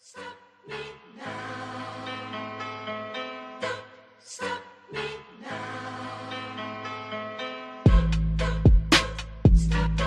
Stop me now. Stop me now. Stop.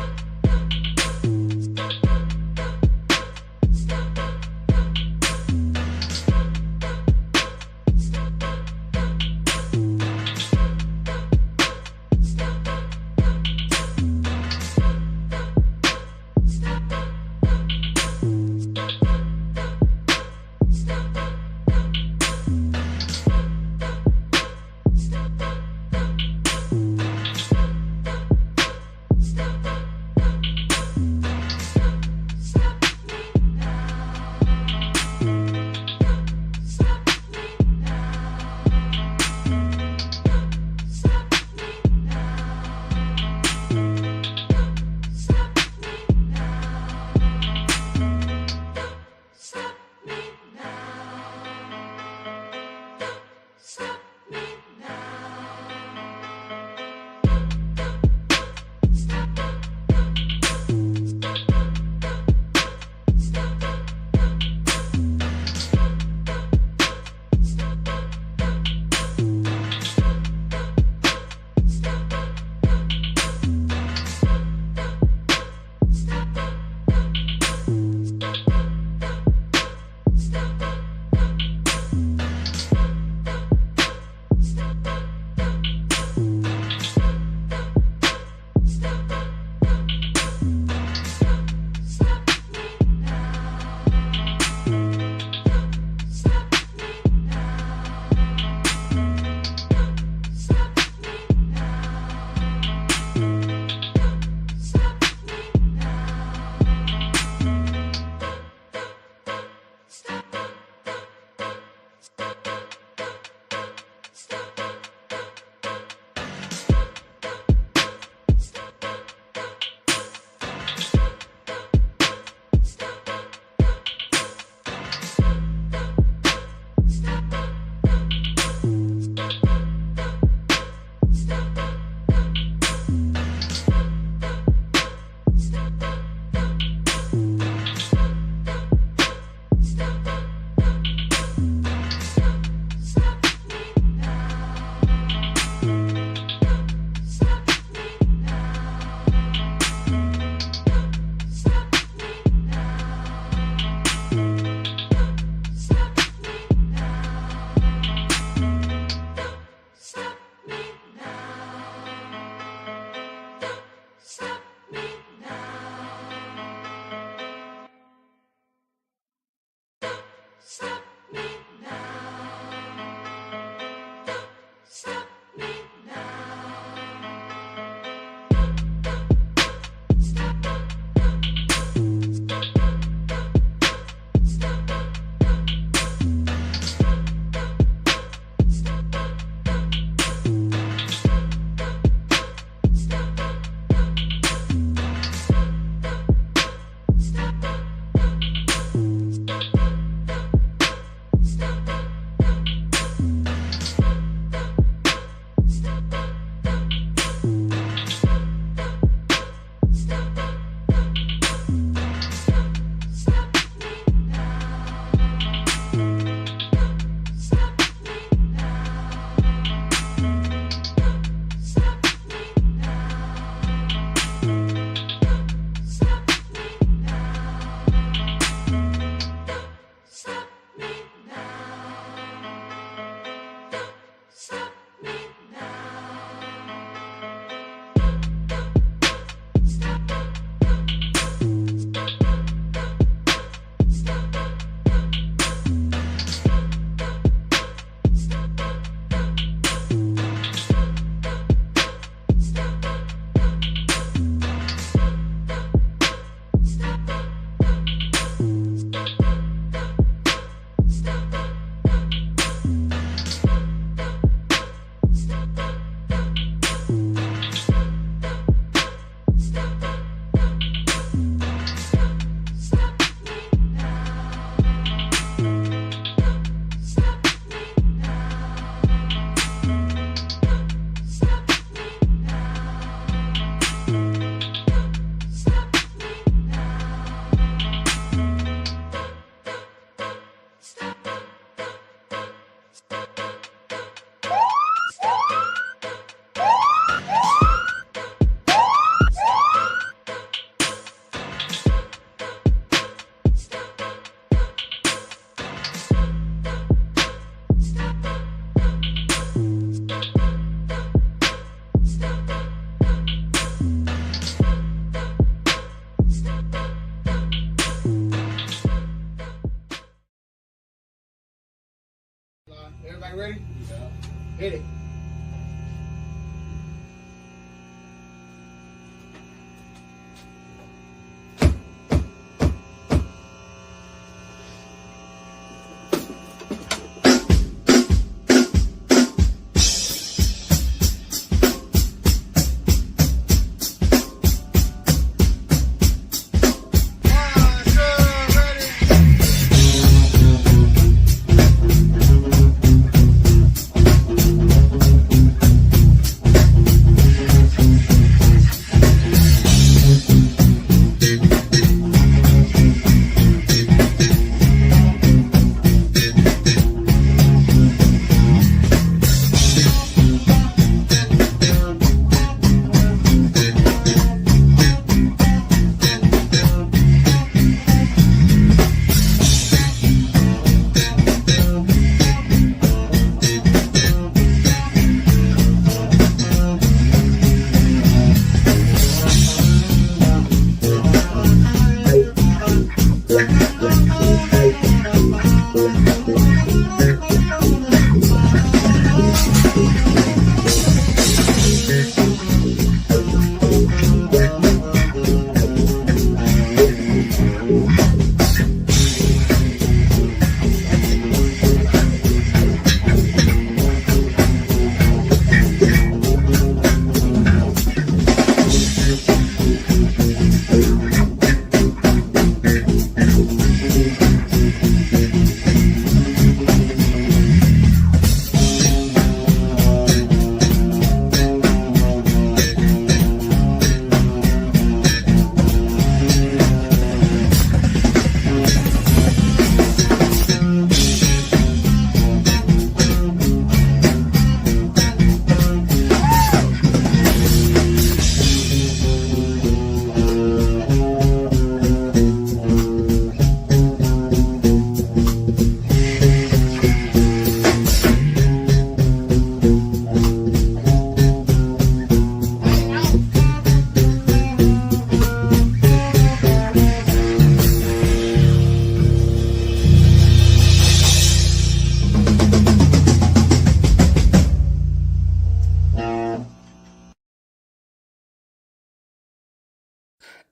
Stop me now. Everybody ready? Yeah. Hit it.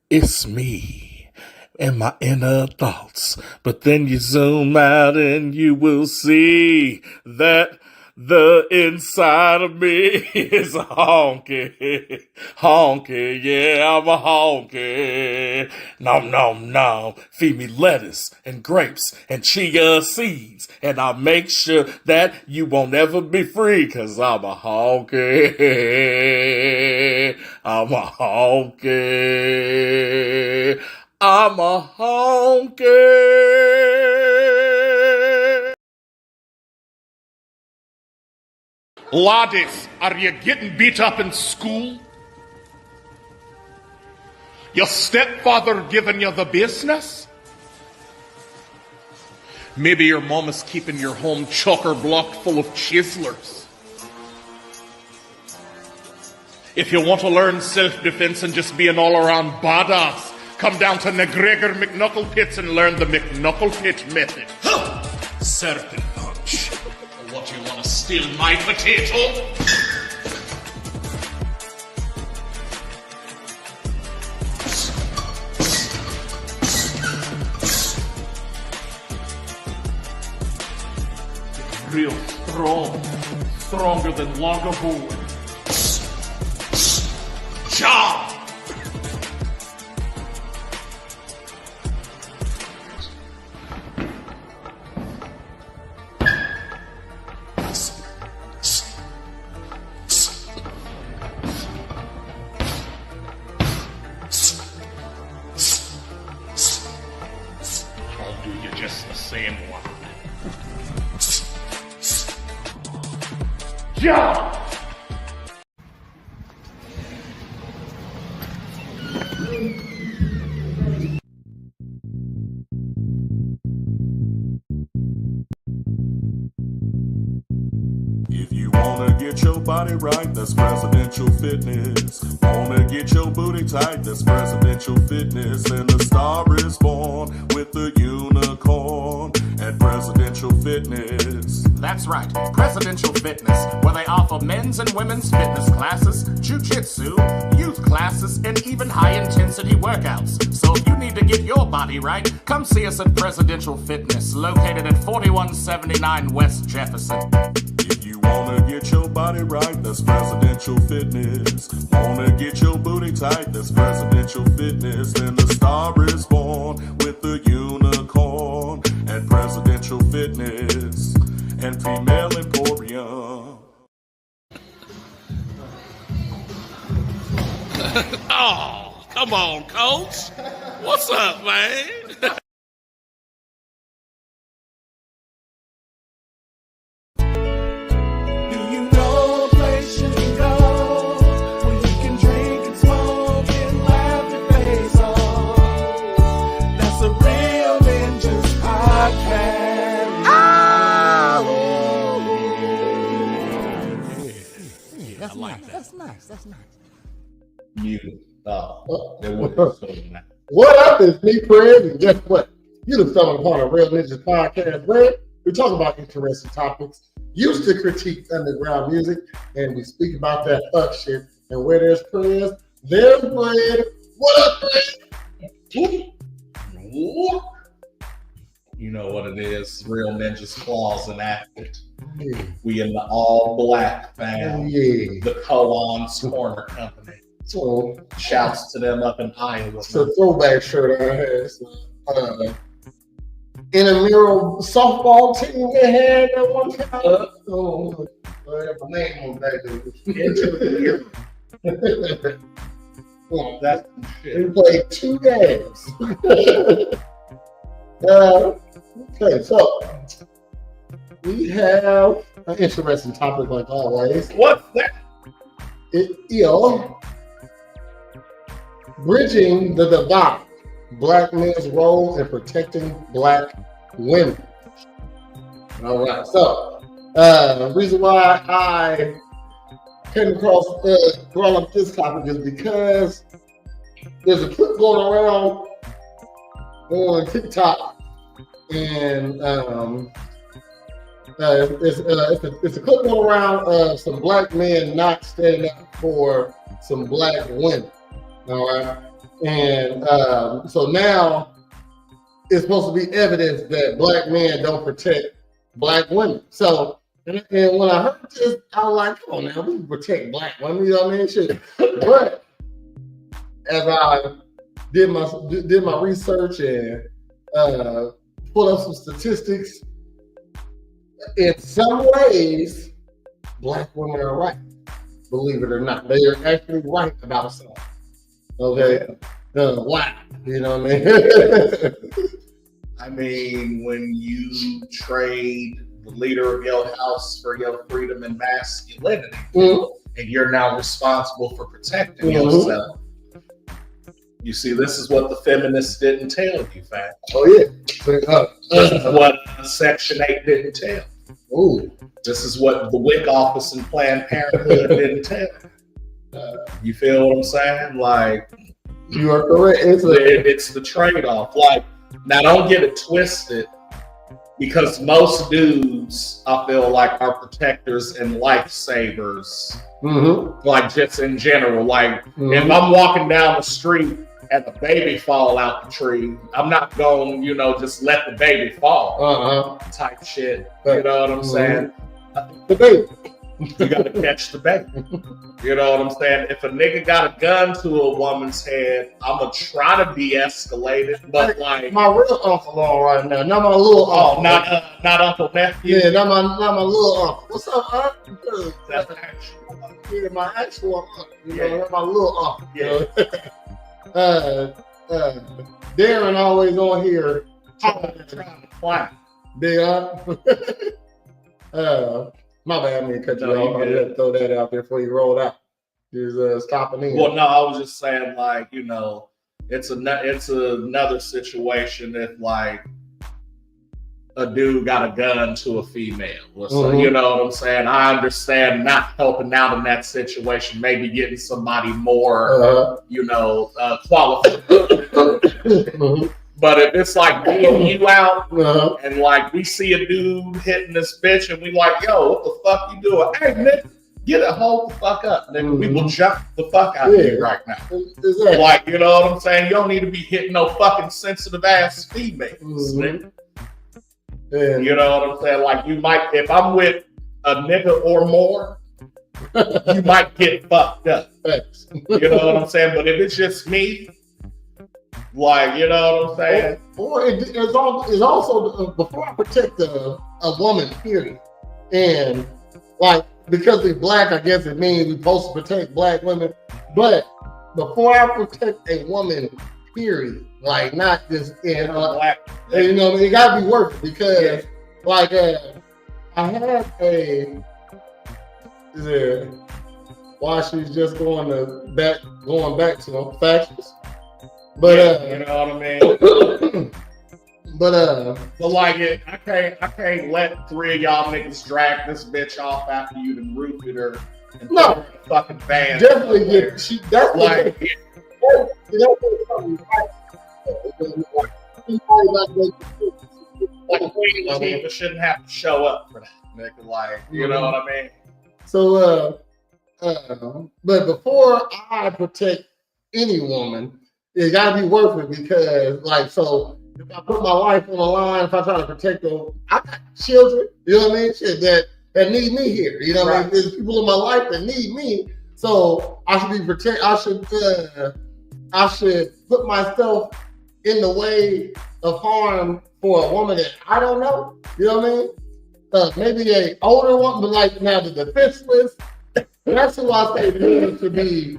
It's me and my inner thoughts. But then you zoom out and you will see that the inside of me is a honky. Honky, yeah, I'm a honky. Nom, nom, nom. Feed me lettuce and grapes and chia seeds. And I'll make sure that you won't ever be free, 'cause I'm a honky. I'm a honky. I'm a honky. Laddies, are you getting beat up in school? Your stepfather giving you the business? Maybe your mom is keeping your home chocker-blocked full of chiselers. If you want to learn self-defense and just be an all-around badass, come down to McGregor McKnucklepits and learn the McKnucklepit method. Certain punch. What, you want to steal my potato? Real strong. Stronger than Longboard. Job! I'll do you just the same one. Job! If you wanna get your body right, that's presidential fitness. Wanna get your booty tight, that's presidential fitness. And the star is born with the unicorn at presidential fitness. That's That's right, Presidential Fitness, where they offer men's and women's fitness classes, jiu-jitsu, youth classes, and even high-intensity workouts. So if you need to get your body right, come see us at Presidential Fitness, located at 4179 West Jefferson. If you wanna get your body right, that's Presidential Fitness. Wanna get your booty tight, that's Presidential Fitness. And the star is born with the unicorn at Presidential Fitness and Female Emporium. Oh, come on, Coach. What's up, man? Do you know a place you can go where you can drink and smoke and laugh your face off? That's a Real Ninjas podcast. That's nice. That's nice. That's nice. Muted. Oh, there was so nice. What up? It's me, Fred, and guess what? You done stumbled upon a Real Ninjas podcast, Fred. We talk about interesting topics, used to critique underground music, and we speak about that fuck shit. And where there's prayers, there's bread. What up, Fred? You know what it is. Real Ninjas Claws enacted. Yeah. We in the all black fam. Yeah. The Cohen's Corner Company. So Shouts to them up in Iowa. it's a throwback shirt I had. Intramural softball team they had at one time. Oh, I have a name on back there. Well, That's we shit. played 2 games. Okay, so we have an interesting topic like always. What's that? Bridging the divide, black men's role in protecting black women. All right, so reason why I came across brought up this topic is because there's a clip going around on TikTok, and it's a clip going around of some black men not standing up for some black women. All right, and so now it's supposed to be evidence that black men don't protect black women. So, and when I heard this, I was like, "Come on now, we protect black women." You know what I mean? Shit. But as I did my research and pulled up some statistics, in some ways, black women are right. Believe it or not, they are actually right about something. Okay, why? You know what I mean? I mean, when you trade the leader of your house for your freedom and masculinity, and you're now responsible for protecting yourself. You see, this is what the feminists didn't tell you, fam. Oh yeah. This is what Section 8 didn't tell. Ooh. This is what the WIC office and Planned Parenthood didn't tell. You feel what I'm saying? Like, You are correct. it's the trade-off. Like, now don't get it twisted, because most dudes, I feel like, are protectors and lifesavers. Like, just in general. Like, if I'm walking down the street and the baby fall out the tree, I'm not going, just let the baby fall type shit. You know what I'm saying? The baby. You got to catch the baby. You know what I'm saying? If a nigga got a gun to a woman's head, I'm going to try to de-escate it, but like... My real uncle on right now, not my little uncle. Not Uncle Nephew? Yeah, not my little uncle. What's up, Unc? That's actual. Yeah, my actual uncle. Yeah. Not my little uncle. Yeah. Darren always on here. Trying to fly. Big Unc. My bad, I mean cut you No, off. you I good. had to throw that out there before you rolled out. Just stopping in. Well, no, I was just saying, like, it's another situation if, like, a dude got a gun to a female. Or so, you know what I'm saying? I understand not helping out in that situation, maybe getting somebody more, qualified. Mhm. But if it's like me and you out Uh-huh. and like we see a dude hitting this bitch and we like, yo, what the fuck you doing? Hey, nigga, get it, hold the fuck up, nigga. We will jump the fuck out of you right now. Exactly. Like, you know what I'm saying? You don't need to be hitting no fucking sensitive ass females, nigga. And You know what I'm saying? Like, you might, if I'm with a nigga or more, you might get fucked up. facts. You know what I'm saying? But if it's just me, like, you know what I'm saying? Or it's also before I protect a woman, period. And like because we're black, I guess it means we're supposed to protect black women. But before I protect a woman, period, like not just in Black. you know, it gotta be worth it because like I had why she's just going back to them factions. But you know what I mean? but like I can't let 3 of y'all niggas drag this bitch off after you done rooted her and No. put her in a fucking van. definitely get that's Like, the queen Latifah shouldn't have to show up for that, nigga. Like, you know what I mean? So but before I protect any woman, it gotta be worth it because like so if I put my life on the line, if I try to protect them, I got children, you know what I mean? Shit that need me here. You know what I mean? There's people in my life that need me. So I should be I should put myself in the way of harm for a woman that I don't know. You know what I mean? Maybe a older one, but like now the defenseless. That's who I say needs to be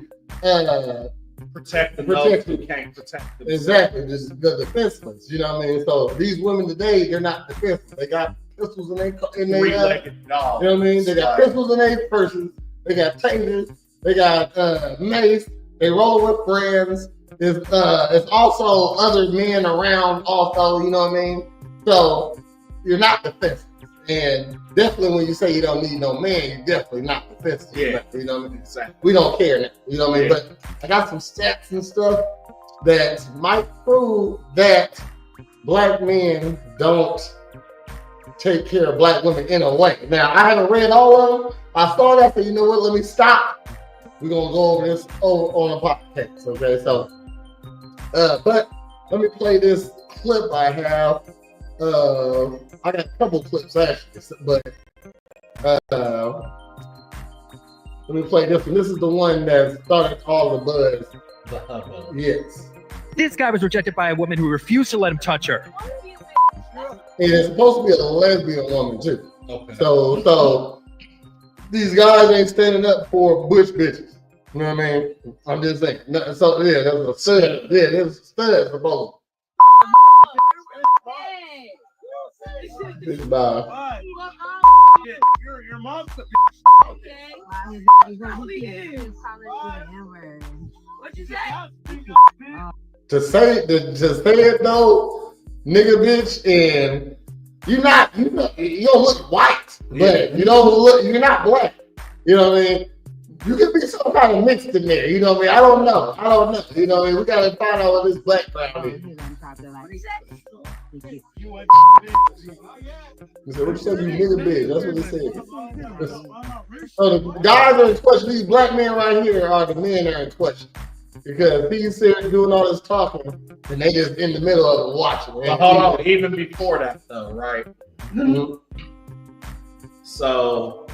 Protect the Protect those who can't protect them. exactly the defenseless. You know what I mean? So these women today, they're not defenseless. They got pistols in their Three-legged dog. you know what I mean? They got pistols in their purses. They got tasers. They got mace. They roll with friends. It's also other men around also, you know what I mean? So you're not defensive. And definitely when you say you don't need no man, you're definitely not defensive. Yeah. You know what I mean? Exactly. We don't care now. You know what I mean? Yeah. But I got some stats and stuff that might prove that black men don't take care of black women in a way. Now, I haven't read all of them. I saw that, so you know what? Let me stop. We're going to go over this on a podcast, okay? So, but let me play this clip I have. I got a couple clips actually, but let me play this one. This is the one that started all the buzz. Yes. This guy was rejected by a woman who refused to let him touch her. And it's supposed to be a lesbian woman too. Okay. So these guys ain't standing up for butch bitches. You know what I mean? I'm just saying. No, so yeah, there's a stud. Yeah, there's a stud for both. This is about Your mom's the What'd you say? to say it though, nigga bitch, and you don't look white, but you don't look, you're not black. You know what I mean? You could be some kind of mixed in there. You know what I mean? I don't know. You know what I mean? We gotta find out what this background is. He said, what you said, you nigga bitch? That's what he said. So the guys are in question. These black men right here are the men that are in question. Because he's sitting doing all this talking, and they just in the middle of it watching. But hold on, even before that though, right? Mhm. So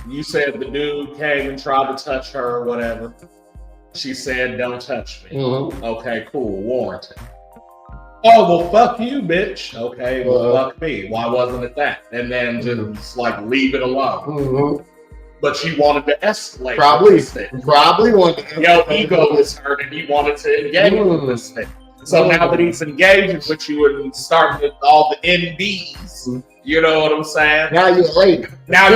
you said the dude came and tried to touch her or whatever. She said, don't touch me. Mhm. Okay, cool, warranted. Oh, well, fuck you, bitch. Okay, well, fuck me. Why wasn't it that? And then just like leave it alone. Mhm. But you wanted to escalate. Probably this thing. wanted to. Your ego was hurt and you wanted to engage with this thing. So now that he's engaging with you and starting with all the NBs, you know what I'm saying? Now you're a lady. Now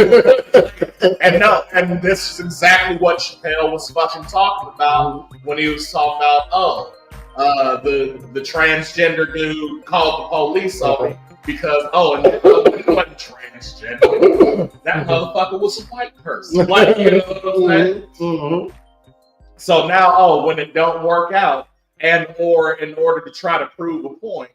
and this is exactly what Chappelle was fucking talking about when he was talking about, the transgender dude called the police on me because and he wasn't transgender. That motherfucker was a white person. Like, you know what I'm saying? Mhm. So now, when it don't work out, or in order to try to prove a point,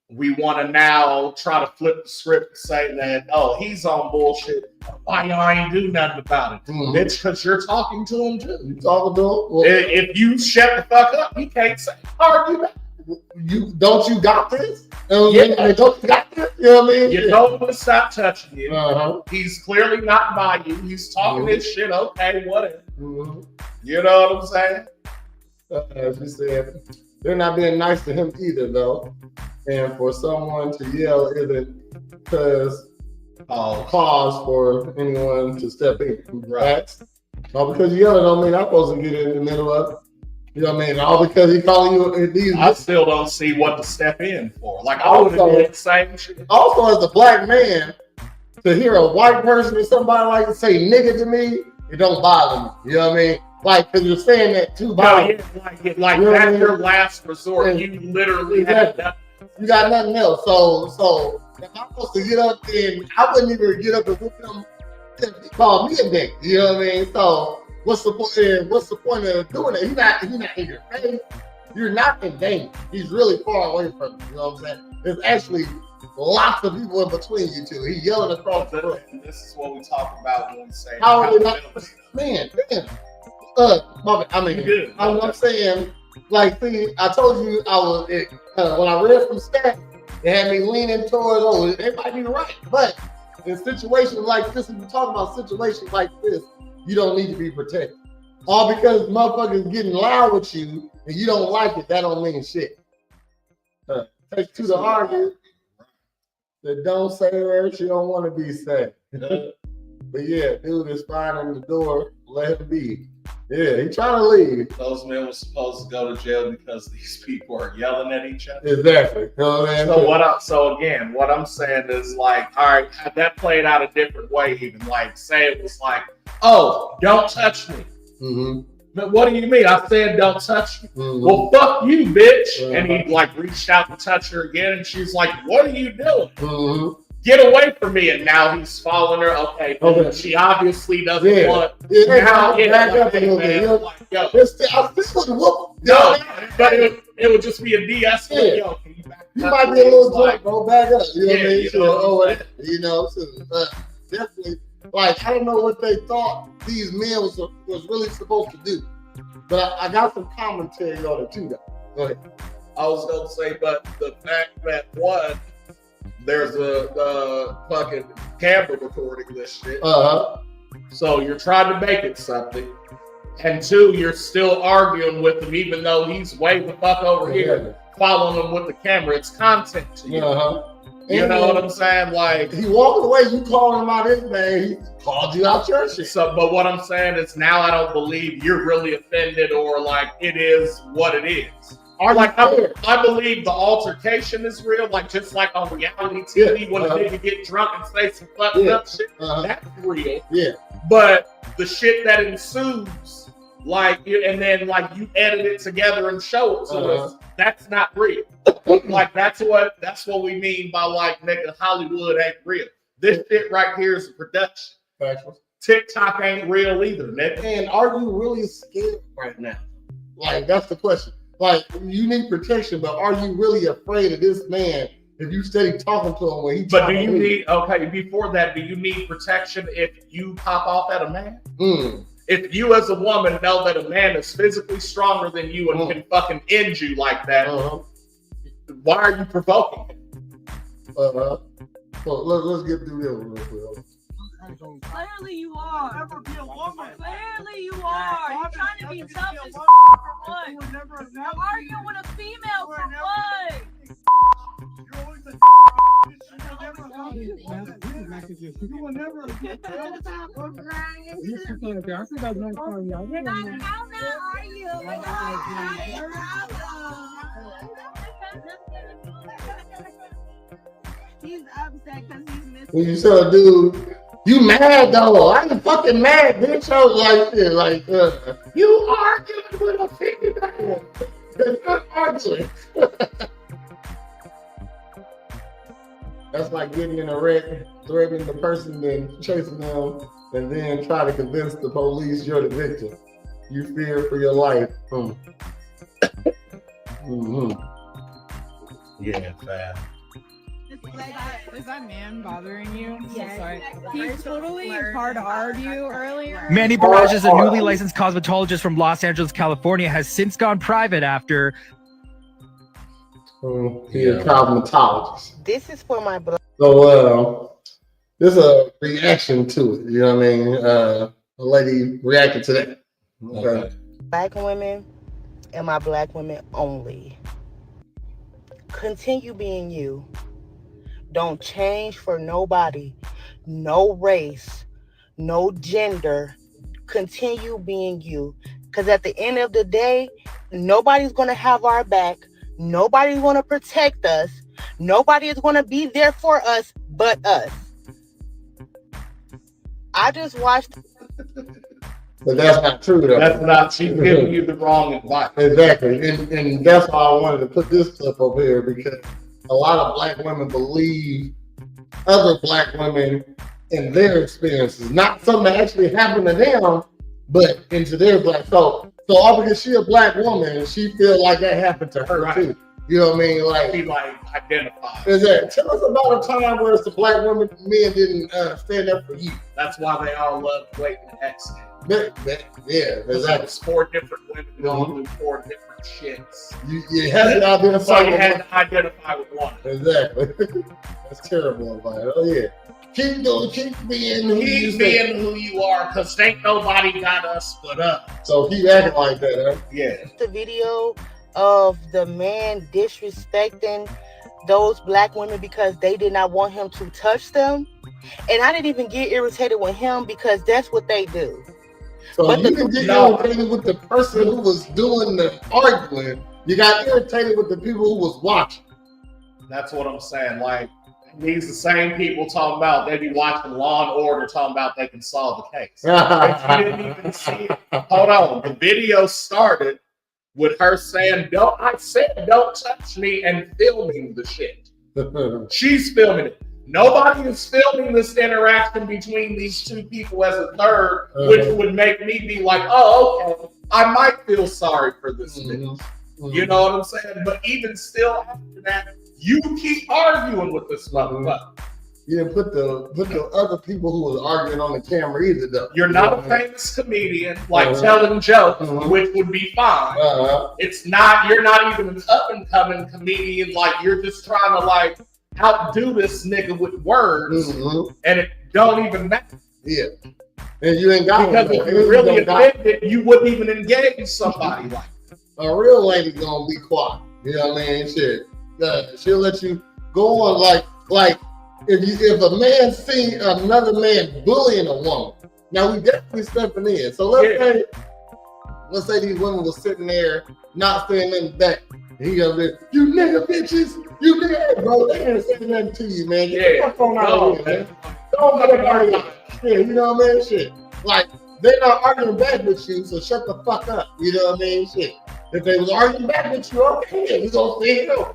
we want to now try to flip the script and say that, oh, he's on bullshit. Why y'all ain't do nothing about it? Bitch, because you're talking to him too. You talking to him? Well, if you shut the fuck up, he can't say argue back. You got this? Don't you got this? You know what I mean? You told him to stop touching you. He's clearly not by you. He's talking this shit. Okay, whatever. You know what I'm saying? As you said, they're not being nice to him either, though. And for someone to yell isn't because cause for anyone to step in. Right? All because you're yelling don't mean I'm supposed to get in the middle of it. You know what I mean? All because he calling you these. I still don't see what to step in for. Like, I would have did the same shit. Also, as a black man, to hear a white person or somebody like to say nigga to me, it don't bother me. You know what I mean? Like, because you're saying that too. Like you know that's your last resort. And you literally have nothing. You got nothing else. So if I'm supposed to get up and I wouldn't even get up and whoop him if he called me a nigga. You know what I mean? So what's the point? What's the point of doing it? He's not in your face. You're not in danger. He's really far away from you. You know what I'm saying? There's actually lots of people in between you two. He's yelling across the room. This is what we talk about when we say how are they not? Man. I'm saying, like, see, I told you I was when I read from stats, it had me leaning towards, they might be right, but in situations like this, if you're talking about situations like this, you don't need to be protected. All because motherfuckers getting loud with you and you don't like it, that don't mean shit. Take to the argument that don't say her, she don't want to be said. But yeah, dude is finding the door, let him be. Yeah, he trying to leave. Those men were supposed to go to jail because these people are yelling at each other. Exactly. You know what I mean? What I'm saying is like, all right, that played out a different way. Even like, say it was like, oh, don't touch me. But what do you mean? I said don't touch me. Well, fuck you, bitch. And he like reached out to touch her again, and she's like, what are you doing? Get away from me. And now he's following her. Okay. She obviously doesn't want. Now, no, but it would just be a de-escalate. Yo, you might be a little drunk, bro. Back up. You know what I mean? Definitely. Like, I don't know what they thought these men was really supposed to do. But I got some commentary on it too, though. Go ahead. I was going to say, but the fact that one, there's a fucking camera recording this shit. So you're trying to make it something. And two, you're still arguing with him, even though he's way the fuck over here, following him with the camera. It's content to you. You know what I'm saying? Like, he walked away, you called him out his name, he called you out your shit. So, but what I'm saying is now I don't believe you're really offended or like it is what it is. I believe the altercation is real, like just like on reality TV when a nigga get drunk and say some fucked up shit, that's real. But the shit that ensues, like, and then like you edit it together and show it to us, that's not real. Like that's what we mean by like, nigga, Hollywood ain't real. This shit right here is a production. TikTok ain't real either, nigga. And are you really scared right now? Like that's the question. Like, you need protection, but are you really afraid of this man if you steady talking to him when he? But do you need before that? Do you need protection if you pop off at a man? If you as a woman know that a man is physically stronger than you and can fucking end you like that, why are you provoking him? So let's get through this real quick. Clearly you are. Never be a woman. Clearly you are. You're trying to be tough as for what? You're arguing with a female for what? You're always a you will never You're not out now, are you? He's upset because he's missing. When you saw a dude, you mad though? I ain't fucking mad, bitch. I was like, you arguing with a female? You're arguing. That's like getting in a wreck, threatening the person, then chasing them, and then try to convince the police you're the victim. You fear for your life. Yeah, fast. Is that man bothering you? Yes. Sorry. He totally hard-R'd you earlier. Manny Barrage is a newly licensed cosmetologist from Los Angeles, California, has since gone private after. He's a cosmetologist. This is for my blood. So there's a reaction to it. You know what I mean? A lady reacted to that. Okay. Black women and my black women only. Continue being you. Don't change for nobody. No race, no gender. Continue being you. Because at the end of the day, nobody's going to have our back. Nobody's going to protect us. Nobody is going to be there for us but us. I just watched. But that's not true, though. That's not. She's giving you the wrong advice. Exactly. And that's why I wanted to put this clip up here, because a lot of black women believe other black women and their experiences, not something that actually happened to them, but into their black. So all because she a black woman, she feel like that happened to her too. You know what I mean? Like, She like identifies. is that? Tell us about a time where it's the black women, men didn't stand up for you. That's why they all love Waiting to Exit. Yeah, exactly. It's 4 different women going through 4 different shits. You have to identify. So you with had one. to identify with one. Exactly. That's terrible advice. Oh yeah. Keep being who you Keep say. being who you are, because ain't nobody got us but us. So keep acting like that, huh? Yeah. The video of the man disrespecting those black women because they did not want him to touch them. And I didn't even get irritated with him because that's what they do. So But you didn't get irritated with the person who was doing the arguing. You got irritated with the people who was watching. That's what I'm saying. Like, these the same people talking about they be watching Law and Order talking about they can solve the case. But you didn't even see it. Hold on. The video started with her saying, don't touch me, and filming the shit. She's filming it. Nobody is filming this interaction between these two people as a third, which would make me be like, oh, okay, I might feel sorry for this bitch. You know what I'm saying? But even still after that, you keep arguing with this motherfucker. You didn't put the other people who was arguing on the camera either, though. You're not a famous comedian, like telling jokes, which would be fine. It's not. You're not even an up and coming comedian. Like, you're just trying to like outdo this nigga with words, and it don't even matter. Yeah, and you ain't got because if you're really offended, you wouldn't even engage somebody like that. A real lady gonna be quiet. You know what I mean? Shit, she'll let you go on like. If a man see another man bullying a woman, now we definitely stepping in. So let's say these women were sitting there not saying nothing back. He goes there, you nigga bitches, you nigga, bro. They ain't saying nothing to you, man. Get the fuck on out of here, man. Don't let them argue. Yeah, you know what I mean? Shit. Like, they're not arguing back with you, so shut the fuck up. You know what I mean? Shit. If they was arguing back with you, okay, we gonna see here.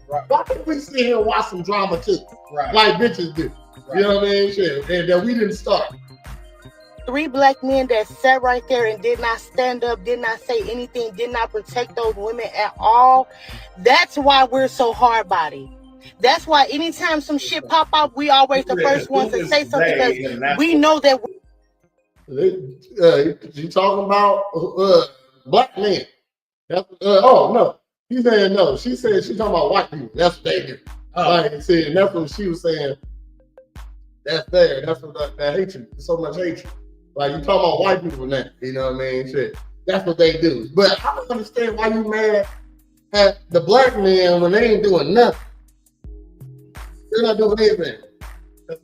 Right. Why can't we sit here and watch some drama too? Right. Like bitches do. Right. You know what I mean? Shit. And that we didn't start. 3 black men that sat right there and did not stand up, did not say anything, did not protect those women at all. That's why we're so hard-bodied. That's why anytime some shit pop up, we always the first ones to say something because we know that. You talking about black men? Oh no. He's saying no. She said she's talking about white people. That's what they do. Like, see, and that's what she was saying. That's there. That's what that hatred. So much hatred. Like, you talking about white people now. You know what I mean? Shit. That's what they do. But I don't understand why you mad at the black men when they ain't doing nothing. They're not doing anything.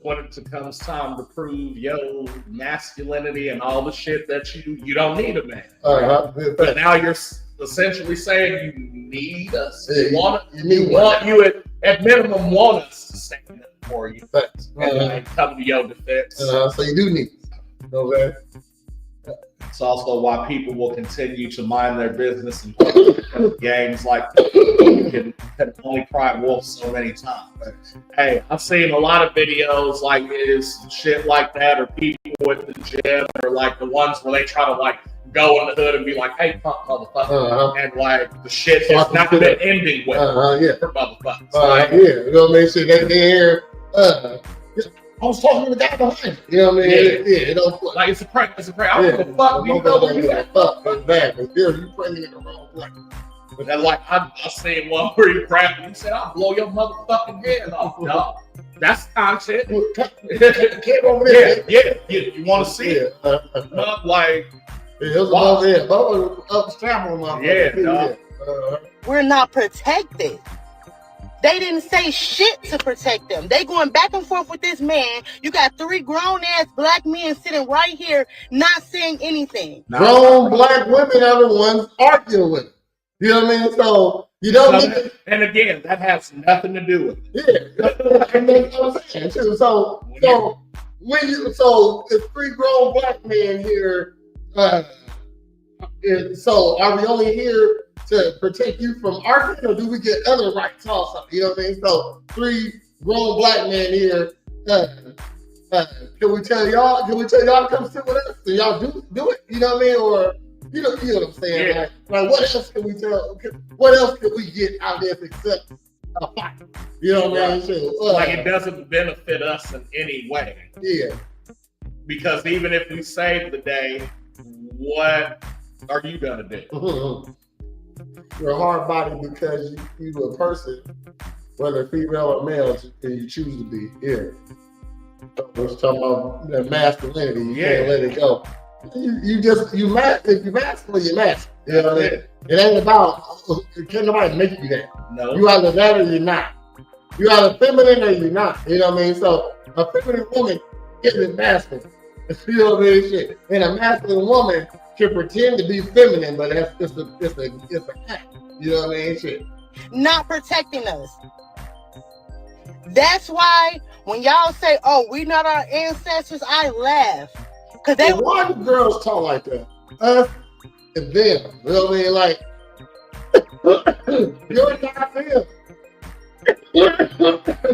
When it comes time to prove your masculinity and all the shit that you don't need a man. But now you're essentially saying you need us. You at minimum want us to stand up for you and come to your defense. So you do need us. Okay. It's also why people will continue to mind their business and play games like you can only cry wolf so many times. Hey, I've seen a lot of videos like this, shit like that, or people at the gym, or like the ones where they try to like go in the hood and be like, "Hey, punk motherfucker," and like the shit So has not been ending well yeah. for motherfuckers. Yeah, you know what I mean? So they hear, I was talking to the guy behind you. You know what I mean? Yeah. You know, like it's a prank. It's a prank. I don't give a fuck. You know what you said? Fuck, exactly. You putting in the wrong place. But then, like, I seen one where he grabbed me and said, "I'll blow your motherfucking head off, dog." That's content. Kid over there. Yeah. You want to see it? Like, it was above there. Both up traveling, motherfucker. dog. We're not protected. They didn't say shit to protect them. They going back and forth with this man. You got 3 grown-ass black men sitting right here not saying anything. Grown black women are the ones arguing with him. You know what I mean? So you don't and again, that has nothing to do with it. Yeah. And that's what I'm saying too. So it's 3 grown black men here. So are we only here to protect you from arguing, or do we get other rights also? You know what I mean? So 3 grown black men here. Can we tell y'all to come sit with us? Do y'all do it? You know what I mean? Or you know what I'm saying? Yeah. Like what else can we tell? What else can we get out of this except a fight? You know what I mean? Like it doesn't benefit us in any way. Yeah. Because even if we save the day, what are you gonna do? Mm-hmm. You're a hard body because you're a person, whether female or male, and you choose to be. Yeah. We're talking about that masculinity. You can't let it go. If you're masculine, you're masculine. You know what I mean? It ain't about, can't nobody make you that. No. You either that or you're not. You either feminine or you're not. You know what I mean? So a feminine woman isn't masculine. You know what I mean? Shit. And a masculine woman can pretend to be feminine, but it's a act. You know what I mean? Shit. Not protecting us. That's why when y'all say, "Oh, we not our ancestors," I laugh. Cause they why do girls talk like that? Us and them. You know what I mean? Like you're not them.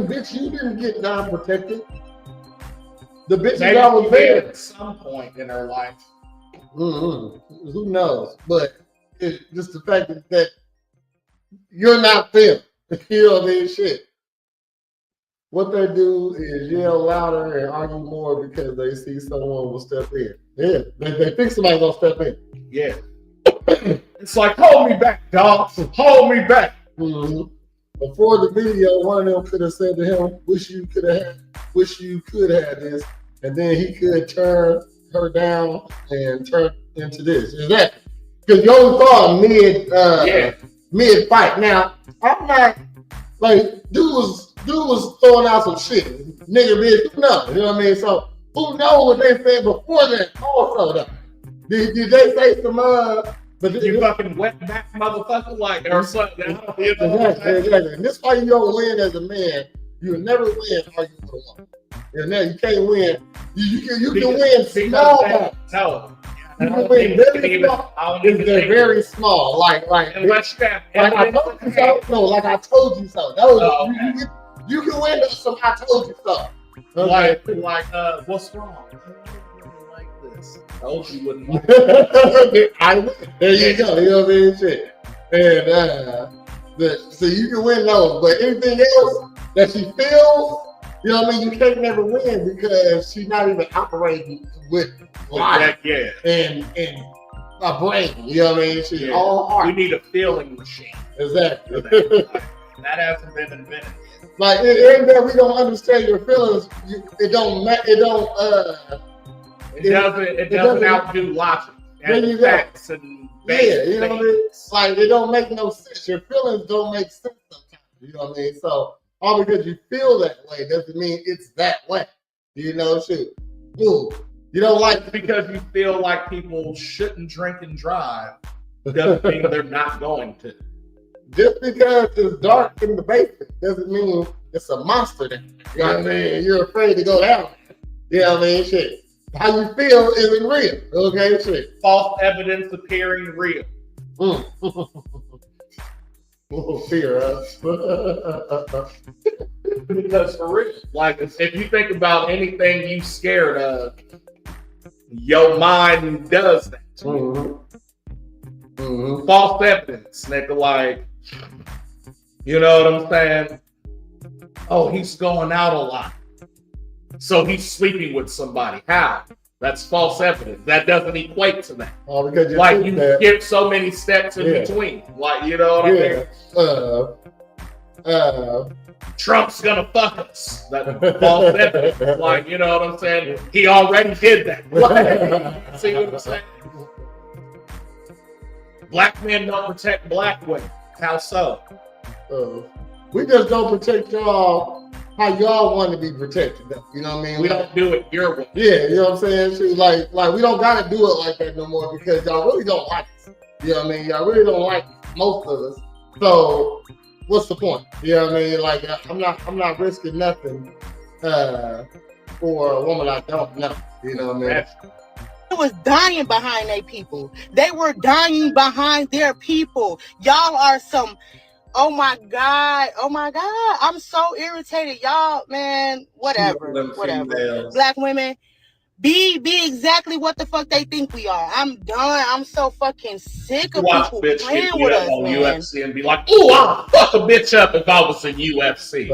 Bitch, you didn't get non-protected. The bitch is always there at some point in her life. Mm-hmm. Who knows? But it's just the fact that you're not them. You know what I mean? Shit. What they do is yell louder and argue more because they see someone will step in. Yeah, they think somebody's gonna step in. Yeah. It's like, hold me back, dog. Hold me back. Mm-hmm. Before the video, one of them could have said to him, wish you could have this, and then he could turn her down and turn into this. Is that because you only saw mid fight? Now I'm not like dude was throwing out some shit, nigga. Bitch, no, you know what I mean. So who knows what they said before that? Also, though, did they say some But you fucking wet back motherfucker, like or something. Exactly. And this is why you don't win as a man. You'll never win arguing with a woman. You can't win. You can win small. You can win very small. They're very small. Like unless you have I told you so. No, like I told you so. You can win some I told you so. Okay. Like what's wrong? Like this. I told you wouldn't like it. There you go. You know what I mean? Shit. And so you can win those, but anything else that she feels, you know what I mean? You can't never win because she's not even operating with logic and a brain. You know what I mean? She's all heart. We need a feeling machine. Exactly. That hasn't been invented. Like it ain't that we don't understand your feelings. It doesn't outdo logic. And you facts and you know what I mean? Like it don't make no sense. Your feelings don't make sense sometimes. You know what I mean? So all because you feel that way doesn't mean it's that way. You know, shoot. Ooh. You don't like because you feel like people shouldn't drink and drive doesn't mean they're not going to. Just because it's dark in the basement doesn't mean it's a monster there. You know what I mean? You're afraid to go down there. You know what I mean? Shit. How you feel isn't real. Okay, shit. False evidence appearing real. Fear us. Because for real, like if you think about anything you scared of, your mind does that. False evidence, nigga. Like, you know what I'm saying? Oh, he's going out a lot, so he's sleeping with somebody. How? That's false evidence. That doesn't equate to that. Oh, because you skip so many steps in between. Like, you know what I mean? Trump's gonna fuck us. That's false evidence. Like, you know what I'm saying? He already did that. Like, see what I'm saying? Black men don't protect black women. How so? We just don't protect y'all how y'all want to be protected. You know what I mean? We don't do it your way. Yeah, you know what I'm saying? She's like we don't gotta do it like that no more because y'all really don't like us. You know what I mean? Y'all really don't like most of us. So what's the point? You know what I mean? Like I'm not risking nothing for a woman I don't know. You know what I mean? They was dying behind their people. They were dying behind their people. Y'all are some. Oh my God. I'm so irritated. Y'all, man, whatever. Females. Black women, be exactly what the fuck they think we are. I'm done. I'm so fucking sick of people playing with us, on man. UFC and be like, ooh, I'll fuck a bitch up if I was in UFC.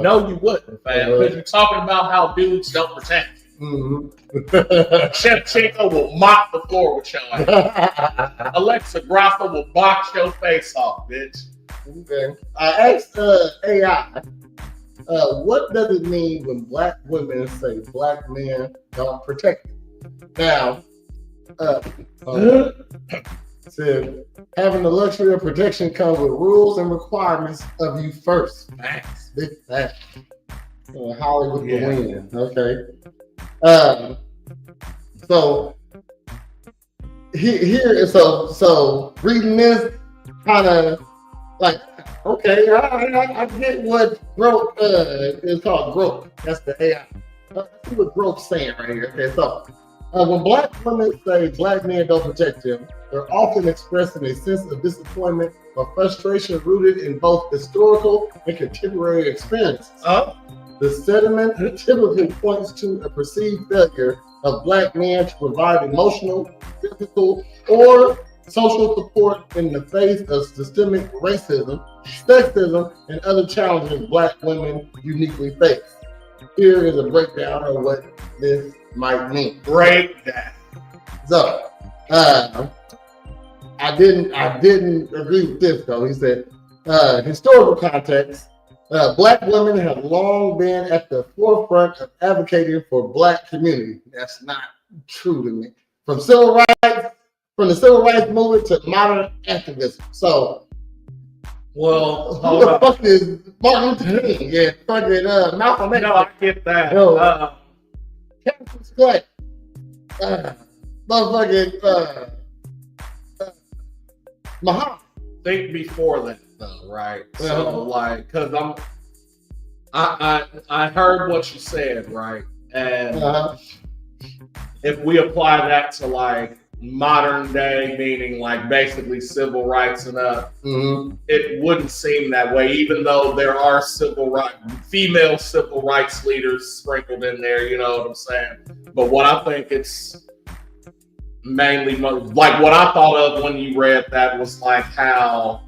No, you wouldn't, fam. Because you're talking about how dudes don't protect you. Shevchenko will mop the floor with your ass. Alexa Grasso will box your face off, bitch. Okay. I asked AI, what does it mean when black women say black men don't protect you? Now, said having the luxury of protection comes with rules and requirements of you first. Facts. Big fact. Hollywood the win. Okay. So here, so reading this kind of. Like, okay, I get what growth is called growth. That's the AI. Let's see what growth's saying right here. Okay, so when black women say black men don't protect them, they're often expressing a sense of disappointment or frustration rooted in both historical and contemporary experiences. The sentiment typically points to a perceived failure of black men to provide emotional, physical, or social support in the face of systemic racism, sexism, and other challenges black women uniquely face. Here is a breakdown of what this might mean. Breakdown. So, I didn't agree with this though. He said, historical context, black women have long been at the forefront of advocating for black community. That's not true to me. From the civil rights movement to modern activism. So, well, who the fuck is Martin Luther King? Yeah, fucking Malcolm X. No, I get that. Cassius Clay. Motherfucking Muhammad. Think before that, though, right? So, like, because I heard what you said, right? And if we apply that to like modern day, meaning like basically civil rights and up, it wouldn't seem that way, even though there are female civil rights leaders sprinkled in there, you know what I'm saying? But what I think it's mainly like what I thought of when you read that was like how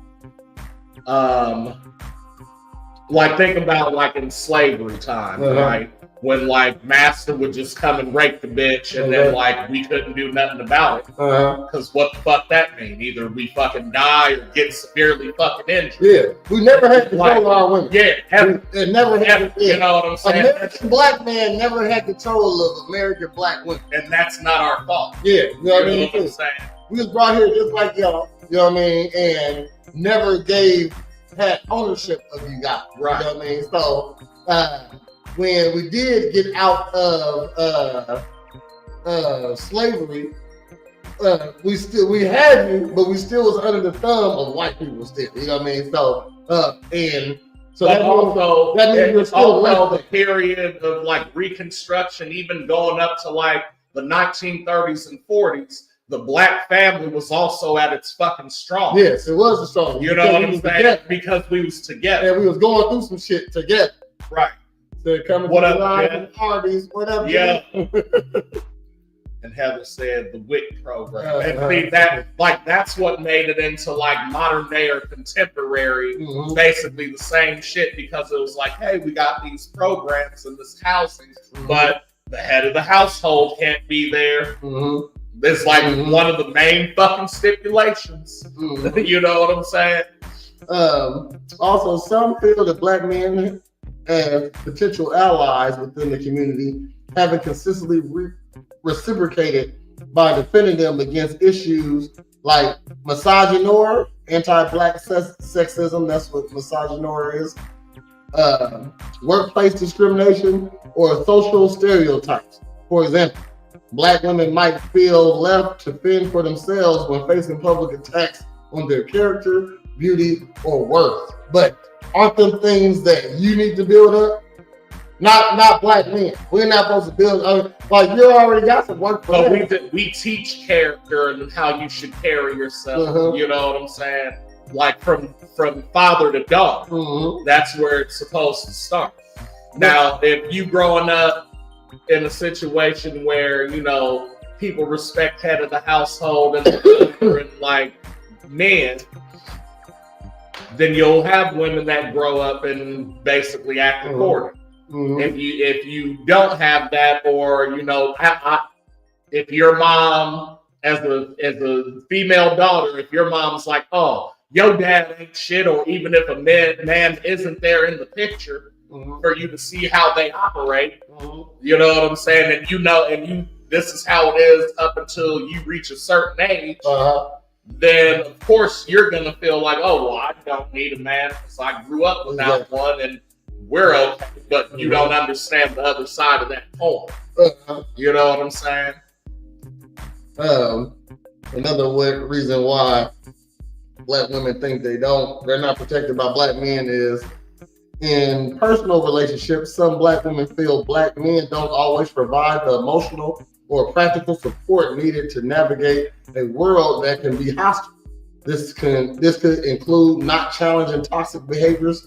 like think about like in slavery time, right? When like master would just come and rape the bitch and then like we couldn't do nothing about it. Because what the fuck that mean? Either we fucking die or get severely fucking injured. Yeah, we never had control of our women. Yeah, never had. You know what I'm saying? American black man never had control of American black women. And that's not our fault. Yeah, you know what I mean? What I'm saying? We was brought here just like y'all, you know what I mean? And never had ownership of you guys. Right. You know what I mean? So, when we did get out of slavery, we had you, but we still was under the thumb of white people still. You know what I mean? So that means we're still also the period of like Reconstruction, even going up to like the 1930s and 40s. The black family was also at its fucking strong. Yes, it was the strong. You know what I'm saying? Because we was together. And we was going through some shit together. Right. So coming to the live and parties, whatever. Yeah. And Heather said the WIC program. And see that, like, that's what made it into like modern day or contemporary, basically the same shit, because it was like, hey, we got these programs in this housing, but the head of the household can't be there. It's like one of the main fucking stipulations. You know what I'm saying? Also, some feel that black men as potential allies within the community haven't consistently reciprocated by defending them against issues like misogynoir, anti-black sexism, that's what misogynoir is, workplace discrimination, or social stereotypes. For example, black women might feel left to fend for themselves when facing public attacks on their character, beauty, or worth. But aren't them things that you need to build up? Not black men. We're not supposed to build. Like, you already got some work for that. We teach character and how you should carry yourself. You know what I'm saying? Like from father to daughter. That's where it's supposed to start. Now, if you growing up in a situation where, you know, people respect head of the household and like men, then you'll have women that grow up and basically act accordingly. If you don't have that, or you know, if your mom as a female daughter, if your mom's like, oh, your dad ain't shit, or even if a man isn't there in the picture for you to see how they operate, you know what I'm saying, and you know, and this is how it is up until you reach a certain age. Then of course you're gonna feel like, oh well, I don't need a man because I grew up without one, and we're okay. But you don't understand the other side of that coin. You know what I'm saying? Another reason why black women think they're not protected by black men is in personal relationships. Some black women feel black men don't always provide the emotional or practical support needed to navigate a world that can be hostile. This could include not challenging toxic behaviors,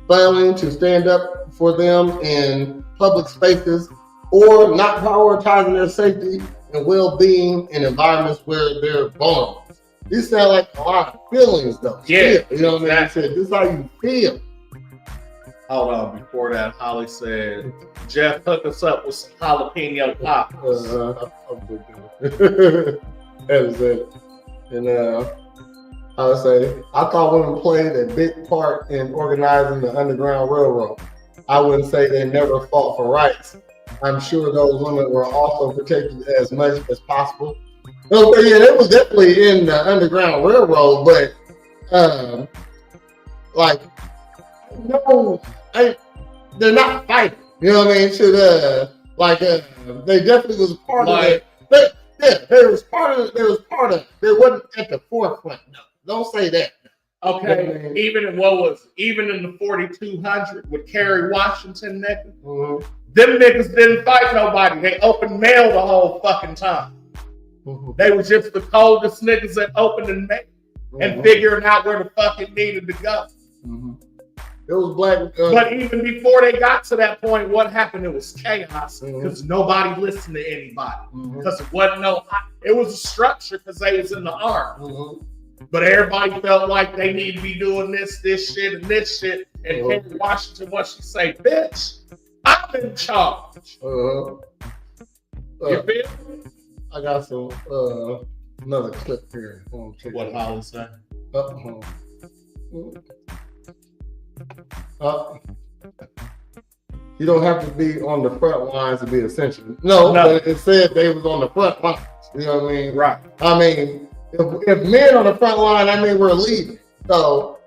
failing to stand up for them in public spaces, or not prioritizing their safety and well-being in environments where they're vulnerable. These sound like a lot of feelings, though. Yeah, you know what I mean? This is how you feel. Hold on, before that, Holly said, Jeff, hook us up with some jalapeno poppers. That is it. And I would say, I thought women played a big part in organizing the Underground Railroad. I wouldn't say they never fought for rights. I'm sure those women were also protected as much as possible. So, yeah, they was definitely in the Underground Railroad, but they're not fighting. You know what I mean? They definitely was part of it. They was part of it. They wasn't at the forefront. No, don't say that. Okay, even in the 4200 with Kerry Washington nigga, them niggas didn't fight nobody. They opened mail the whole fucking time. They were just the coldest niggas that opened and mail and figuring out where the fuck it needed to go. It was black. But even before they got to that point, what happened? It was chaos because nobody listened to anybody. Because it wasn't it was a structure because they was in the army. But everybody felt like they need to be doing this shit, and this shit. And Kerry Washington, what she say, bitch, I'm in charge. You feel me? I got some another clip here. What Holly said? You don't have to be on the front lines to be essential. No. But it said they was on the front lines. You know what I mean? Right. I mean, if men on the front line, I mean we're leading. So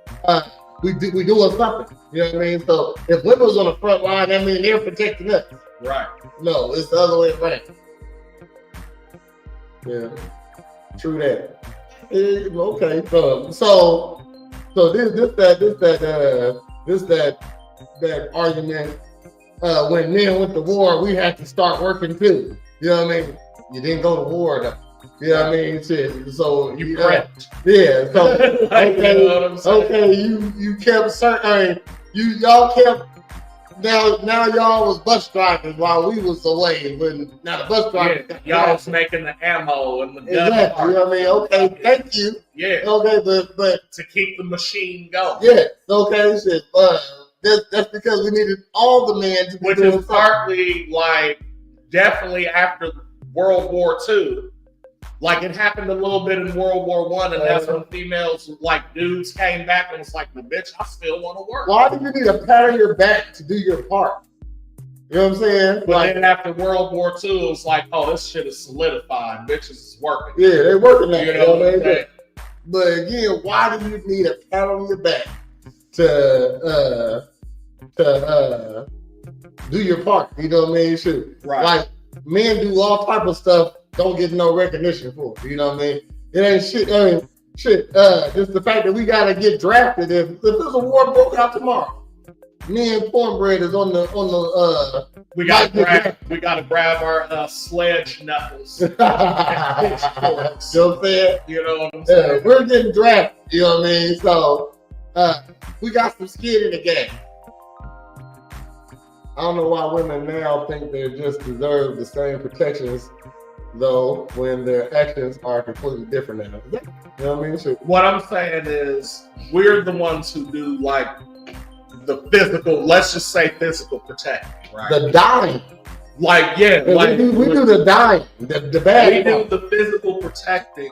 we doing something. You know what I mean? So if women was on the front line, I mean they're protecting us. Right. No, it's the other way around. Yeah. True that. Okay. So that argument. When men went to war, we had to start working too. You know what I mean? You didn't go to war though. You know what I mean? Shit. So you prepped. Yeah. So okay, you kept certain. Y'all kept now y'all was bus drivers while we was away. When now the bus drivers, y'all was making the ammo and the gun. Exactly. You know what I mean? Okay, thank you. Yeah. Okay, but to keep the machine going. Yeah. Okay. Shit. That's because we needed all the men to be which doing is partly like definitely after World War II. Like it happened a little bit in World War I, and that's when females, like dudes, came back and was like, "Well, bitch, I still want to work." Why do you need a pat on your back to do your part? You know what I'm saying? But then after World War II, it was like, "Oh, this shit is solidified. Bitches is working." Yeah, they're working now. You know what I'm saying? But again, why do you need a pat on your back to do your part? You know what I mean? Shit. Right. Like men do all type of stuff. Don't get no recognition for it. You know what I mean? It ain't shit. I mean, shit. Just the fact that we gotta get drafted. If there's a war broke out tomorrow, me and Cornbread is on the. We gotta grab our sledge knuckles. You know what I'm saying? You know what I'm saying? We're getting drafted. You know what I mean? So we got some skin in the game. I don't know why women now think they just deserve the same protections, though, when their actions are completely different now. You know what I mean? Sure. What I'm saying is, we're the ones who do like the physical. Let's just say physical protection, right? The dying. Like like we do the dying, the bad. We do the physical protecting,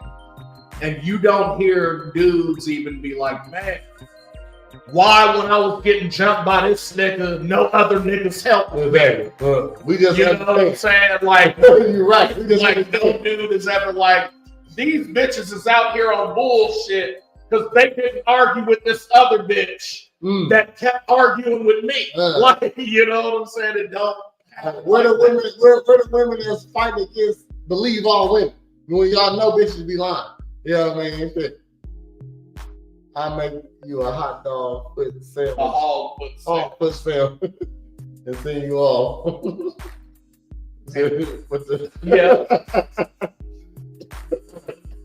and you don't hear dudes even be like, "Man, why when I was getting jumped by this nigga, no other niggas helped me?" We just, you know what I'm saying? Like, you're right. We just like no dude is ever like, these bitches is out here on bullshit because they didn't argue with this other bitch that kept arguing with me. Like, you know what I'm saying? It don't. Where the women that's fighting against believe all women? When y'all know bitches be lying. You know what I mean? Shit. I make you a hot dog foot sandwich. A hog foot sandwich. And send you off. Yeah.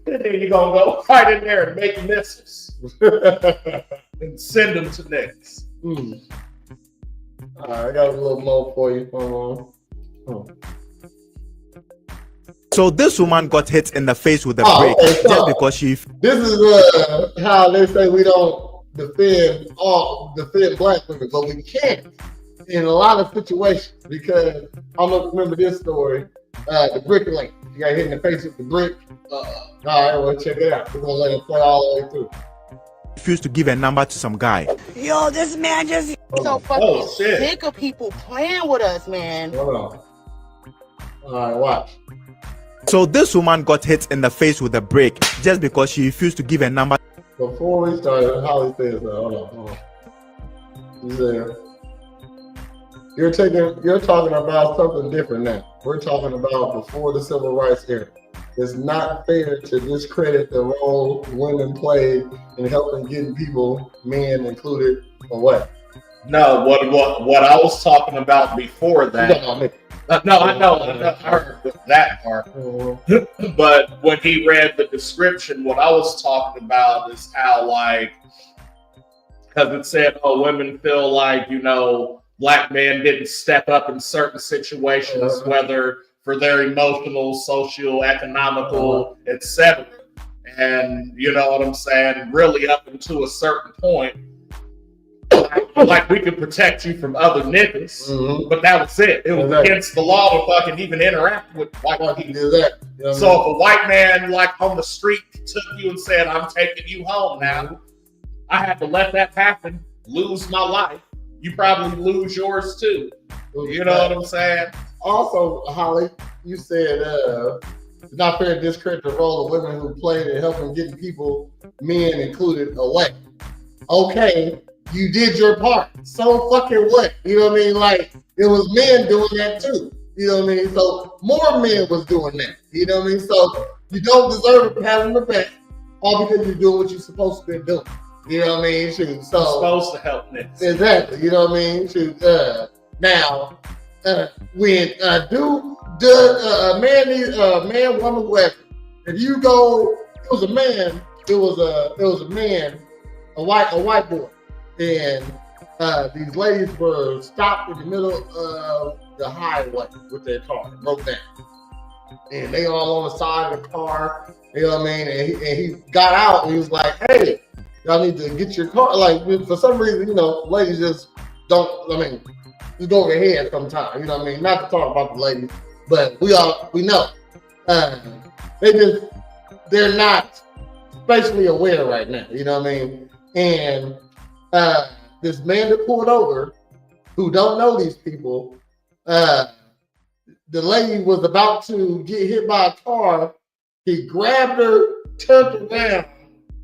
And then you're gonna go right in there and make missiles. And send them to niggas. All right, I got a little more for you. So this woman got hit in the face with a brick just because she. This is how they say we don't defend black women, but we can't in a lot of situations because I don't know if you remember this story. The brick lane. You got hit in the face with the brick. All right, well check it out. We're gonna let it play all the way through. Refused to give a number to some guy. Yo, this man just so fucking sick of people playing with us, man. Hold on. All right, watch. So this woman got hit in the face with a brick just because she refused to give a number. Before we started, Holly says, hold on. He said, you're talking about something different now. We're talking about before the civil rights era. It's not fair to discredit the role women played in helping getting people, men included, away. No, what I was talking about before that. No, I know. I heard that part. But when he read the description, what I was talking about is how, like, because it said, oh, women feel like, you know, black men didn't step up in certain situations, whether for their emotional, social, economical, etc. And you know what I'm saying? Really up until a certain point, like we could protect you from other niggas, but that was it. It was against the law to fucking even interact with white people. So if a white man like on the street took you and said, I'm taking you home now, I had to let that happen, lose my life. You probably lose yours too. You know what I'm saying? Also, Holly, you said it's not fair to discredit the role of women who played in helping getting people, men included, away. Okay, you did your part. So fucking what? You know what I mean? Like, it was men doing that too. You know what I mean? So more men was doing that. You know what I mean? So you don't deserve a pat on the back all because you're doing what you're supposed to be doing. You know what I mean? Shoot, so you're supposed to help niggas. Exactly. You know what I mean? Shoot, now, when a man, woman, whoever, if you go, it was a man, a white boy, and these ladies were stopped in the middle of the highway with their car, broke down. And they all on the side of the car, you know what I mean? And he got out and he was like, hey, y'all need to get your car. Like, for some reason, you know, ladies just don't, I mean, just go over their head sometimes, you know what I mean? Not to talk about the ladies, but we know. They're not spatially aware right now, you know what I mean? And this man that pulled over, who don't know these people, the lady was about to get hit by a car. He grabbed her, turned around,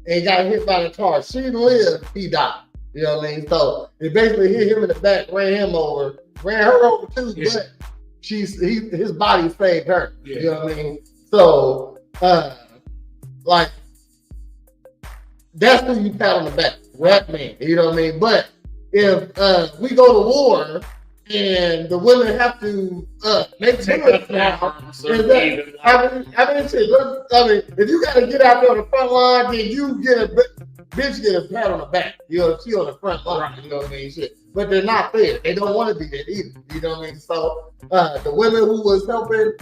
and got hit by the car. She lived, he died. You know what I mean? So it basically hit him in the back, ran her over too, but his body saved her. Yeah. You know what I mean? So like that's who you pat on the back, rap man. You know what I mean? But if we go to war and the women have to make good now, if you got to get out there on the front line, then you get a bitch get a pat on the back. You know, she on the front line. You know what I mean? Shit. But they're not there. They don't want to be there either. You know what I mean? So the women who was helping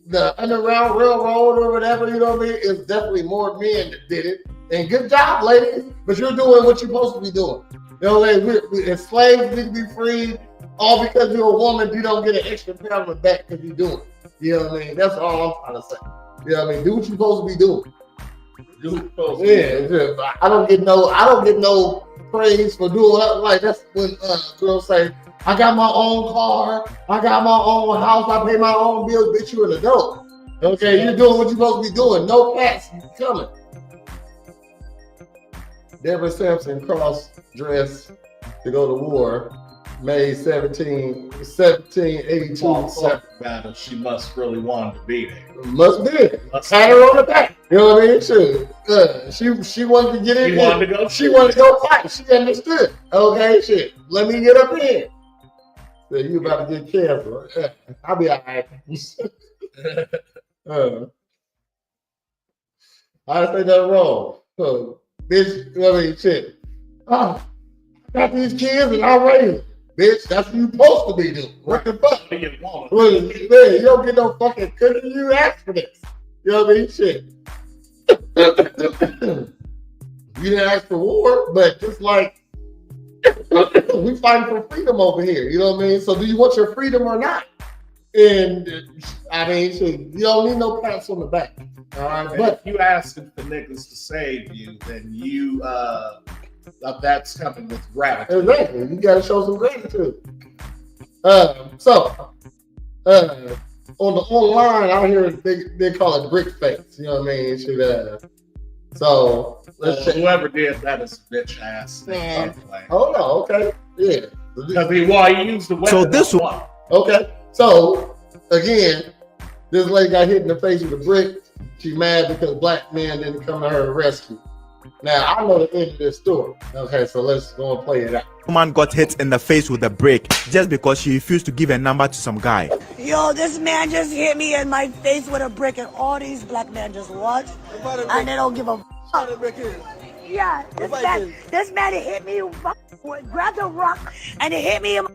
the Underground Railroad or whatever, you know what I mean, it's definitely more men that did it. And good job, ladies. But you're doing what you're supposed to be doing. You know, like as slaves need to be freed. All because you're a woman, you don't get an extra pat on the back because you're doing it. You know what I mean? That's all I'm trying to say. You know what I mean? Do what you're supposed to be doing. I don't get no praise for doing it. Like that's when girls say, I got my own car, I got my own house, I pay my own bills, bitch, you're an adult. Okay, you're doing what you're supposed to be doing. No pats coming. Deborah Sampson cross-dressed to go to war. May 1782. Battle. She must really want to be there. Must be. Had her on the back. You know what I mean? She wanted to get in. She wanted to go fight. She understood. Okay, shit. Let me get up in. So you about to get careful. I'll be all right. I say that wrong. So, bitch, I mean, shit. Oh, I got these kids and I raised them. Bitch, that's what you're supposed to be doing. What the fuck? Well, man, you don't get no fucking cookie. You ask for this. You know what I mean? Shit. You didn't ask for war, but just like we fighting for freedom over here. You know what I mean? So do you want your freedom or not? And I mean, so you don't need no pats on the back. All right, but if you asking for niggas to save you, then you that's coming with gratitude. Exactly. You gotta show some gratitude. So on the online out here they call it brick face. You know what I mean? So let's check. Whoever did that is a bitch ass. Man. Oh no, okay. Yeah. I mean, why you use the weapon? So this one. Okay. So again, this lady got hit in the face with a brick. She's mad because black men didn't come to her rescue. Now, I know the end of this story. Okay, so let's go and play it out. Woman got hit in the face with a brick just because she refused to give a number to some guy. Yo, this man just hit me in my face with a brick and all these black men just watch and they don't give a fuck. Yeah, this man hit me, grabbed a rock and it hit me in my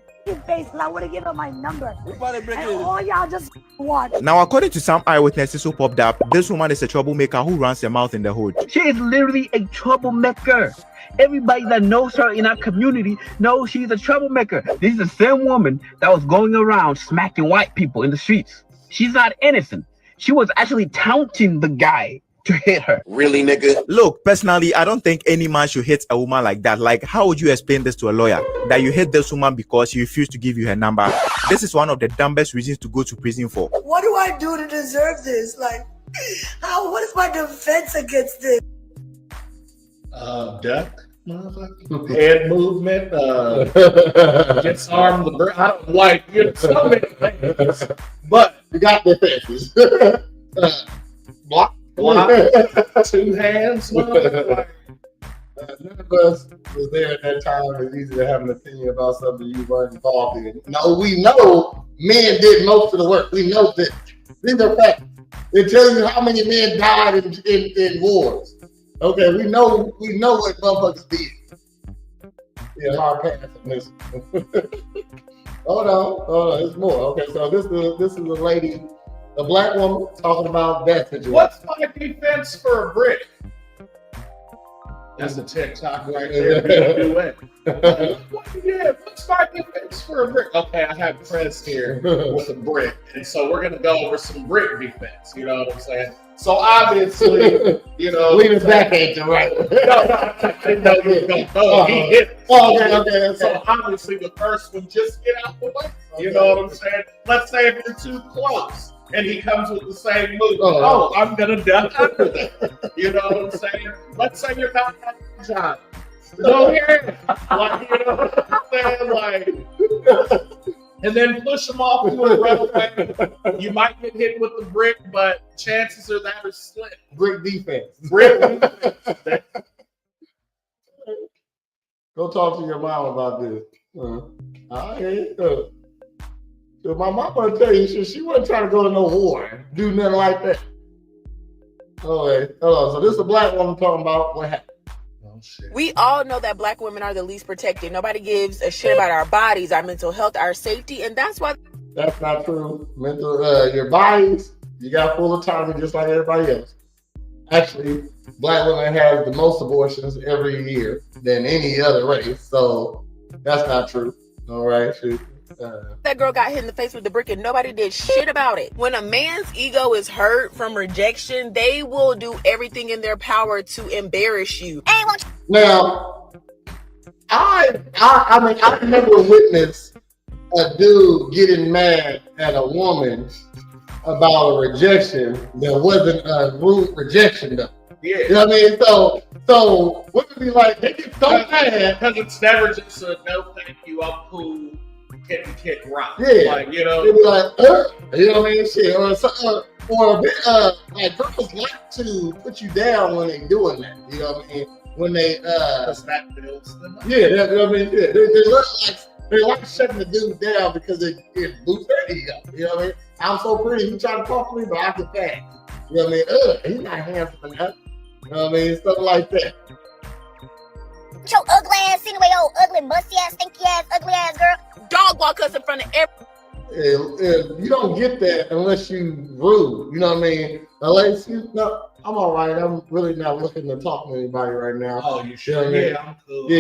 face because I would have given him my number. And all y'all just watch. Now, according to some eyewitnesses who popped up, this woman is a troublemaker who runs her mouth in the hood. She is literally a troublemaker. Everybody that knows her in our community knows she's a troublemaker. This is the same woman that was going around smacking white people in the streets. She's not innocent. She was actually taunting the guy to hit her. Really, nigga? Look, personally, I don't think any man should hit a woman like that. Like, how would you explain this to a lawyer? That you hit this woman because she refused to give you her number. This is one of the dumbest reasons to go to prison for. What do I do to deserve this? Like, what is my defense against this? Duck, motherfucker. Head movement, disarm the bird. I don't like so many things. But you got defenses. Block. Two hands. None of us was there at that time. It's easy to have an opinion about something you weren't involved in. No, we know men did most of the work. We know this. These are facts. It tells you how many men died in wars. Okay, we know what motherfuckers did. Yeah, hard pass on this. Hold on, there's more. Okay, so this is a lady, a black woman talking about that situation. What's my defense for a brick? That's a TikTok right there. Yeah, what's my defense for a brick? Okay, I have Prez here with a brick, and so we're gonna go over some brick defense. You know what I'm saying? So obviously, you know, lean it back ain't the right. No, he hit. Okay. So obviously, the first one, just get out the way. You know what I'm saying? Let's say if you're too close and he comes with the same move, I'm gonna duck under that. You know what I'm saying? Let's say you're not having a job. Go here, like, you know what I'm saying? Like, and then push him off to a runaway. You might get hit with the brick, but chances are that are slim. Brick defense. Go talk to your mom about this. So my mom gonna tell you she wasn't trying to go to no war, do nothing like that. Okay, hold on. So this is a black woman talking about what happened. We all know that black women are the least protected. Nobody gives a shit about our bodies, our mental health, our safety, and that's why. That's not true. Your bodies, you got full autonomy just like everybody else. Actually, black women have the most abortions every year than any other race, so that's not true. All right. That girl got hit in the face with the brick and nobody did shit about it. When a man's ego is hurt from rejection, they will do everything in their power to embarrass you. Now, I mean, I've never witnessed a dude getting mad at a woman about a rejection that wasn't a rude rejection though. Yeah. You know what I mean? So what would be like, they get so mad. Because it's never just a no thank you, I'm cool, kick rock. Yeah. Like, you know. They'd be like, you know what I mean? Shit. Or a bit, like girls like to put you down when they doing that. You know what I mean? When they, because that builds them up. Yeah, you know what I mean? Yeah. They like shutting the dude down because it boosts their ego. You know what I mean? I'm so pretty, he trying to talk to me, but I can fast. You know what I mean? He's not handsome enough. You know what I mean? Stuff like that. Your ugly ass anyway, old ugly, musty ass, stinky ass, ugly ass girl. Dog walk us in front of every. You don't get that unless you rude. You know what I mean? Unless you, no, I'm all right. I'm really not looking to talk to anybody right now. Oh, you should. You know what I mean? Yeah, I'm cool.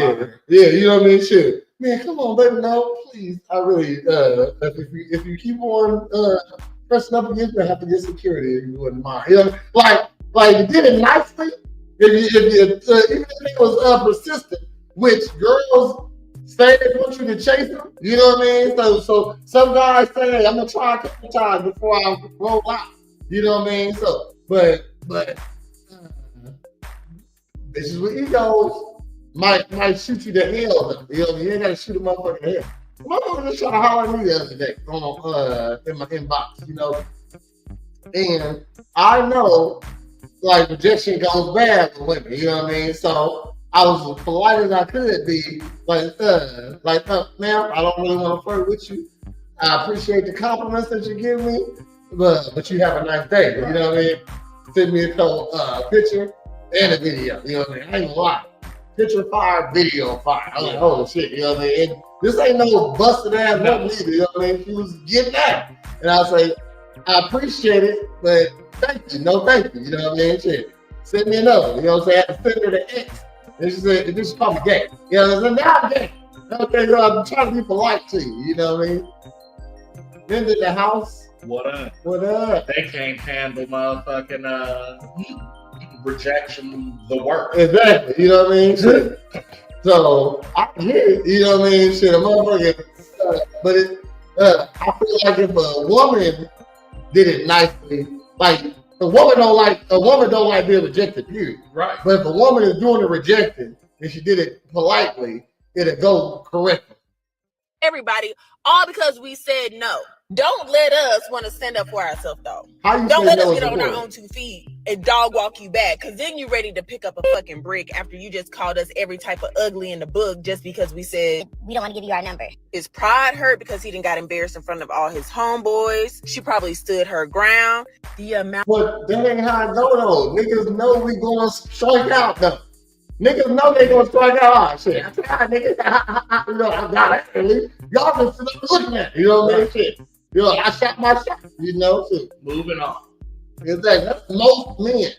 Yeah, you know what I mean? Shit. Man, come on, baby, no, please. I really, if you keep on pressing up against me, I have to get security if you wouldn't mind. You know, like you did it nicely. Even if it was persistent, which girls say they want you to chase them. You know what I mean? So some guys say, hey, I'm gonna try a couple times before I roll out. You know what I mean? So, but bitches with egos might shoot you to hell though. You know what I mean? You ain't gotta shoot a motherfucker to hell. Motherfucker just trying to holler at me the other day in my inbox, you know. And I know like rejection goes bad with women, you know what I mean? So I was as polite as I could be, like, ma'am, I don't really want to flirt with you. I appreciate the compliments that you give me, but you have a nice day. You know what I mean? Send me a picture and a video. You know what I mean? I ain't gonna lie. Picture fire, video fire. I was like, holy shit, you know what I mean? And this ain't no busted ass nothing either, you know what I mean? She was getting that. And I was like, I appreciate it, but thank you, no thank you, you know what I mean? Shit. Send me another, you know what I'm saying? I had to send her the X. And she said, this called me gay. You know what I'm saying? Now I'm gay. Okay, so I'm trying to be polite to you, you know what I mean? Then to the house. What up? What up? They can't handle motherfucking rejection the work. Exactly, you know what I mean? Shit. So I get it, you know what I mean? Shit, a motherfucker. But I feel like if a woman did it nicely, like a woman don't like being rejected, period. Right. But if a woman is doing the rejecting and she did it politely, it'll go correctly. Everybody, all because we said no. Don't let us want to stand up for ourselves, though. Don't let us get on our own 2 feet and dog walk you back, because then you're ready to pick up a fucking brick after you just called us every type of ugly in the book just because we said we don't want to give you our number. His pride hurt because he didn't got embarrassed in front of all his homeboys. She probably stood her ground. But that ain't how it go though. Niggas know we gonna strike out though. Niggas know they gonna strike out. Oh, shit, I tried, nigga. You know, I got it. Early. Y'all just sit up looking at it. You know what I mean? Shit. You know, I shot my shot. You know, shit. Moving on. Exactly. That's most men.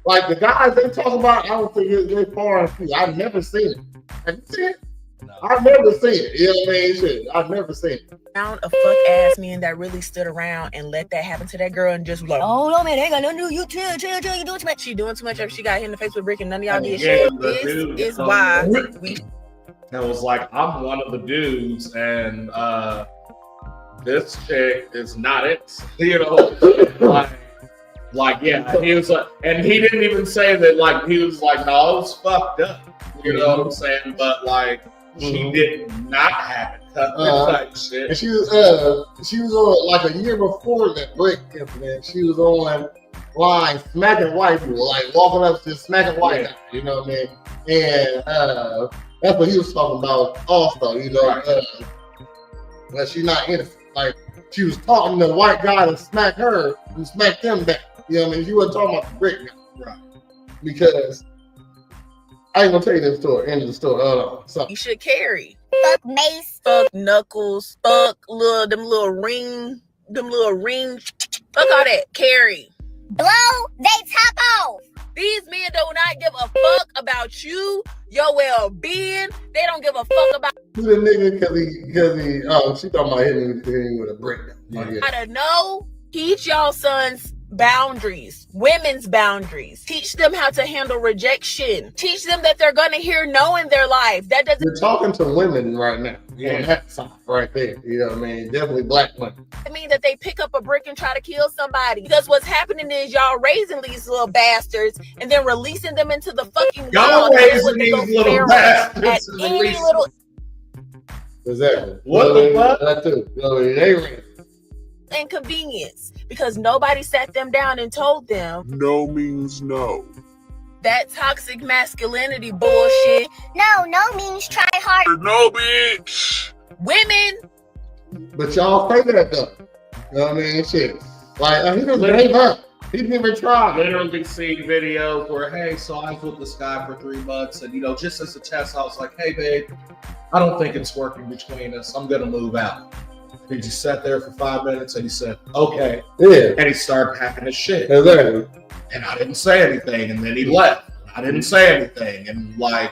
Like the guys they talk about, I don't think they're far and few. I've never seen it. Have you seen it? No. I've never seen it. You know what I mean? Shit. I've never seen it. Found a fuck ass man that really stood around and let that happen to that girl and just like, oh no man, they ain't got nothing to do. You chill, you doing too much. She doing too much after she got hit in the face with a brick and none of y'all did shit. This is why we. It was like, I'm one of the dudes, and this chick is not it. You know, like yeah, he was like, and he didn't even say that. Like he was like, no, it was fucked up. You know what I'm saying? But like, she did not have it. Type shit. And she was on like a year before that break incident. She was on line smacking white people, like walking up just smacking white guys. You know what I mean? And that's what he was talking about. Also, you know, that she's not innocent. Like she was talking to the white guy to smack her and smack them back. You know what I mean? She wasn't talking about the break guy, right? Because I ain't gonna tell you this story. End of the story. You should carry. Fuck Mace. Fuck Knuckles. Fuck them little rings. Fuck all that. Carry. Blow they top off. These men do not give a fuck about you, your well-being. They don't give a fuck about the nigga because he she talking about hitting me with a brick. Gotta know. Teach y'all sons boundaries, women's boundaries. Teach them how to handle rejection. Teach them that they're gonna hear no in their life. That doesn't. You're talking to women right now. Yeah, that side right there. You know what I mean? Definitely black women. I mean that they pick up a brick and try to kill somebody. Because what's happening is y'all raising these little bastards and then releasing them into the fucking y'all raising these little bastards. At any little. Exactly. What the fuck? That too. They raising. Inconvenience because nobody sat them down and told them no means no. That toxic masculinity bullshit. No means try harder. No bitch. Women. But y'all say that though. You know what I mean? Shit. Like he just gave up. He didn't even try. Literally seeing videos where, hey, so I was with this guy for 3 months, and you know, just as a test, I was like, hey babe, I don't think it's working between us. I'm gonna move out. He just sat there for 5 minutes and he said, okay. Yeah. And he started packing his shit. Exactly. And I didn't say anything. And then he left. I didn't say anything. And like,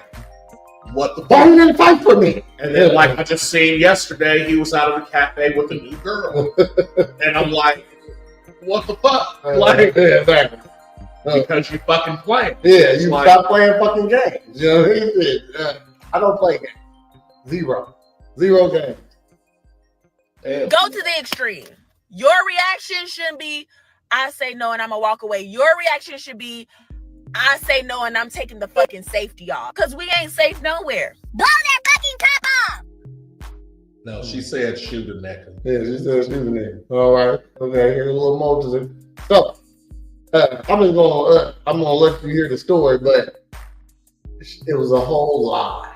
what the fuck? Why you didn't fight for me? And then like I just seen yesterday, he was out of the cafe with a new girl. And I'm like, what the fuck? Like, yeah, exactly. Because you fucking play. Yeah, you like, stop playing fucking games. You know what I mean? I don't play games. Zero games. Go to the extreme. Your reaction shouldn't be, I say no and I'm gonna walk away. Your reaction should be, I say no and I'm taking the fucking safety off. Because we ain't safe nowhere. Blow that fucking top off. No, she said shoot a neck. Yeah, she said shoot a neck. All right. Okay, here's a little more to it. So, I'm gonna let you hear the story, but it was a whole lie.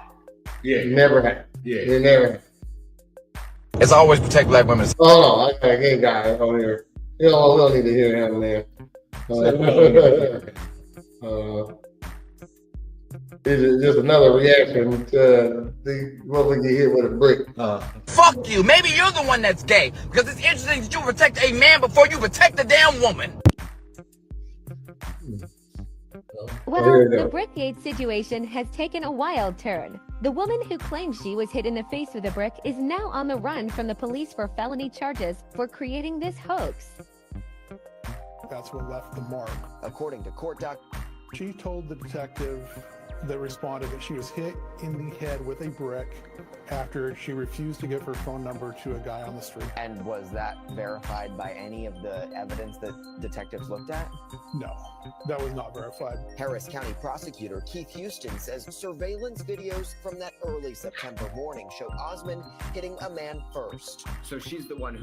Yeah. It never happened. Yeah. It never happened. It's always protect black women. Oh no, I ain't got it on here. You know, we don't need to hear him there. It's just another reaction to the woman get hit with a brick. Fuck you. Maybe you're the one that's gay. Because it's interesting that you protect a man before you protect the damn woman. Well, the Brickgate situation has taken a wild turn. The woman who claimed she was hit in the face with a brick is now on the run from the police for felony charges for creating this hoax. That's what left the mark. According to court doc, she told the detective that responded that she was hit in the head with a brick after she refused to give her phone number to a guy on the street. And was that verified by any of the evidence that detectives looked at? No, that was not verified. Harris County prosecutor Keith Houston says surveillance videos from that early September morning showed Osmond hitting a man first. So she's the one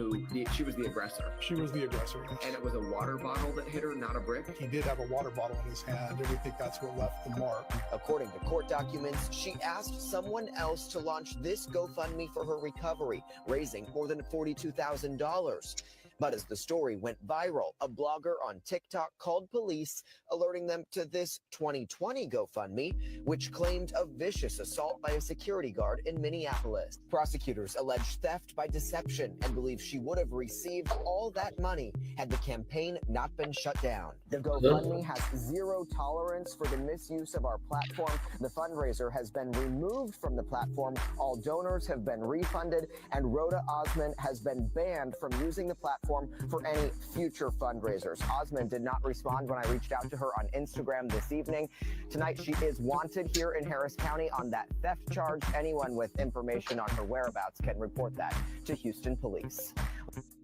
she was the aggressor. She was the aggressor. And it was a water bottle that hit her, not a brick? He did have a water bottle in his hand, and we think that's what left the mark. According to court documents, she asked someone else to launch this GoFundMe for her recovery, raising more than $42,000. But as the story went viral, a blogger on TikTok called police, alerting them to this 2020 GoFundMe, which claimed a vicious assault by a security guard in Minneapolis. Prosecutors allege theft by deception and believe she would have received all that money had the campaign not been shut down. The GoFundMe has zero tolerance for the misuse of our platform. The fundraiser has been removed from the platform. All donors have been refunded, and Rhoda Osman has been banned from using the platform for any future fundraisers. Osman did not respond when I reached out to her on Instagram this evening. Tonight, she is wanted here in Harris County on that theft charge. Anyone with information on her whereabouts can report that to Houston Police.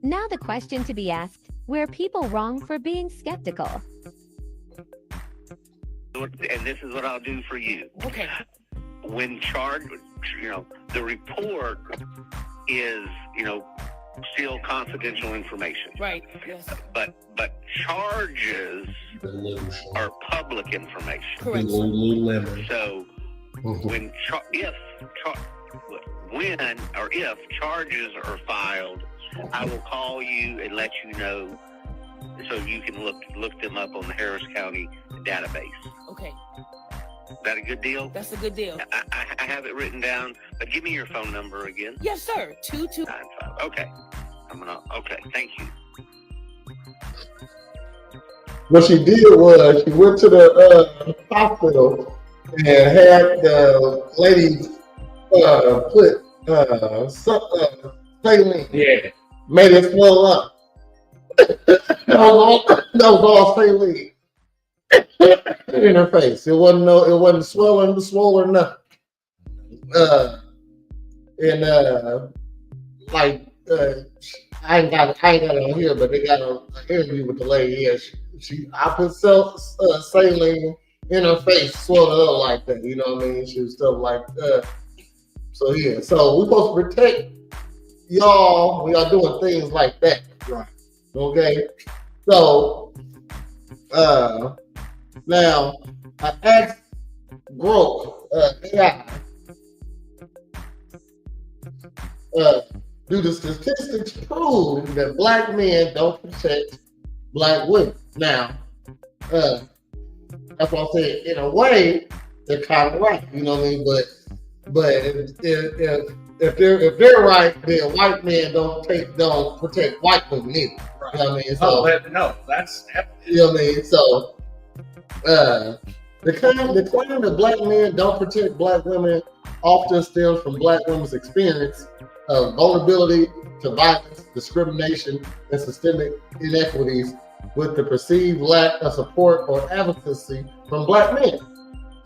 Now the question to be asked, were people wrong for being skeptical? And this is what I'll do for you. Okay. When charged, the report is, still confidential information. Right. Yes. But charges are public information. Correct. So when if charges are filed, I will call you and let you know, so you can look them up on the Harris County database. Okay. Is that a good deal? That's a good deal. I have it written down, but give me your phone number again. Yes, sir. 2295. Okay. Okay. Thank you. What she did was she went to the hospital and had the lady put saline. Yeah. Made it swell up. that was all saline in her face. It wasn't swollen nothing. I ain't got it on here, but they got an interview with the lady. Yeah, I put saline in her face, swelled it up like that. You know what I mean? She was stuff like so yeah. So we're supposed to protect y'all when y'all doing things like that. Right. Okay. So now I asked Grok AI. Do the statistics prove that black men don't protect black women? Now, that's what I'm saying. In a way, they're kind of right. You know what I mean? But if they're right, then white men don't protect white women either. Right. You know what I mean? So, no, that's you know what I mean. So, the claim that black men don't protect black women often stems from black women's experience of vulnerability to violence, discrimination, and systemic inequities, with the perceived lack of support or advocacy from black men.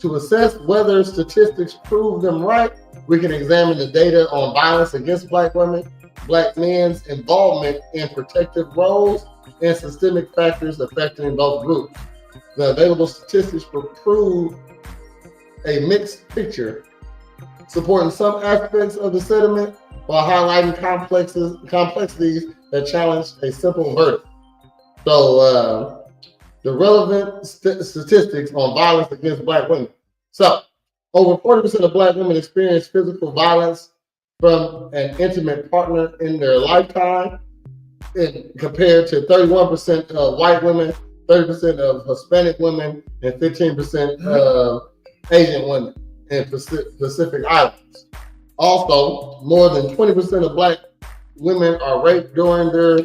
To assess whether statistics prove them right, we can examine the data on violence against black women, black men's involvement in protective roles, and systemic factors affecting both groups. The available statistics prove a mixed picture, supporting some aspects of the sentiment while highlighting complexities that challenge a simple verdict. So, the relevant statistics on violence against black women. So, over 40% of black women experience physical violence from an intimate partner in their lifetime, compared to 31% of white women, 30% of Hispanic women, and 15% of Asian women in Pacific Islands. Also, more than 20% of black women are raped during their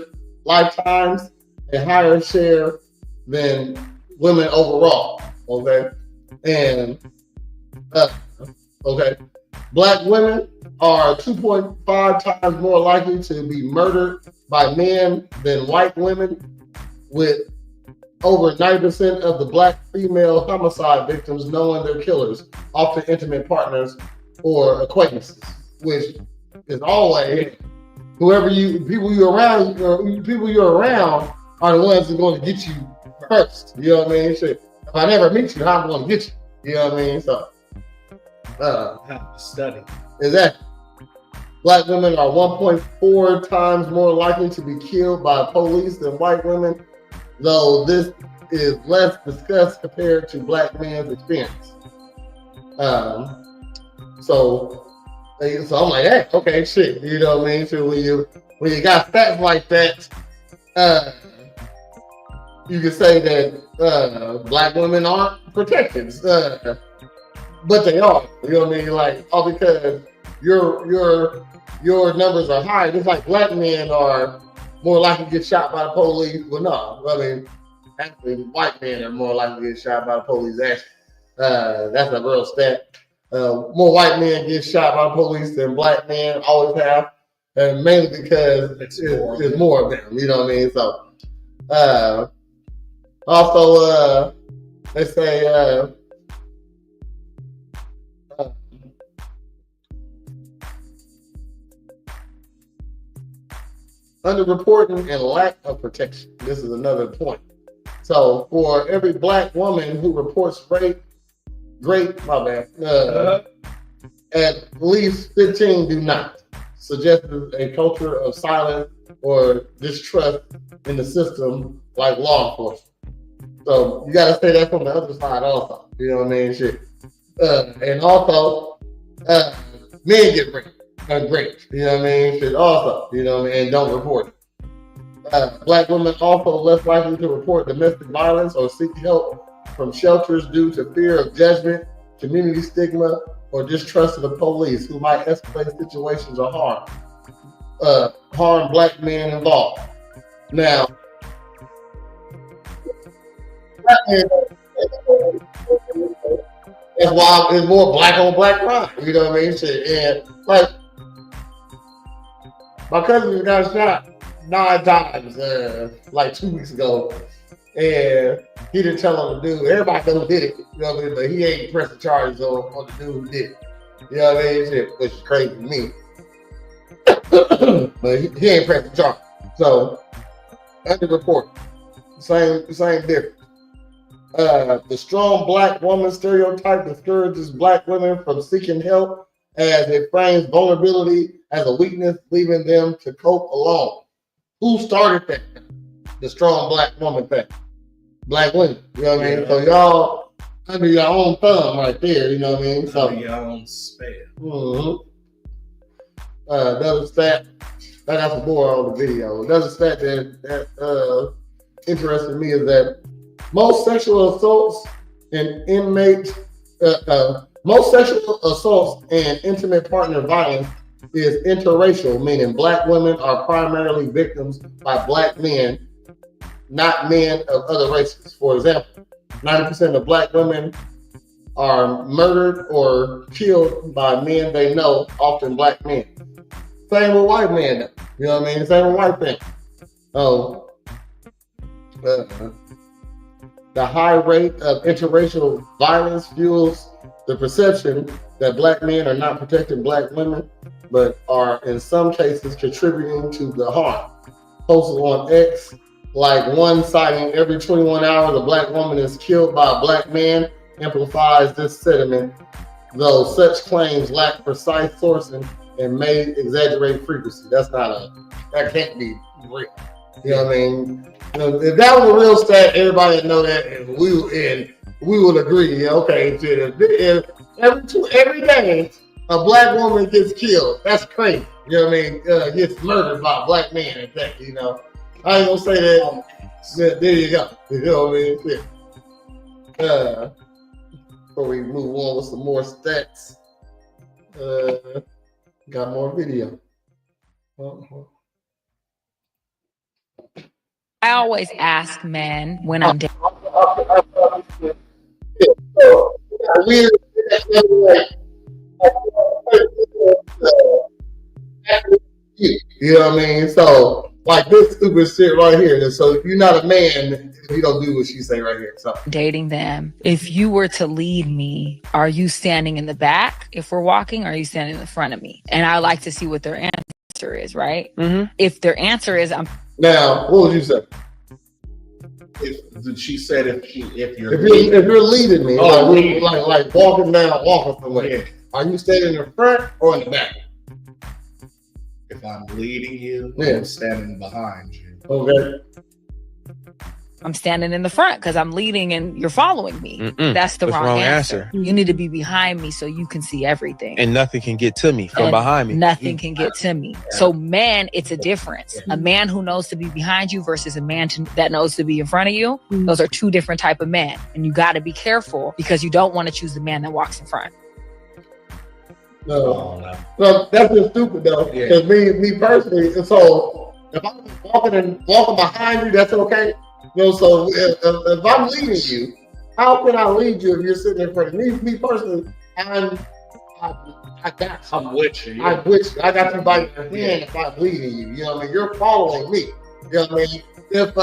lifetimes, a higher share than women overall. Okay, and black women are 2.5 times more likely to be murdered by men than white women, with over 90% of the black female homicide victims knowing their killers, often intimate partners or acquaintances, which is always people you're around are the ones that are going to get you first. You know what I mean? Shit. If I never meet you, how am I going to get you? You know what I mean? So, have to study. Exactly. Black women are 1.4 times more likely to be killed by police than white women, though this is less discussed compared to black men's experience. So I'm like, hey, okay, shit. You know what I mean? So when you got stats like that, you could say that black women aren't protected, but they are. You know what I mean? Like, all because your numbers are high. Just like black men are more likely to get shot by the police. Well, no, I mean, actually, white men are more likely to get shot by the police. Actually, that's a real stat. More white men get shot by the police than black men always have, and mainly because it's more of them. You know what I mean? So, also, they say. Underreporting and lack of protection. This is another point. So, for every black woman who reports rape, at least 15 do not. Suggesting a culture of silence or distrust in the system, like law enforcement. So, you got to say that from the other side also. You know what I mean? Shit. And also, men get raped. Great, you know what I mean? Shit also, you know what I mean? And don't report it. Black women also less likely to report domestic violence or seek help from shelters due to fear of judgment, community stigma, or distrust of the police, who might escalate situations or harm black men involved. Now, that's why it's more black on black crime, you know what I mean? Shit. And like, my cousin got shot 9 times, like 2 weeks ago, and he didn't tell on the dude. Everybody knows who did it, you know what I mean? But he ain't pressing charges on the dude who did it. You know what I mean? Shit, which is crazy to me. But he ain't pressing charges. So, underreported. Same difference. The strong black woman stereotype discourages black women from seeking help, as it frames vulnerability as a weakness, leaving them to cope alone. Who started that? The strong black woman thing. Black women. You know what I mean? So y'all under your own thumb right there, you know what I mean? So Under your own spell. Mm-hmm. Another stat, I got some more on the video. Another stat that interested me is that most sexual assaults and intimate partner violence is interracial, meaning black women are primarily victims by black men, not men of other races. For example, 90% of black women are murdered or killed by men they know, often black men. Same with white men, you know what I mean? Same with white men. The high rate of interracial violence fuels the perception that black men are not protecting black women, but are in some cases contributing to the harm. Posted on X, like one sighting every 21 hours a black woman is killed by a black man, amplifies this sentiment, though such claims lack precise sourcing and may exaggerate frequency. That can't be real. You know what I mean? You know, if that was a real stat, everybody would know that, and we would agree. Yeah, okay, if every day a black woman gets killed, that's crazy. You know what I mean? Gets murdered by a black man, in fact, you know. I ain't gonna say that. There you go. You know what I mean? Before we move on with some more stats, got more video. I always ask men when I'm dating. You know what I mean? So, like this stupid shit right here. So, if you're not a man, you don't do what she say right here. So, Dating them. If you were to lead me, are you standing in the back if we're walking, or are you standing in the front of me? And I like to see what their answer is, right? Mm-hmm. If their answer is, I'm. Now, what would you say? She said if you're leading me, like walking somewhere, yeah. Are you standing in the front or in the back? If I'm leading you, yeah. I'm standing behind you. Okay. I'm standing in the front because I'm leading and you're following me. That's the wrong answer. You need to be behind me so you can see everything. And nothing can get to me from behind me. Nothing can get to me. So man, it's a difference. A man who knows to be behind you versus a man that knows to be in front of you. Those are two different type of men. And you got to be careful because you don't want to choose the man that walks in front. No, that's just stupid though. Because me personally, so if I'm walking behind you, that's okay. You know, so if I'm leading you, how can I lead you if you're sitting in front of me? Me personally, I got you. I'm with you. I'm with you. I got you by your hand if I'm leading you. You know what I mean? You're following me. You know what I mean? If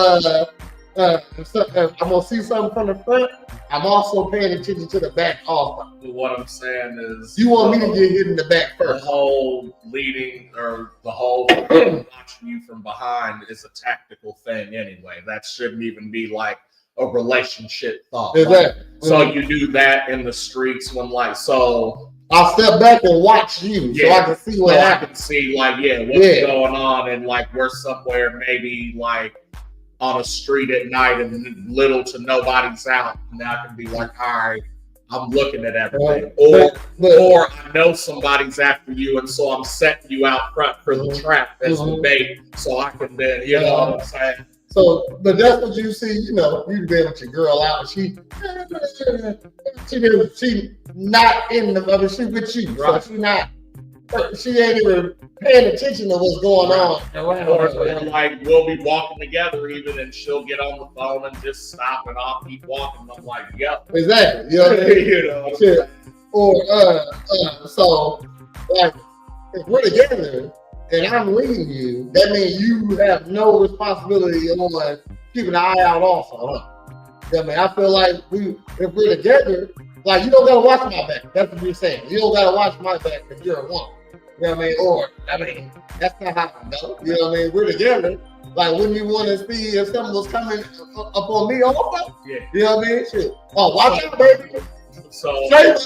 I'm gonna see something from the front, I'm also paying attention to the back also. What I'm saying is, you want me to get hit in the back first. The whole leading or the whole watching you from behind is a tactical thing anyway. That shouldn't even be like a relationship thought. Exactly. So you do that in the streets when so I'll step back and watch you so I can see what happens. I can see what's going on, and we're somewhere maybe on a street at night and little to nobody's out, and I can be like, all right, I'm looking at everything. Or I know somebody's after you, and so I'm setting you out front for the trap as the bait, so I can then, you know what I'm saying? So, but that's what you see, you know, you've been with your girl out, and she not in the other, she with you, right? So she ain't even paying attention to what's going on. Or we'll be walking together even, and she'll get on the phone and just stop, and I'll keep walking. I'm like, yep. Exactly. You know what I mean? You know. Or so if we're together and I'm leading you, that means you have no responsibility on keeping an eye out also, huh? I mean, I feel like if we're together, you don't gotta watch my back. That's what you're saying. You don't gotta watch my back if you're a woman. You know what I mean? That's not how I know. You know what I mean? We're together. Wouldn't you want to see if something was coming up on me also? Yeah. You know what I mean? Shit. Oh, watch out, baby. So,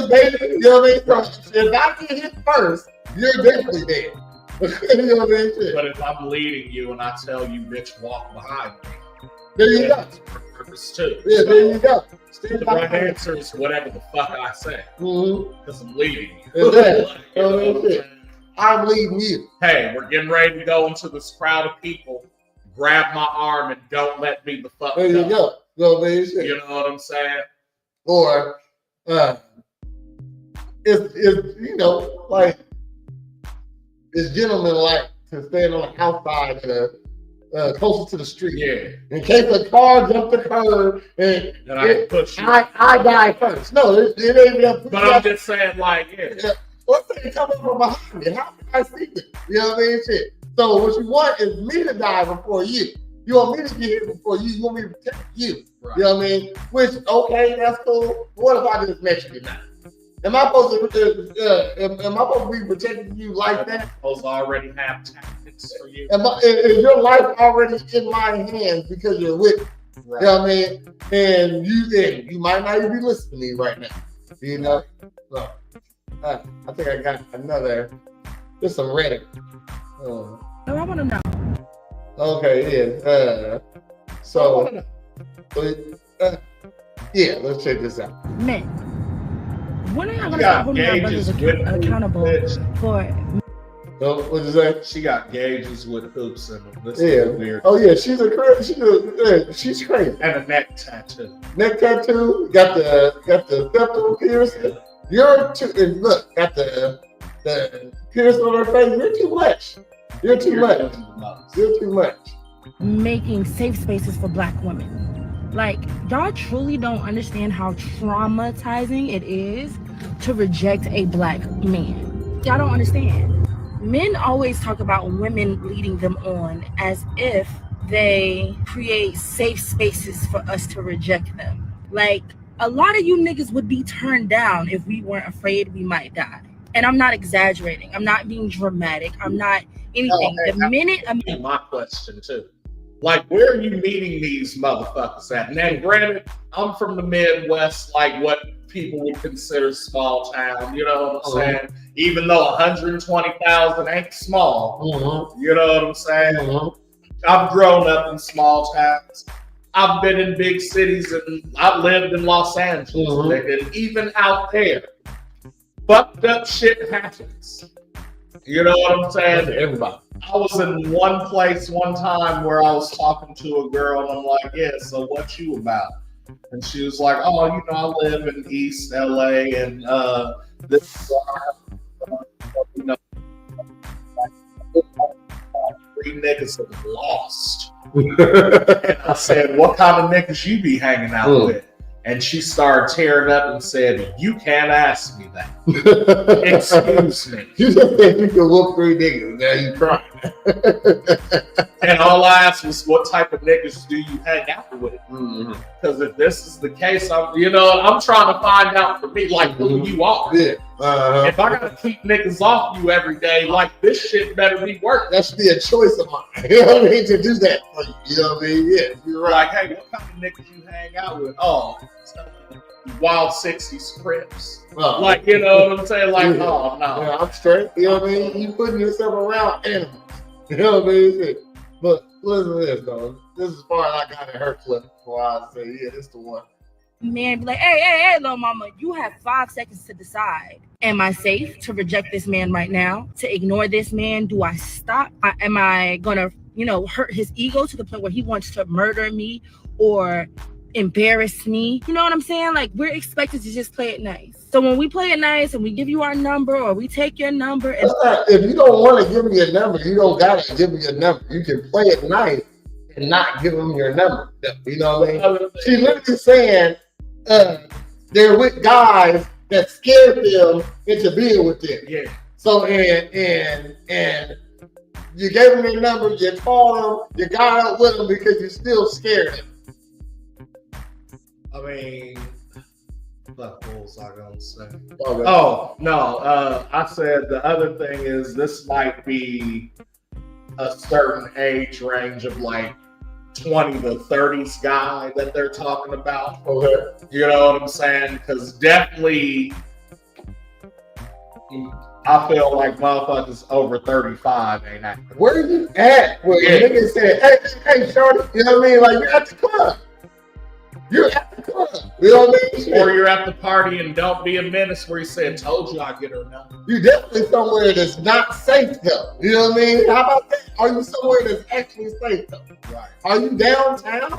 baby. You know what I mean? So, if I get hit first, you're definitely dead. You know what I mean? Shit. But if I'm leading you and I tell you, bitch, walk behind me. There you go. Purpose too. Yeah, there you go. The right answer is whatever the fuck I say. Because I'm leading you. Exactly. I'm leading you. Hey, we're getting ready to go into this crowd of people. Grab my arm and don't let me the fuck There you go. You know what I'm saying? Or it's you know, it's gentlemen to stand on the outside of the closer to the street. Yeah. In case a car jumped the curb and I push you. I die first. No, it ain't that. But I'm just saying, what's that coming from behind me? How can I see this? You know what I mean? Shit. So what you want is me to die before you. You want me to get hit before you. You want me to protect you. Right. You know what I mean? Which, okay, that's cool. What if I just met you tonight? Am I supposed to be protecting you like that? I'm supposed to already have tactics for you. Is your life already in my hands because you're with me? Right. You know what I mean? And you might not even be listening to me right now. You know? So, I think I got another. There's some Reddit. I want to know. Okay, yeah. Yeah, let's check this out. Men, when are y'all gonna start holding our brothers accountable for? What'd you say? She got gauges with hoops in them. This is weird. Oh yeah, she's crazy. And a neck tattoo. Neck tattoo. Got the septum piercing. You're too. And look, got the piercing on her face. You're too much. You're too much. Making safe spaces for Black women. Y'all truly don't understand how traumatizing it is to reject a Black man. Y'all don't understand. Men always talk about women leading them on as if they create safe spaces for us to reject them. A lot of you niggas would be turned down if we weren't afraid we might die. And I'm not exaggerating. I'm not being dramatic. I'm not anything. My question too. Where are you meeting these motherfuckers at? Now, granted, I'm from the Midwest, what people would consider small town. You know what I'm saying? Even though 120,000 ain't small. You know what I'm saying? I've grown up in small towns. I've been in big cities and I've lived in Los Angeles, nigga, and even out there, fucked up shit happens. You know what I'm saying? Everybody. I was in one place one time where I was talking to a girl and I'm like, yeah, so what you about? And she was like, oh, you know, I live in East LA and this is you know, 3 niggas have lost. And I said, what kind of niggas you be hanging out with? And she started tearing up and said, you can't ask me that. Excuse me. You just said you can whoop 3 niggas. Now you crying. And all I asked was, what type of niggas do you hang out with? Because if this is the case, I'm trying to find out for me, like, who you are. Yeah. If I gotta keep niggas off you every day, like, this shit better be working. That should be a choice of mine. You know what I mean? To do that for you. You know what I mean? Yeah, you're right. Like, hey, what kind of niggas you hang out with? Oh, Wild 60s Crips. Like, you know what I'm saying? Like, oh, no. Yeah, I'm straight. You know what I mean? You putting yourself around animals. You know what I mean? But listen to this, though. This is as far as I got in her clip before I say, yeah, this the one. Man be like, hey, little mama, you have 5 seconds to decide. Am I safe to reject this man right now? To ignore this man? Do I stop? Am I gonna, hurt his ego to the point where he wants to murder me or embarrass me? You know what I'm saying? Like, we're expected to just play it nice. So when we play it nice and we give you our number or we take your number, and if you don't want to give me a number, you don't gotta give me a number. You can play it nice and not give them your number. You know what I mean? She's literally saying they're with guys that scared them into being with them. Yeah. So and you gave them your number, you called them, you got out with them because you're still scared of them. I mean, what was I gonna say? Oh no, I said the other thing is this might be a certain age range of like 20 to 30s guy that they're talking about. Okay. You know what I'm saying? Because definitely, I feel like motherfuckers over 35 ain't acting. Where are you at? Where niggas said, hey, shorty, you know what I mean? Like, you're at the club. You're at the club. You know what I mean? Or you're at the party and don't be a menace where you said, told you I'd get her number. You're definitely somewhere that's not safe, though. You know what I mean? How about that? Are you somewhere that's actually safe, though? Right. Are you downtown?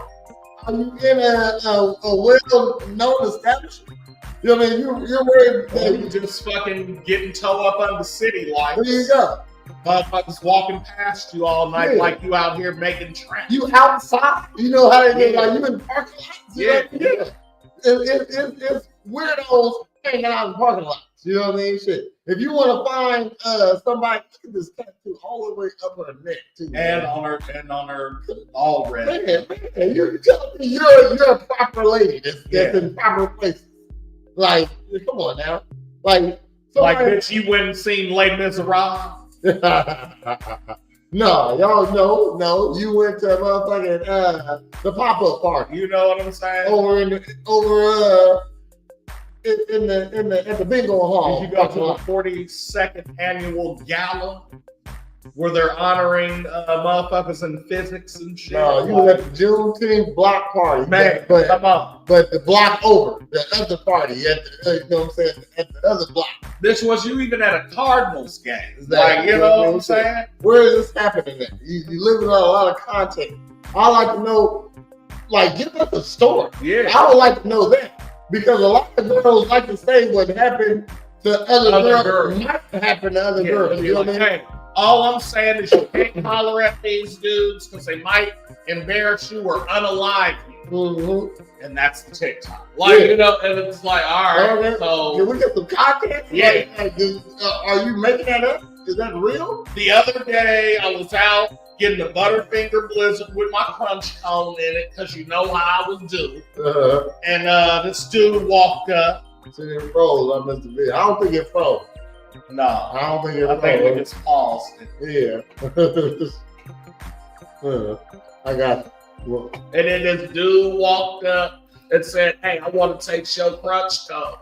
Are you in a well-known establishment? You know what I mean? You're worried that you just fucking getting toe up on the city like. There you go. Motherfuckers walking past you all night like you out here making tracks. You outside. You know how they get like you in parking lots. Yeah. It's weirdos hanging out in parking lots. You know what I mean? Shit. If you want to find somebody, look at this tattoo all the way up her neck too. And on her all red. Man, you're telling me you're a proper lady that's in proper places. Like, come on now. Like bitch, you went and seen Les Miserables? No, y'all no. You went to motherfucking the pop-up party. You know what I'm saying? At the bingo hall. Did you go to the 42nd annual gala where they're honoring motherfuckers in physics and shit? No, you were at the Juneteenth block party. Man, but come on. But the block over, the other party, you know what I'm saying, at the other block. This was you even at a Cardinals game. Like, you know what I'm saying? Where is this happening at? You living on a lot of content. I like to know, like, give us a story. Yeah. I would like to know that. Because a lot of girls like to say what happened to other girls might happen to other girls. You know what I mean? Hey, all I'm saying is you can't holler at these dudes because they might embarrass you or unalive you. Mm-hmm. And that's the TikTok. Like, you know, and it's like, all right, okay. So. Can we get some content? Yeah. Like, are you making that up? Is that real? The other day, I was out getting the Butterfinger Blizzard with my crunch cone in it because you know how I was doing. And this dude walked up. See, it froze. I missed the video. I don't think it froze. No. I don't think it froze. I think we just paused it. Yeah. I got it. Well, and then this dude walked up and said, hey, I want to take your crunch cone.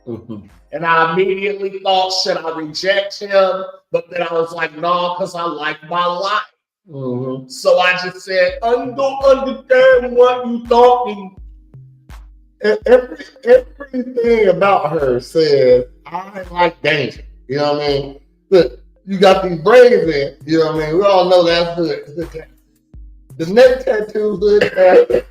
Mm-hmm. And I immediately thought, should I reject him? But then I was like, no, because I like my life. Mm-hmm. So I just said, I don't understand what you talking. Everything about her says, I like danger. You know what I mean? Look, you got these braids in. You know what I mean? We all know that's hood. The neck tattoo hood.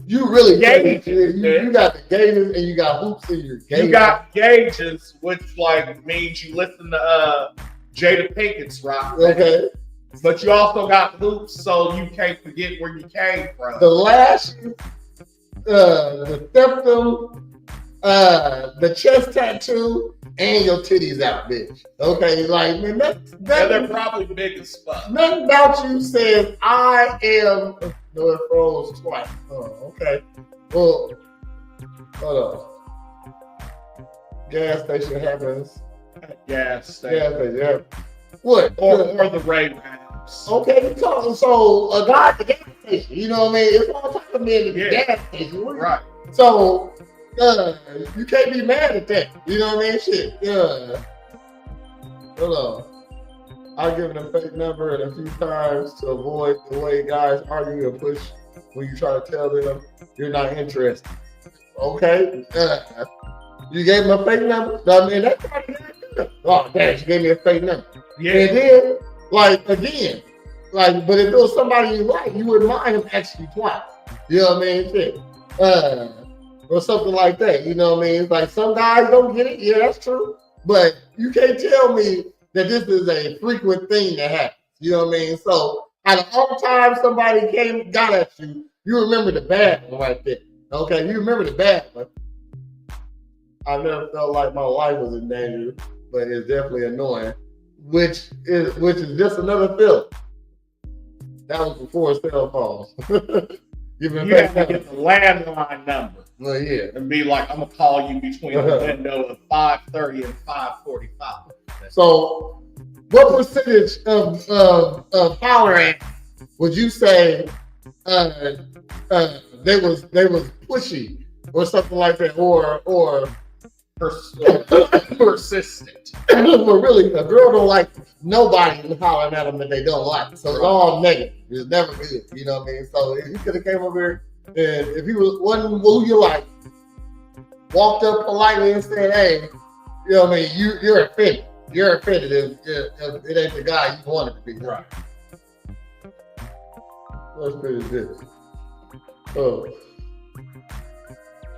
You really gauges. You got the gauges and you got hoops in your gauges. You got gauges, which like means you listen to Jada Pinkett's rock. Okay. But you also got hoops, so you can't forget where you came from. The lashes, the septum, the chest tattoo, and your titties out, bitch. Okay, like man, they're probably big as fuck. Nothing about you says I am. No, it froze twice. Oh, okay. Well, hold on. Gas station happens. Gas station. Gas station. Yeah. What? Or the Ray Rams. Okay, you talking so a guy at the gas station. You know what I mean? It's all type of men at the gas station. Right. So you can't be mad at that. You know what I mean? Shit. Yeah. Hold on. I've given a fake number a few times to avoid the way guys argue and push when you try to tell them you're not interested. Okay. You gave him a fake number? I mean, that's probably not. Oh, damn, she gave me a fake number. Yeah. And then, like, again, like, but if it was somebody you like, you wouldn't mind him asking you twice. You know what I mean? Shit. Or something like that. You know what I mean? It's like some guys don't get it. Yeah, that's true. But you can't tell me that this is a frequent thing that happens. You know what I mean? So out of all time somebody got at you, you remember the bad one right there. Okay, you remember the bad one. I never felt like my life was in danger, but it's definitely annoying. Which is just another feeling. That was before cell phones. You have to get the landline number. Well, yeah. And be like, I'm gonna call you between the window of 5:30 and 5:45. So, what percentage of power ants would you say they was pushy or something like that, or persistent? Well, really, a girl don't like nobody hollering at them that they don't like. So it's all negative. It's never good. You know what I mean? So if he could have came over here and if he wasn't who you like, walked up politely and said, "Hey, you know what I mean? You're offended. You're offended if it ain't the guy you wanted to be." Right. What's good is this? Oh.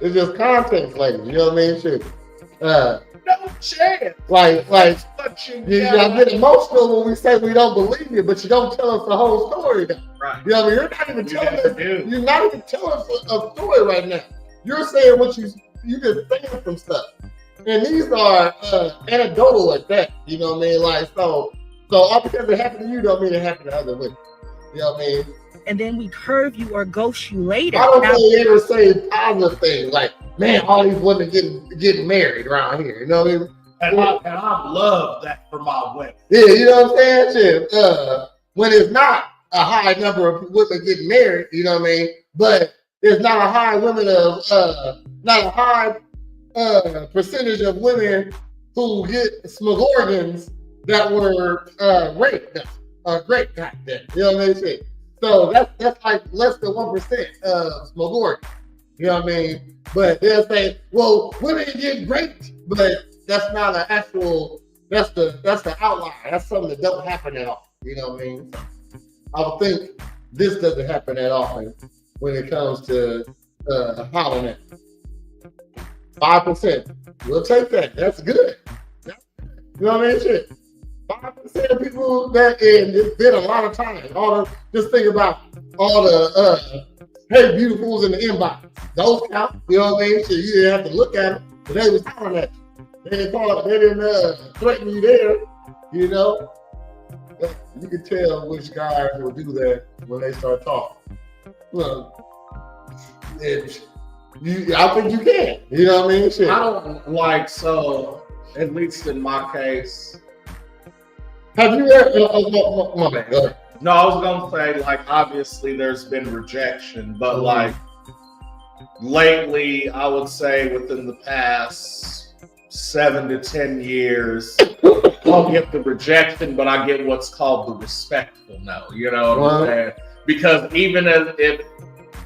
It's just context, ladies. You know what I mean? Shit. No chance. Like you get emotional when we say we don't believe you, but you don't tell us the whole story. Though. Right. You know what I mean? You're not even telling us a story right now. You're saying what you just saying some stuff. And these are anecdotal at that. You know what I mean? Like so all because it happened to you don't mean it happened to other women. You know what I mean? And then we curve you or ghost you later. I don't really ever say positive things like, man, all these women getting married around here. You know what I mean? And I love that for my women. Yeah, you know what I'm saying? Shit. When it's not a high number of women getting married, you know what I mean? But there's not a high percentage of women who get smorgasbords that were raped or raped back then. You know what I mean? So that's like less than 1% of smorgasbords. You know what I mean? But they'll say, well, women get raped, but that's not an actual. That's the outlier. That's something that don't happen at all. You know what I mean? I would think this doesn't happen that often when it comes to hollering at 5%. We'll take that. That's good. You know what I mean? Shit. 5% of people that, and it's been a lot of times. Just think about all the hey beautifuls in the inbox. Those count. You know what I mean? Shit, you didn't have to look at them, but they was hollering at you. They didn't threaten you there. You know? You can tell which guys will do that when they start talking. Well, I think you can. You know what I mean? Shit. I don't like, so, at least in my case. Have you ever, my bad, go ahead. No, I was going to say, like, obviously there's been rejection, but like, lately, I would say within the past 7 to 10 years, don't get the rejection, but I get what's called the respectful no. You know what I'm saying? Because even if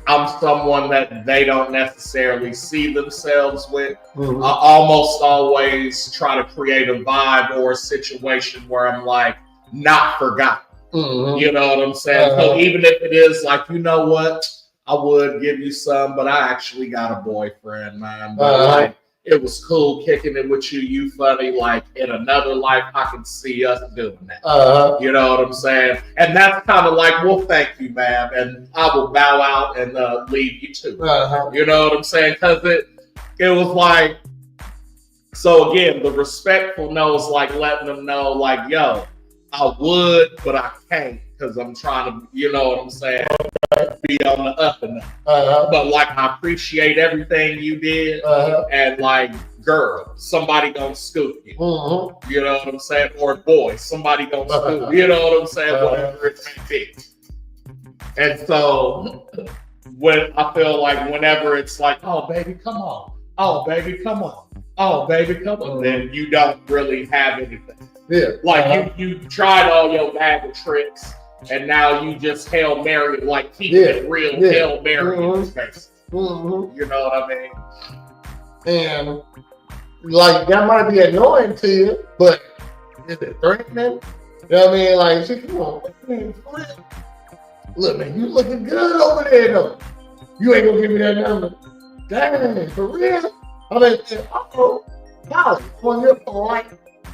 I'm someone that they don't necessarily see themselves with, I almost always try to create a vibe or a situation where I'm like not forgotten. You know what I'm saying? So even if it is like, you know what, I would give you some, but I actually got a boyfriend, man. But like, it was cool kicking it with you. You funny. Like in another life, I can see us doing that. You know what I'm saying? And that's kind of like, well, thank you, man. And I will bow out and leave you too. You know what I'm saying? Because it was like, so again, the respectful no is like letting them know, like, yo, I would, but I can't because I'm trying to, you know what I'm saying, be on the up and up. But like, I appreciate everything you did, and like, girl, somebody gonna scoop you. You know what I'm saying? Or boy, somebody gonna scoop. You know what I'm saying? Whatever it may be. And so, when I feel like whenever it's like, oh baby, come on, oh baby, come on, oh baby, come on, then you don't really have anything. Yeah. Like you tried all your bag of tricks, and now you just Hail Mary, like keep it real Hail Mary in this case. You know what I mean? And like that might be annoying to you, but is it threatening? You know what I mean? Like, shit, come on, man, look, man, you looking good over there though. You ain't gonna give me that number. Dang, for real? I mean, Molly,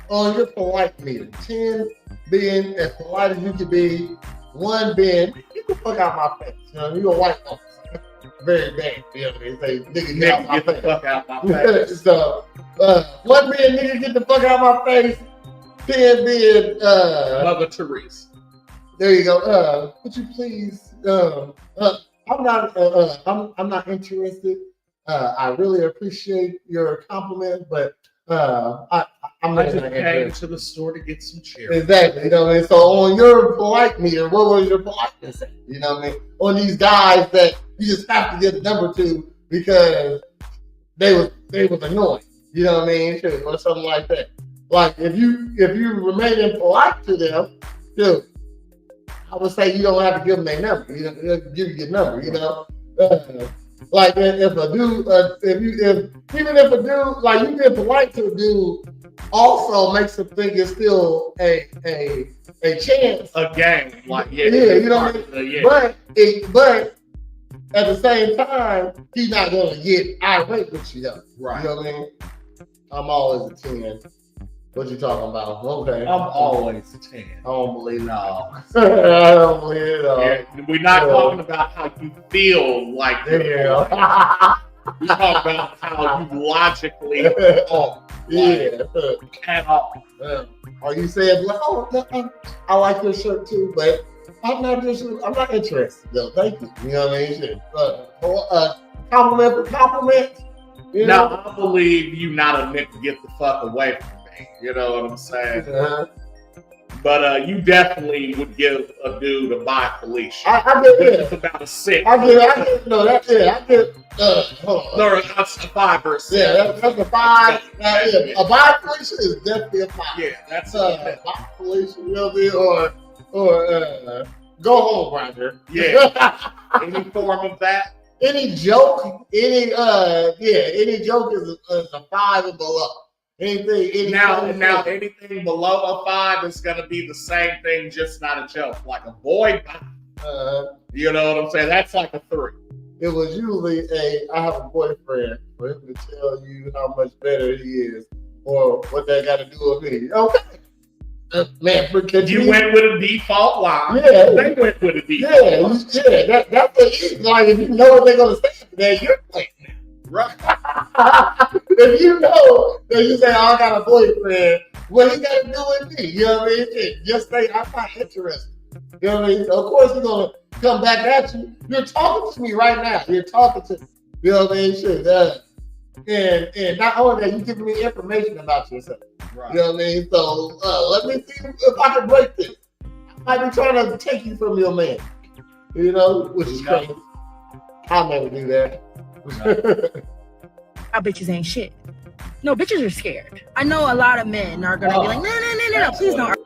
on your polite meter, 10 being as polite as you can be, 1 being, you can fuck out my face. You know, you're a white officer. Very bad. You know what I mean? Say, nigga, get the fuck out my face. So, 1 being, nigga, get the fuck out my face. 10 being, Mother Teresa. There you go. Would you please, I'm not interested. I really appreciate your compliment, but I just came to the store to get some cherry. Exactly. You know what I mean? So on your polite meter, what was your politeness at? You know what I mean? On these guys that you just have to get the number to because they was annoying. You know what I mean? Or something like that. Like if you remain impolite to them, dude, I would say you don't have to give them their number. You know, give you your number. You know. Like if a dude, even if a dude, like you get polite to a dude, also makes them think it's still a chance, a game, like you know what I mean. But at the same time, he's not gonna get irate with you though. Right? You know what I mean? I'm always a 10. What you talking about? Okay. I'm always a 10. I don't believe it all. I don't believe it all. Yeah, we're not talking about how you feel like we're talking about how you logically talk. At all. Are you saying, oh, I like your shirt too, but I'm not interested though. Thank you. You know what I mean? Compliment for compliment. You know? Now, I believe you not a nigga get the fuck away from me. You know what I'm saying? But you definitely would give a dude a bye Felicia. I get it. It's about a 6. I get no, that's it. I get no, that's a 5 or a 6. Yeah, that's a 5. A bye Felicia is definitely a 5. Yeah, that's a bye Felicia, you know what I mean? Or go home, Roger. Yeah. Any form of that. Any joke, any joke is a 5 and below. Anything below a 5 is gonna be the same thing, just not a joke. Like a boy, you know what I'm saying? That's like a 3. It was usually I have a boyfriend for him to tell you how much better he is or what that got to do with me. Okay. Man, you went with a default line. Yeah, they went with a default. Yeah. That's like if you know what they're gonna say today, you're playing. Right. If you know that you say, oh, I got a boyfriend, what he got to do with me? You know what I mean? Just say, I'm not interested. You know what I mean? So of course he's going to come back at you. You're talking to me right now. You're talking to me. You know what I mean? Shit. And not only that, you're giving me information about yourself. Right. You know what I mean? So let me see if I can break this. I might be trying to take you from your man. You know, which is crazy. I'll never do that. Our bitches ain't shit. No, bitches are scared. I know a lot of men are gonna be like, no, please don't.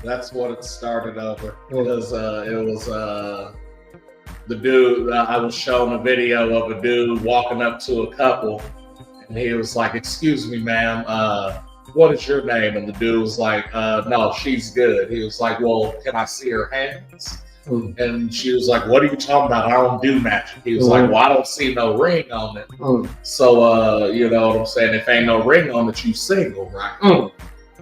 That's what it started over. Because it was the dude. I was shown a video of a dude walking up to a couple, and he was like, "Excuse me, ma'am. What is your name?" And the dude was like, "No, she's good." He was like, "Well, can I see her hands?" And she was like, "What are you talking about? I don't do magic." He was like, "Well, I don't see no ring on it." So, you know what I'm saying? If ain't no ring on it, you single, right?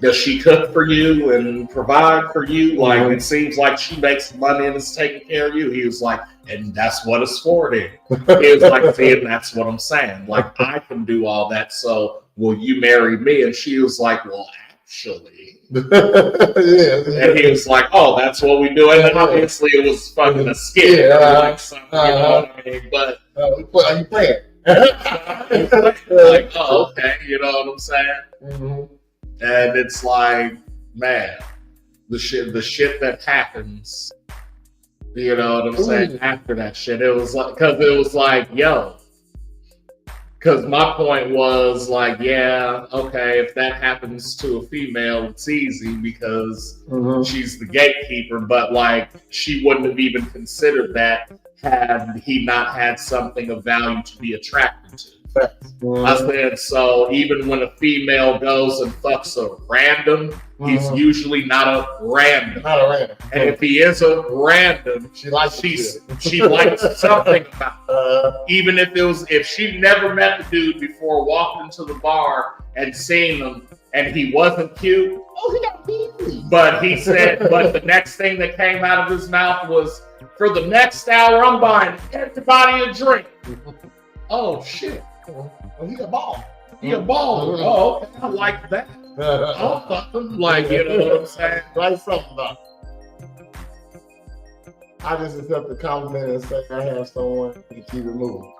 Does she cook for you and provide for you? Like, it seems like she makes money and is taking care of you. He was like, and that's what it's for then. He was like, see, and that's what I'm saying. Like, I can do all that, so will you marry me? And she was like, well, actually. And he was like, oh, that's what we do. And then obviously it was fucking a skit. Like something, you know what I mean? But are you playing? Like, oh, okay, you know what I'm saying? And it's like, man, the shit that happens, you know what I'm saying? After that shit, it was like, yo. Because my point was like, yeah, okay, if that happens to a female, it's easy because she's the gatekeeper, but like, she wouldn't have even considered that had he not had something of value to be attracted to. I said, so even when a female goes and fucks a random, he's usually not a random. And if he is a random, she likes something about him. Even if she never met the dude before, walked into the bar and seen him, and he wasn't cute. Oh, he got beauty. But he said, but the next thing that came out of his mouth was, for the next hour, I'm buying everybody a drink. Oh shit. Oh, he a ball. He a baller. Oh, okay. I like that. I'll fuck him. Like, you know what I'm saying? Write something about it. I just accept the compliment and say I have someone to keep it moving.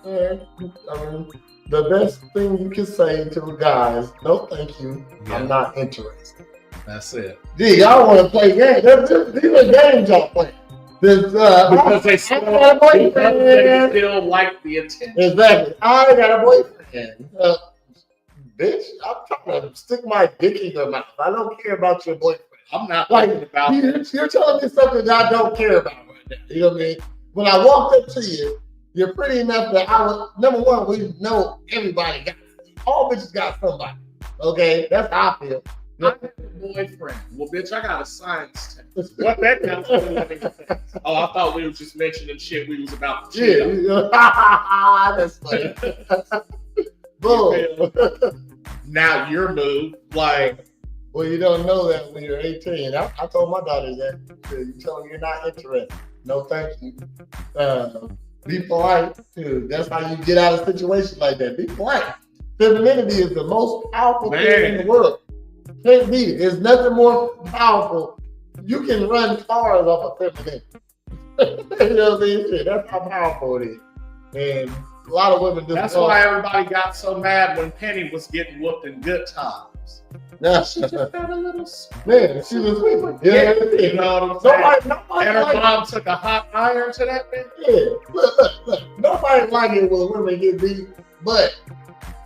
Yeah, I mean, the best thing you can say to a guy is, no thank you, I'm not interested. That's it. Gee, y'all want to play games. These are games y'all play. Because they still like the attention. Exactly. I got a boyfriend. Bitch, I'm trying to stick my dick in your mouth. I don't care about your boyfriend. I'm not thinking about that. You're telling me something that I don't care about right now. You know what I mean? When I walked up to you, you're pretty enough that I was, number one, we know everybody got it. All bitches got somebody. Okay? That's how I feel. I have a boyfriend. Well, bitch, I got a science test. What that got to do with anything? Oh, I thought we were just mentioning shit we was about to cheat. Yeah. That's funny. Boom. Now your move, like. Well, you don't know that when you're 18. I told my daughter that. You tell them you're not interested. No, thank you. Be polite, too. That's how you get out of a situation like that. Be polite. Femininity is the most powerful thing in the world. Can't beat it. There's nothing more powerful. You can run cars off of femininity. You know what I mean? That's how powerful it is. And a lot of women just That's why everybody got so mad when Penny was getting whooped in Good Times. She just had a little man, she was sweet. Yeah, you know what I'm saying? Nobody and her mom took a hot iron to that bitch. Yeah, look. Nobody like it when women get beat, but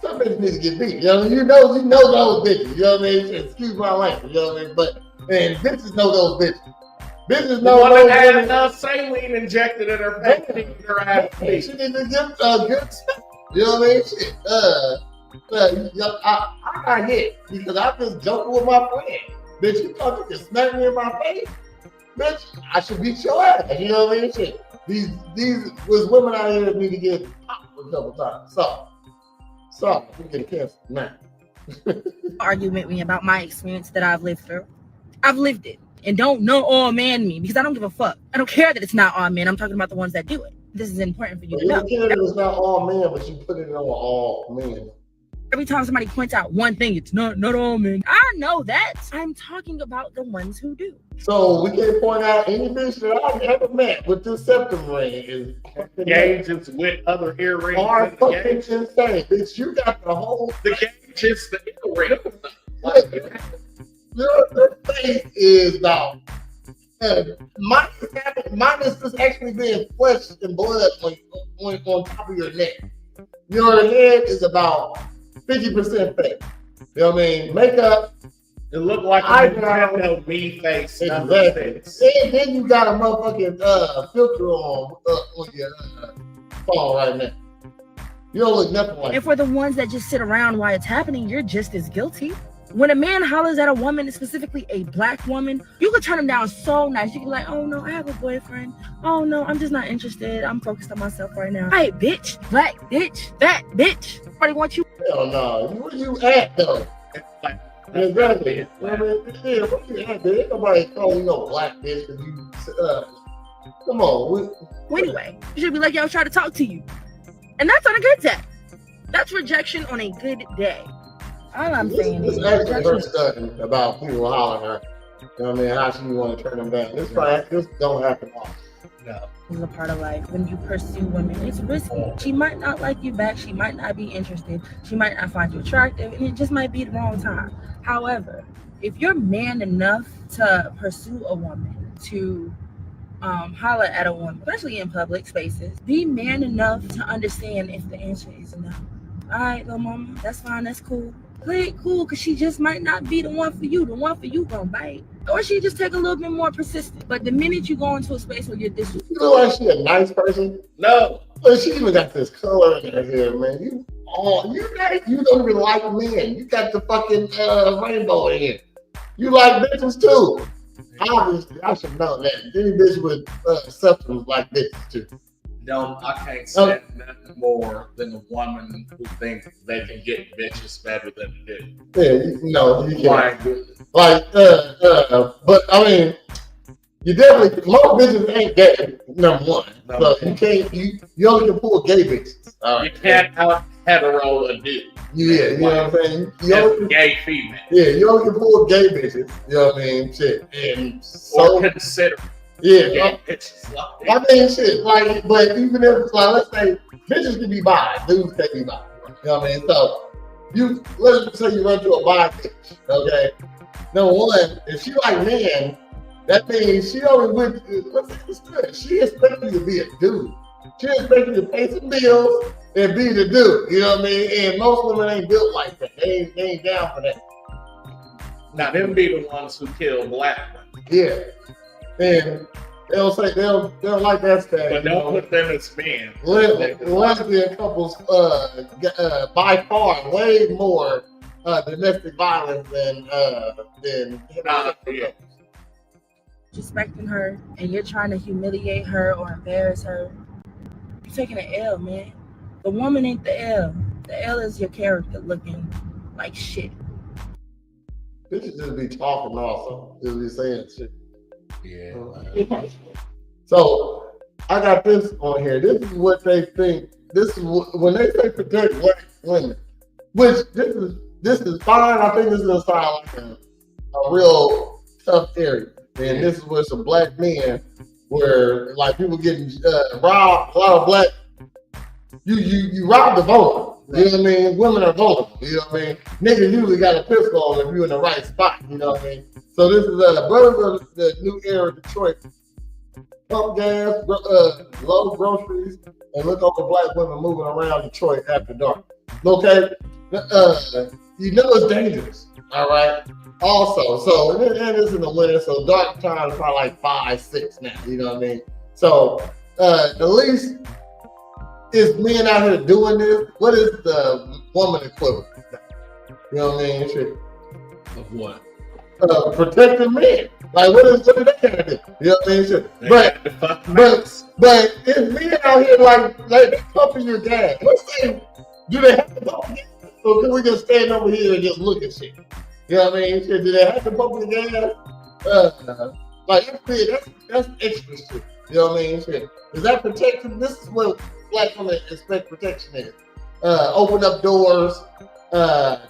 some bitches need to get beat. You know, you know those bitches. You know what I mean? Excuse my language. You know what I mean? But and bitches know those bitches. Bitches know those bitches. Had saline injected in her face, in her ass. She need to get good stuff. You know what I mean? Shit. I got hit because I just joking with my friend. Bitch, you thought you could smack me in my face? Bitch, I should beat your ass. You know what I mean? Shit. These was women out here that need to get popped a couple times. So we get canceled now. Argument with me about my experience that I've lived through. I've lived it. And don't know all man me because I don't give a fuck. I don't care that it's not all men. I'm talking about the ones that do it. This is important for you to know. You don't care that it's not all men, but you put it on all men. Every time somebody points out one thing, it's not all men. I know that. I'm talking about the ones who do. So we can point out any bitch that I've ever met with this septum ring is gauges with other earrings. Are fucking insane, bitch. You got the whole. The gauges, the earring. Your face is dog. Mine is just actually being flesh and blood on top of your neck. You know, the head is about 50% fake. You know what I mean? Makeup. It looked like a Nintendo Wii face. Exactly. And then you got a motherfucking filter on your phone right now. You don't look nothing like And for the ones that just sit around while it's happening, you're just as guilty. When a man hollers at a woman, specifically a black woman, you can turn him down so nice. You can be like, oh no, I have a boyfriend. Oh no, I'm just not interested. I'm focused on myself right now. Hey, bitch, black bitch, fat bitch. Everybody wants you. Hell no. Where you at though? Exactly. I mean, yeah, where you at, man? Ain't nobody calling you no black bitch because you come on. Anyway, you should be like, yo, I'm trying to talk to you. And that's on a good day. That's rejection on a good day. All I'm saying is actually her studying about people hollering at her. You know what I mean? How she want to turn them down. This don't happen often. No. Is a part of life. When you pursue women, it's risky. She might not like you back. She might not be interested. She might not find you attractive, and it just might be the wrong time. However, if you're man enough to pursue a woman, to holler at a woman, especially in public spaces, be man enough to understand if the answer is no. All right, little mama, that's fine, that's cool. Play it cool, because she just might not be the one for you. The one for you gonna bite. Or she just take a little bit more persistent. But the minute you go into a space where you're disrespectful. You know why she a nice person? No. But she even got this color in her hair, man. You don't even like men. You got the fucking rainbow in here. You like bitches too. Obviously, I should know that. Any bitch with substance like bitches too. No, I can't stand nothing more than a woman who thinks they can get bitches better than a dude. Yeah, you can't. But I mean, you definitely, most bitches ain't gay, number one. So you can't, you only can pull gay bitches. You can't out hetero a dude. Yeah, you know what I'm saying? That's gay female. Yeah, you only can pull gay bitches. You know what I mean? Shit. And or consider. Yeah, I mean, shit, like, but even if, like, let's say, bitches can be bi, dudes can be bi, you know what I mean? So, let's just say you run to a bi bitch, okay? Number one, if she like men, that means she only with, she expects you to be a dude. She expects you to pay some bills and be the dude, you know what I mean? And most women ain't built like that. They ain't down for that. Now, them be the ones who kill black women. Yeah. And they'll say they'll like that stuff. But don't put them as men. Lesbian couples by far way more domestic violence than Respecting her and you're trying to humiliate her or embarrass her, you're taking an L, man. The woman ain't the L. The L is your character looking like shit. Bitches just be talking also. Just be saying shit. Yeah. So I got this on here. This is what they think. This is when they say protect black women, which this is fine. I think this is gonna sound like a real tough area, and this is where some black men, where like people getting robbed. A lot of black. You rob the vulnerable. You know what I mean? Women are vulnerable. You know what I mean? Niggas usually got a pistol on if you're in the right spot. You know what I mean? So this is Brothers of the New Era Detroit. Pump gas, load groceries, and look over black women moving around Detroit after dark. Okay? You know it's dangerous. All right? Also, so, and it's in the winter, so dark time is probably like 5, 6 now. You know what I mean? So, at least is men out here doing this. What is the woman equivalent? You know what I mean? Shit. Of what? Protecting men. Like what do they gotta do? You know what I mean? Shit. But if men out here like pumping your gas, let's say, do they have to pump gas? Or can we just stand over here and just look at shit? You know what I mean? Shit, do they have to pump the gas? Like that's extra shit. You know what I mean? Shit. Is that protection? This is what black women expect protection is. Open up doors,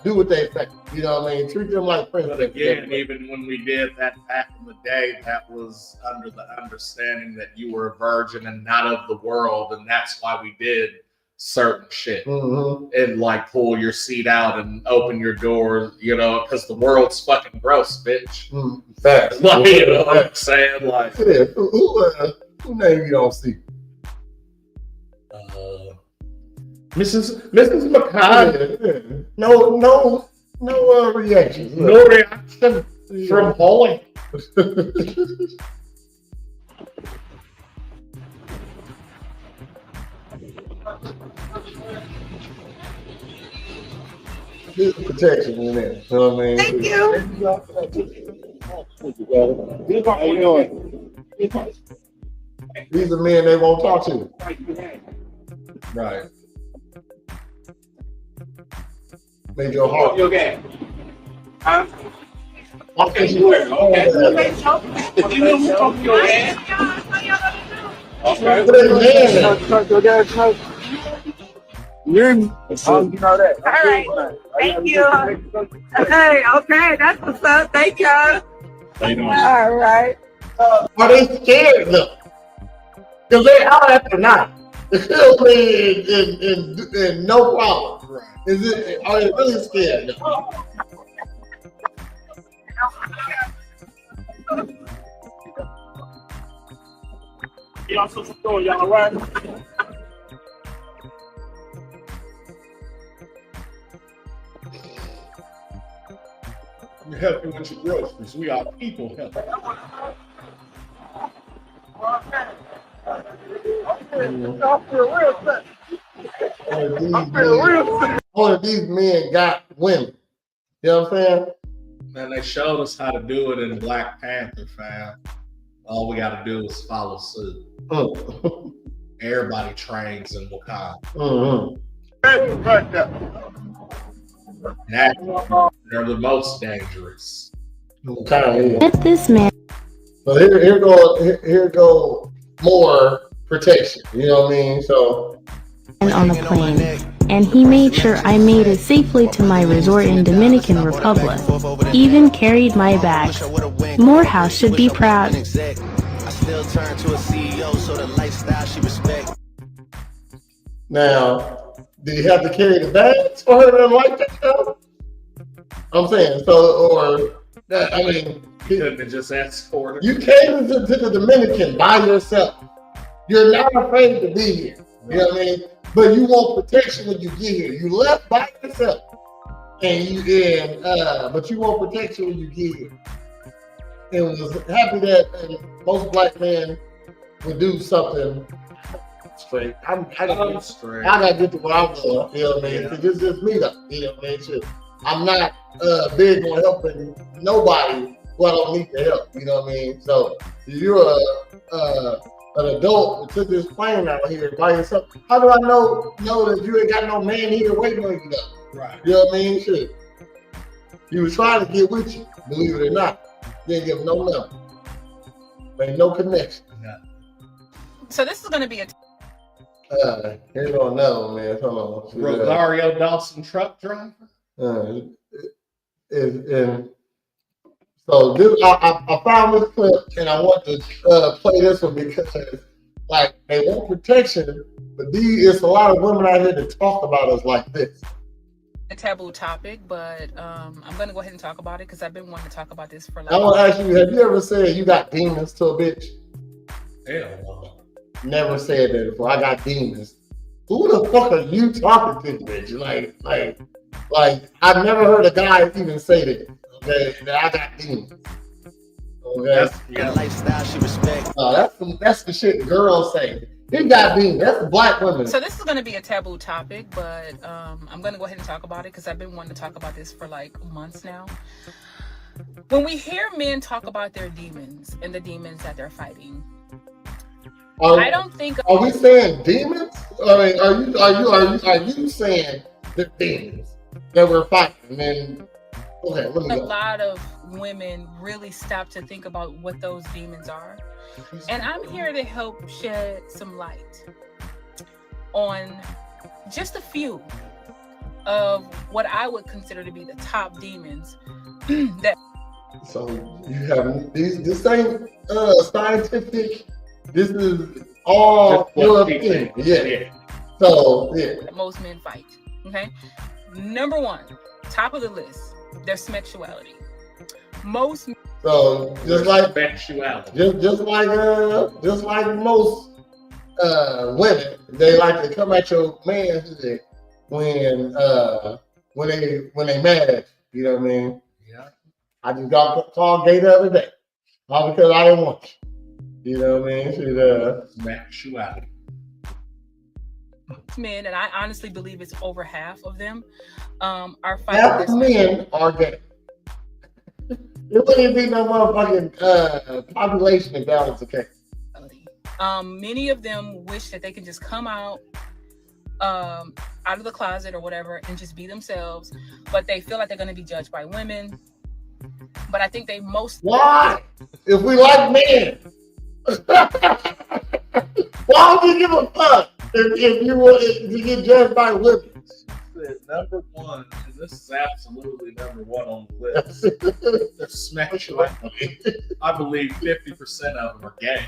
do what they expect. You know what I mean? Treat them like friends. But again, even when we did that back in the day, that was under the understanding that you were a virgin and not of the world, and that's why we did certain shit. And like pull your seat out and open your door, you know, because the world's fucking gross, bitch. Facts. Like, you know what I'm saying? Like, yeah, who name you don't see? Mrs. McCann. No reactions. No reaction from Holly. Here's the protection in there. You know what I mean? Thank you. How you doing? These are men they won't talk to. Right. Made your heart. You okay? Okay. You know who talking your ass? You hear me? You know that. All right. Thank you. Hey, okay, that's what's up. Thank y'all. All right. Are they scared though? Because they out after night. Still in no problem. Right. Are they really scared though? Y'all so store, y'all all right? We help you with your groceries. We are people helping. All of these men got women. You know what I'm saying? Man, they showed us how to do it in Black Panther, fam. All we got to do is follow suit. Everybody trains in Wakanda. They're the most dangerous. Let this man. So here go more protection. You know what I mean? So on a plane, and he made sure I made it safely to my resort in Dominican Republic. Even carried my bags. Morehouse should be proud. I still turn to a CEO, so the lifestyle she respect. Now, do you have to carry the bags for her to like that show? I'm saying so, or that I mean, you couldn't have just escorted. You came to the Dominican by yourself. You're not afraid to be here. You know what I mean? But you want protection when you get here. You left by yourself, but you want protection when you get here. And was happy that most black men would do something straight. I gotta get to where I'm going. You know what I mean? Because it's just me, though. You know what I mean? Shit. I'm not big on helping nobody who I don't need to help. You know what I mean? So you're an adult that took this plane out here by yourself. How do I know that you ain't got no man here waiting on you though? Right. You know what I mean? Shit. You was trying to get with you, believe it or not. You didn't give him no number. Ain't no connection. Yeah. So this is gonna be a Here's on another one, man. Hold on. Rosario Dawson truck driver. And so this, I found this clip and I want to play this one because like they want protection, but it's a lot of women out here that talk about us like this. a taboo topic, but I'm gonna go ahead and talk about it because I've been wanting to talk about this for like. I want to ask you: have you ever said you got demons to a bitch? Hell no. Never said that before. I got demons. Who the fuck are you talking to, bitch? Like I've never heard a guy even say that. Okay, that I got demons. Okay, That's lifestyle she respect. That's the shit girls say. He got demons. That's the black women. So this is going to be a taboo topic, but I'm going to go ahead and talk about it because I've been wanting to talk about this for like months now. When we hear men talk about their demons and the demons that they're fighting, I don't think. Are we saying demons? I mean, are you saying the demons that we're fighting? And okay, let me go. A lot of women really stop to think about what those demons are. And I'm here to help shed some light on just a few of what I would consider to be the top demons that. So you have this ain't scientific. This is all your opinion. Yeah. So yeah. Most men fight. Okay. Number one, top of the list, their sexuality. Most. So just like sexuality. Just like most women, they like to come at your man when they mad. You know what I mean? Yeah. I just got called gay the other day, all because I didn't want you. You know what I mean? Sexuality. Men, and I honestly believe it's over half of them, are fighting Half this. of men are gay. There wouldn't be no motherfucking population if that was the case. Many of them wish that they can just come out of the closet or whatever and just be themselves, but they feel like they're going to be judged by women. But I think they most... Why? If we like men, why would you give a fuck if you want to get judged by women? Number one, and this is absolutely number one on the list. They're sexuality. I believe 50% of them are gay,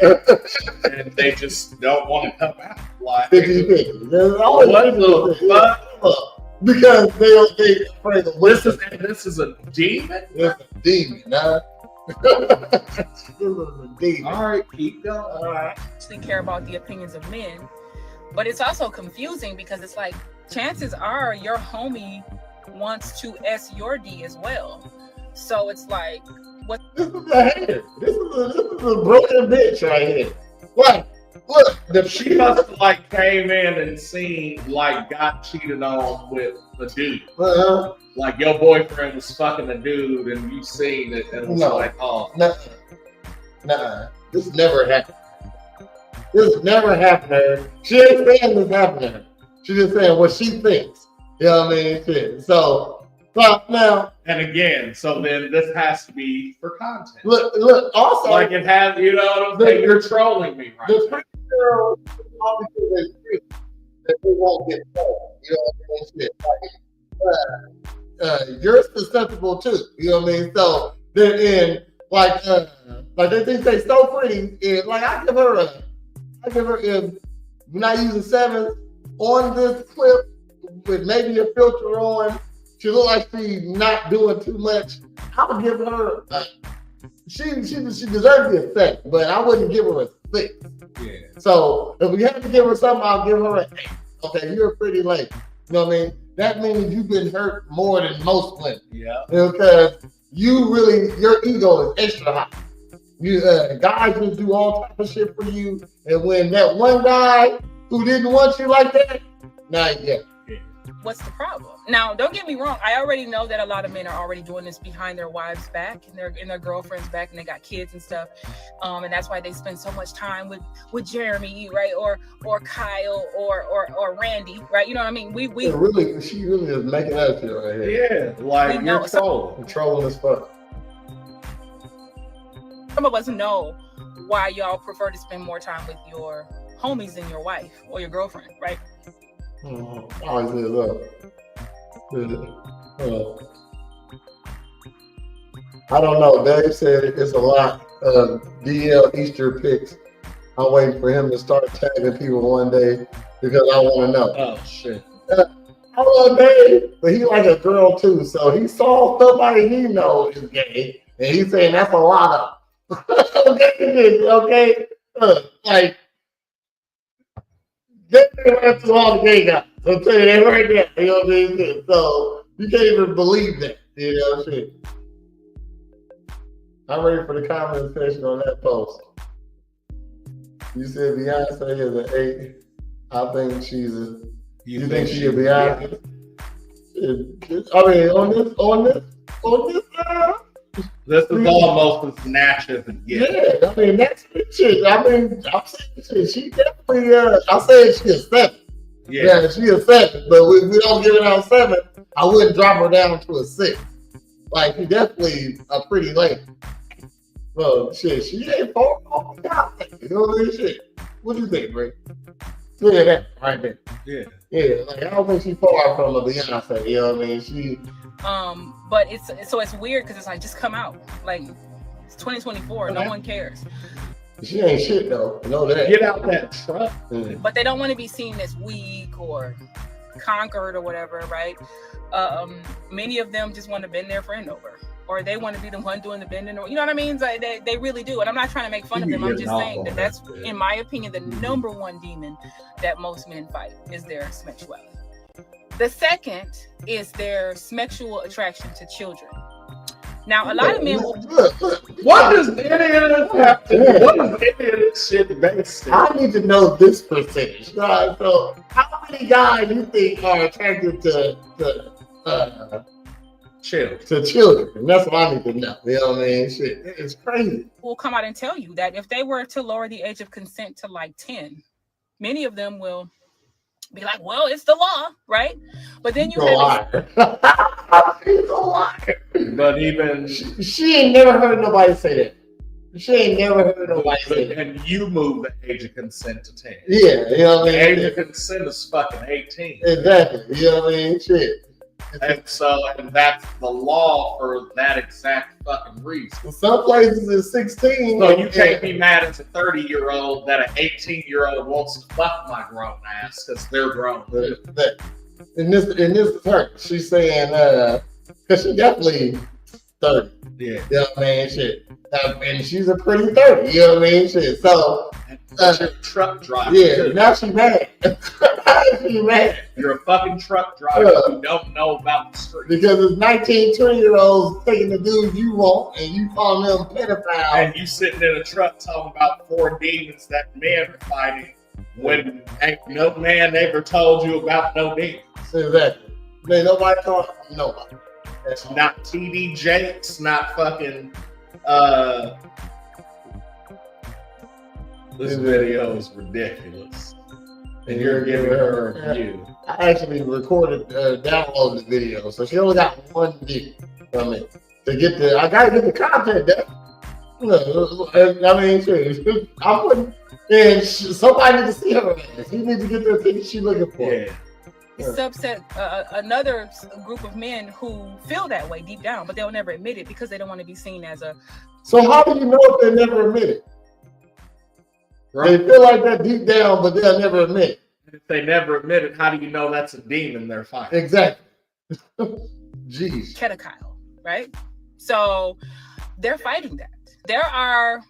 and they just don't want to come out. Like, what the fuck? Because they afraid of this is a demon. This is a demon, huh? This is a demon. All right, keep going. All right. Actually care about the opinions of men, but it's also confusing because it's like, chances are your homie wants to S your D as well. So it's like, what? This is a hater. This is a broken bitch right here. What? Look, she must have like came in and seen, like, got cheated on with a dude. Uh-huh. Like your boyfriend was fucking a dude and you seen it and was like, oh. Nah. This never happened. This never happened to her. She ain't saying this happened to her. She's just saying what she thinks. You know what I mean? Shit. So now. And again, so then this has to be for content. Look, also. Like it has, you know what I'm saying? You're trolling me right now. The girls, obviously, they feel that they won't get told. You know what I mean? Shit. You're susceptible too. You know what I mean? So they're in, like they think they so pretty. And, like, I give her, if we're not using 7s, on this clip with maybe a filter on, she look like she's not doing too much. I would give her she deserves the effect, but I wouldn't give her a 6. Yeah. So if we have to give her something, I'll give her an 8. Okay, you're a pretty lady. You know what I mean? That means you've been hurt more than most women. Yeah. Because your ego is extra high. You guys will do all type of shit for you, and when that one guy who didn't want you like that, not yet. What's the problem? Now, don't get me wrong. I already know that a lot of men are already doing this behind their wives' back and their girlfriends' back, and they got kids and stuff. And that's why they spend so much time with Jeremy, right, or Kyle, or Randy, right? You know what I mean? She really is making that shit right here. Yeah, like you're trolling as fuck. Some of us know why y'all prefer to spend more time with your homies than your wife or your girlfriend, right? Always is up. I don't know. Dave said it's a lot of DL Easter pics. I'm waiting for him to start tagging people one day because I want to know. Oh shit. I love Dave, but he like a girl too. So he saw somebody he knows is gay, and he's saying that's a lot of. Okay. Like. They went through all the gay guys. I'll tell you that right now. You know what I mean? So you can't even believe that. You know what I'm saying? I'm ready for the comment section on that post. You said Beyonce is an 8. I think she's a. You think she's a Beyonce? I mean, on this. This is almost as snatch as it gets. Yeah, I mean that's shit. I mean, I'm saying shit. She definitely. I'm saying she's a 7. Yeah, she's a 7. But we don't give it out 7. I wouldn't drop her down to a 6. Like she definitely a pretty lady. Well, shit, she ain't far off the top. You know what I mean? Shit. What do you think, Ray? Look at that right there. Yeah. Like I don't think she's far from a Beyonce. You know what I mean? She. But it's weird because it's like just come out. Like it's 2024, no one cares. She ain't shit though. Know that. Get out that truck. But they don't want to be seen as weak or conquered or whatever, right? Many of them just want to bend their friend over, or they want to be the one doing the bending, or you know what I mean? Like they really do. And I'm not trying to make fun of them. I'm just saying that that's, in my opinion, the number one demon that most men fight is their sexuality. The second is their sexual attraction to children. Now, a lot of men will. What does any of this have to do? What does any of this shit based on? I need to know this percentage. Right? So, how many guys you think are attracted to children? And that's what I need to know. You know what I mean? Shit, it's crazy. Will come out and tell you that if they were to lower the age of consent to like 10, many of them will be like, well, it's the law, right? But then you have She's a liar. But even she ain't never heard nobody say that. She ain't never heard nobody say that. And you move the age of consent to 10. Yeah, you know what I mean? The age of consent is fucking 18. Exactly. You know what I mean? Shit. And that's the law for that exact fucking reason. Some places is 16. So you can't be mad as a 30-year-old that an 18-year-old wants to fuck my grown ass because they're grown. In this term, she's saying, because she definitely 30. Yeah. You know what I mean? Shit. And she's a pretty 30. You know what I mean? Shit. So. You're a truck driver. Yeah, too. now she mad. She mad. You're a fucking truck driver who don't know about the street. Because it's 19, 20-year-olds taking the dudes you want and you calling them pedophiles. And you sitting in a truck talking about 4 demons that men are fighting when ain't no man ever told you about no demons. Exactly. Man, nobody told nobody. It's not TD Jakes, not fucking this video is ridiculous. And you're giving her a view. I actually recorded, downloaded the video, so she only got one view from it. I gotta get the content down. I mean, I'm putting, and somebody needs to see her ass. You need to get the attention she's looking for. Yeah. It's upset another group of men who feel that way deep down, but they'll never admit it because they don't want to be seen as a. So how do you know if they never admit it? Right. They feel like that deep down, but they'll never admit it. If they never admit it, how do you know that's a demon they're fighting? Exactly. Jeez. Pedophiles, right? So they're fighting that. There are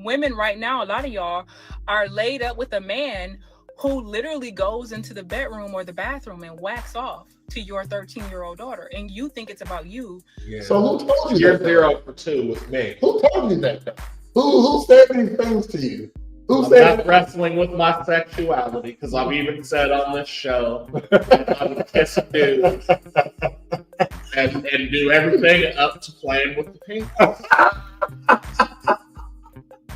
women right now, a lot of y'all are laid up with a man who literally goes into the bedroom or the bathroom and whacks off to your 13-year-old daughter, and you think it's about you. Yeah. So who told you You're that? 0 for 2 with me. Who told you that? Who said these things to you? I'm not wrestling with my sexuality because I've even said on this show that I would kiss a dude and do everything up to playing with the penis.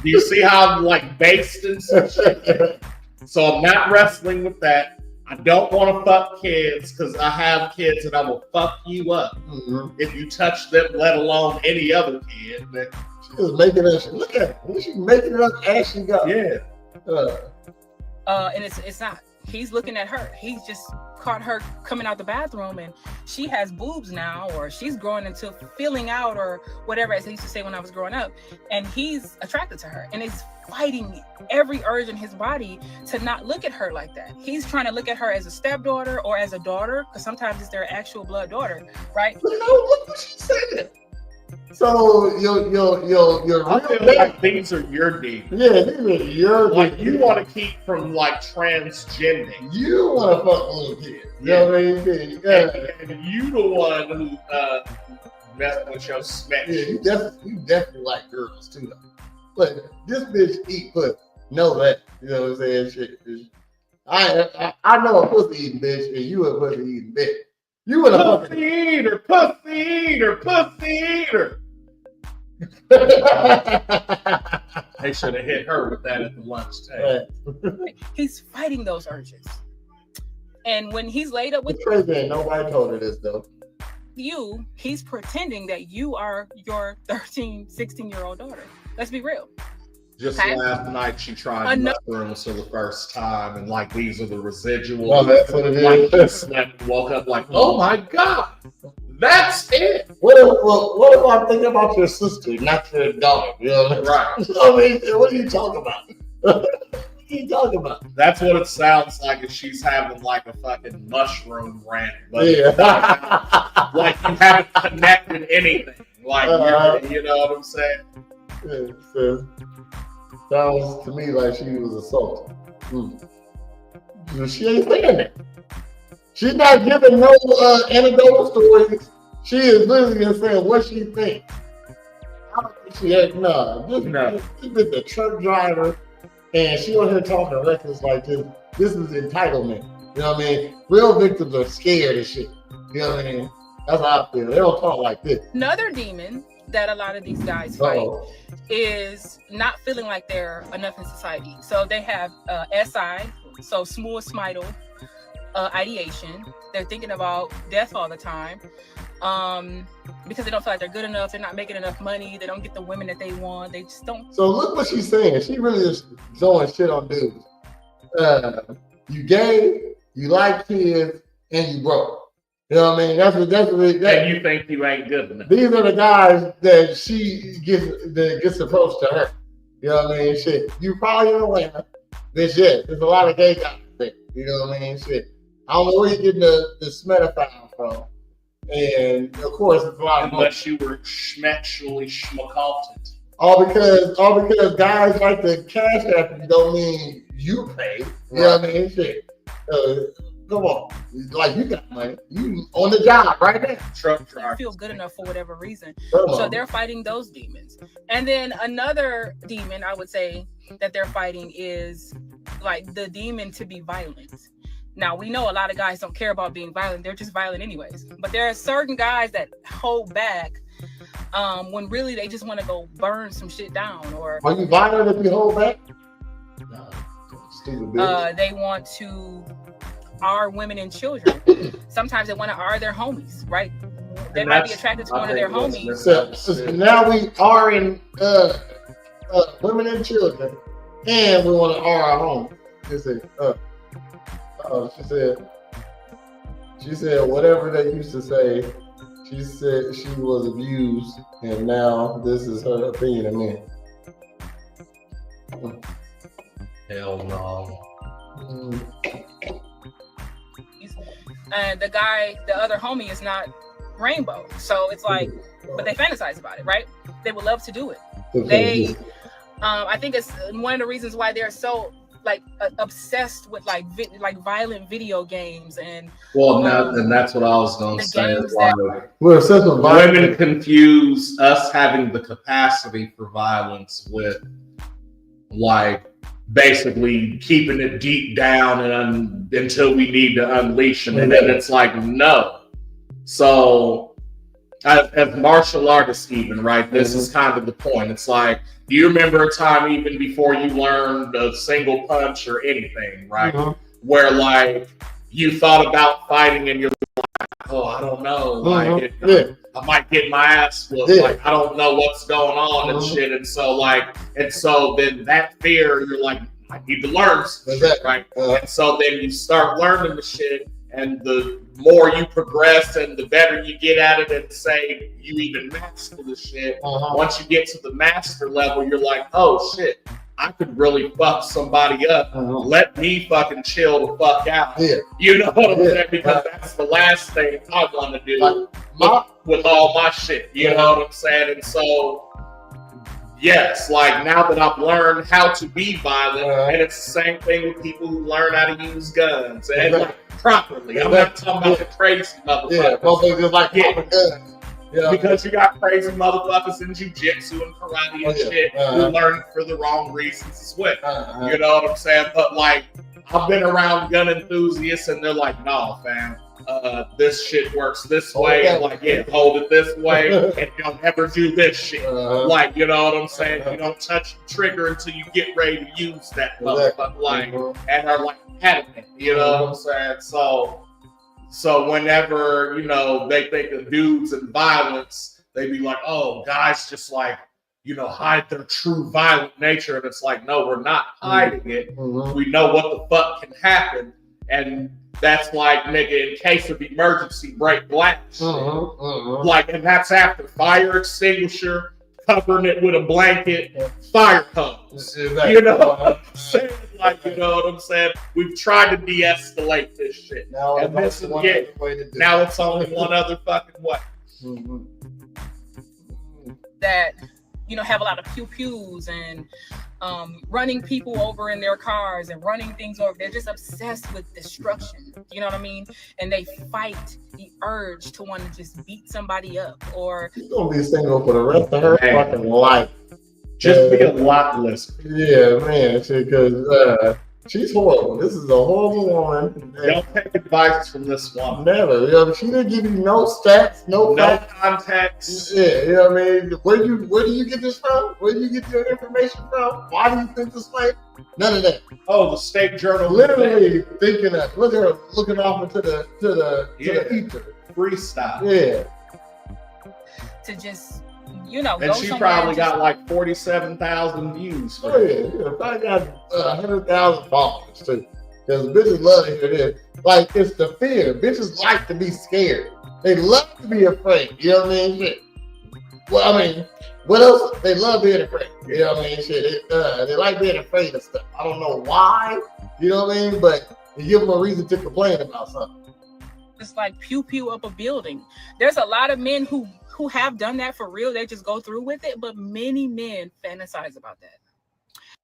Do you see how I'm like based in some shit? So I'm not wrestling with that. I don't want to fuck kids because I have kids and I will fuck you up if you touch them, let alone any other kid. She's making us look at her. She's making it up as she goes. Yeah. And it's not. He's looking at her. He's just caught her coming out the bathroom and she has boobs now, or she's growing into filling out or whatever, as I used to say when I was growing up. And he's attracted to her and is fighting every urge in his body to not look at her like that. He's trying to look at her as a stepdaughter or as a daughter, because sometimes it's their actual blood daughter, right? Look what she said. So you're I feel like these are your demons. Yeah, these are your like demons. You want to keep from like transgending. You want to fuck little kids. You know what I mean? Yeah. And you the one who messing with your smash. Yeah, you definitely like girls too though. But this bitch eat pussy. Know that. You know what I'm saying? Shit. I know a pussy eating bitch and you a pussy eating bitch. You would have pussy eater, pussy eater, pussy eater. They should have hit her with that at the lunch table. He's fighting those urges. And when he's laid up with you, nobody told her this though. You, he's pretending that you are your 13, 16-year-old daughter. Let's be real. Just last night, she tried mushrooms for the first time, and like these are the residuals. Oh, that's what it like, is. Like, woke up like, oh my god, that's it. What if I'm thinking about your sister, not your daughter? You know, right? I mean, what are you talking about? What are you talking about? That's what it sounds like. If she's having like a fucking mushroom rant, but like you haven't connected anything. Like you know what I'm saying? Yeah, so. Sounds to me like she was assaulted. She ain't saying that. She's not giving no anecdotal stories. She is literally just saying what she thinks. I don't think she had This is the truck driver, and she on here talking reckless like this. This is entitlement. You know what I mean? Real victims are scared of shit. You know what I mean? That's how I feel. They don't talk like this. Another demon that a lot of these guys fight is not feeling like they're enough in society. So they have SI, so small suicidal ideation. They're thinking about death all the time because they don't feel like they're good enough. They're not making enough money. They don't get the women that they want. They just don't. So look what she's saying. She really is throwing shit on dudes. You gay, you like kids, and you broke. You know what I mean? That's and you think you ain't good enough. These are the guys that she gets approached to her. You know what I mean? Shit. You probably in Atlanta. There's a lot of gay guys there. You know what I mean? Shit. I don't know where you're getting the smetaphone from. And of course it's a lot of unless you were schmexually schmacalted. All because guys like to cash app you don't mean you pay. You know what I mean? Shit. Come on. Like you got money. You on the job right now. Truck They don't feel good enough for whatever reason. Come So on. they're fighting those demons. And then another demon I would say that they're fighting is like the demon to be violent. Now we know a lot of guys don't care about being violent. They're just violent anyways. But there are certain guys that hold back when really they just want to go burn some shit down. Or are you violent if you hold back? No. Stupid bitch. They want to R women and children. Sometimes they want to R their homies, right? They might be attracted to one of their homies. So now we are in women and children, and we want to R our home. She said whatever they used to say. She said she was abused, and now this is her opinion of men. Hell no. And the other homie is not rainbow. So it's like, but they fantasize about it, right? They would love to do it. They, I think it's one of the reasons why they're so like obsessed with like violent video games and. Well, and that's what I was going to say. We're obsessed with violence. Women confuse us having the capacity for violence with like basically keeping it deep down and until we need to unleash it. And then it's like, no. So as martial artists even, right, this is kind of the point. It's like, do you remember a time even before you learned a single punch or anything, right? Where like you thought about fighting and you're like, oh, I don't know. Like I might get my ass whooped. Like I don't know what's going on and shit. And so then that fear, you're like, I need to learn some shit, right? And so then you start learning the shit, and the more you progress and the better you get at it, and say you even master the shit. Once you get to the master level, you're like, oh shit, I could really fuck somebody up. Let me fucking chill the fuck out. You know what I'm saying? Because that's the last thing I want to do with all my shit. You know what I'm saying? And so, yes, like now that I've learned how to be violent, and it's the same thing with people who learn how to use guns and like properly. I'm not talking about the crazy motherfuckers. guns. Because you got crazy motherfuckers in jiu-jitsu and karate and shit who learn for the wrong reasons as well. You know what I'm saying? But like, I've been around gun enthusiasts and they're like, nah, fam, this shit works this way. And like, hold it this way and don't ever do this shit. Like, you know what I'm saying? You don't touch the trigger until you get ready to use that motherfucker. Like, and are like adamant, you know what I'm saying? So whenever, you know, they think of dudes and violence, they be like, oh, guys just like, you know, hide their true violent nature. And it's like, no, we're not hiding it. We know what the fuck can happen. And that's like, nigga, in case of emergency, break glass. Like, and that's after fire extinguisher, covering it with a blanket, fire hose. You know what I'm saying? Like, you know what I'm saying? We've tried to de-escalate this shit. Now and this is it. Now it's only one other fucking way. That, you know, have a lot of pew-pews and running people over in their cars and running things over. They're just obsessed with destruction. You know what I mean? And they fight the urge to want to just beat somebody up. Or she's gonna be single for the rest of her fucking life. Just be a lot less. Yeah, man. Because she's horrible. This is a horrible woman. Don't take advice from this woman. Never. You know, she didn't give you no stats, no facts. Context. Yeah, you know what I mean? Where do you get this from? Where do you get your information from? Why do you think this way? None of that. Oh, the State Journal. Literally thinking that. Look at her looking off into the ether. Freestyle. Yeah. To just, you know, and go she somewhere probably and got just, like 47,000 views. Oh yeah, probably got 100,000 followers too. Because bitches love to hear this. Like, it's the fear. Bitches like to be scared. They love to be afraid. You know what I mean? Shit. Well, I mean, what else? They love being afraid. You know what I mean? Shit. They like being afraid of stuff. I don't know why. You know what I mean? But you give them a reason to complain about something. It's like pew pew up a building. There's a lot of men who have done that for real. They just go through with it. But many men fantasize about that.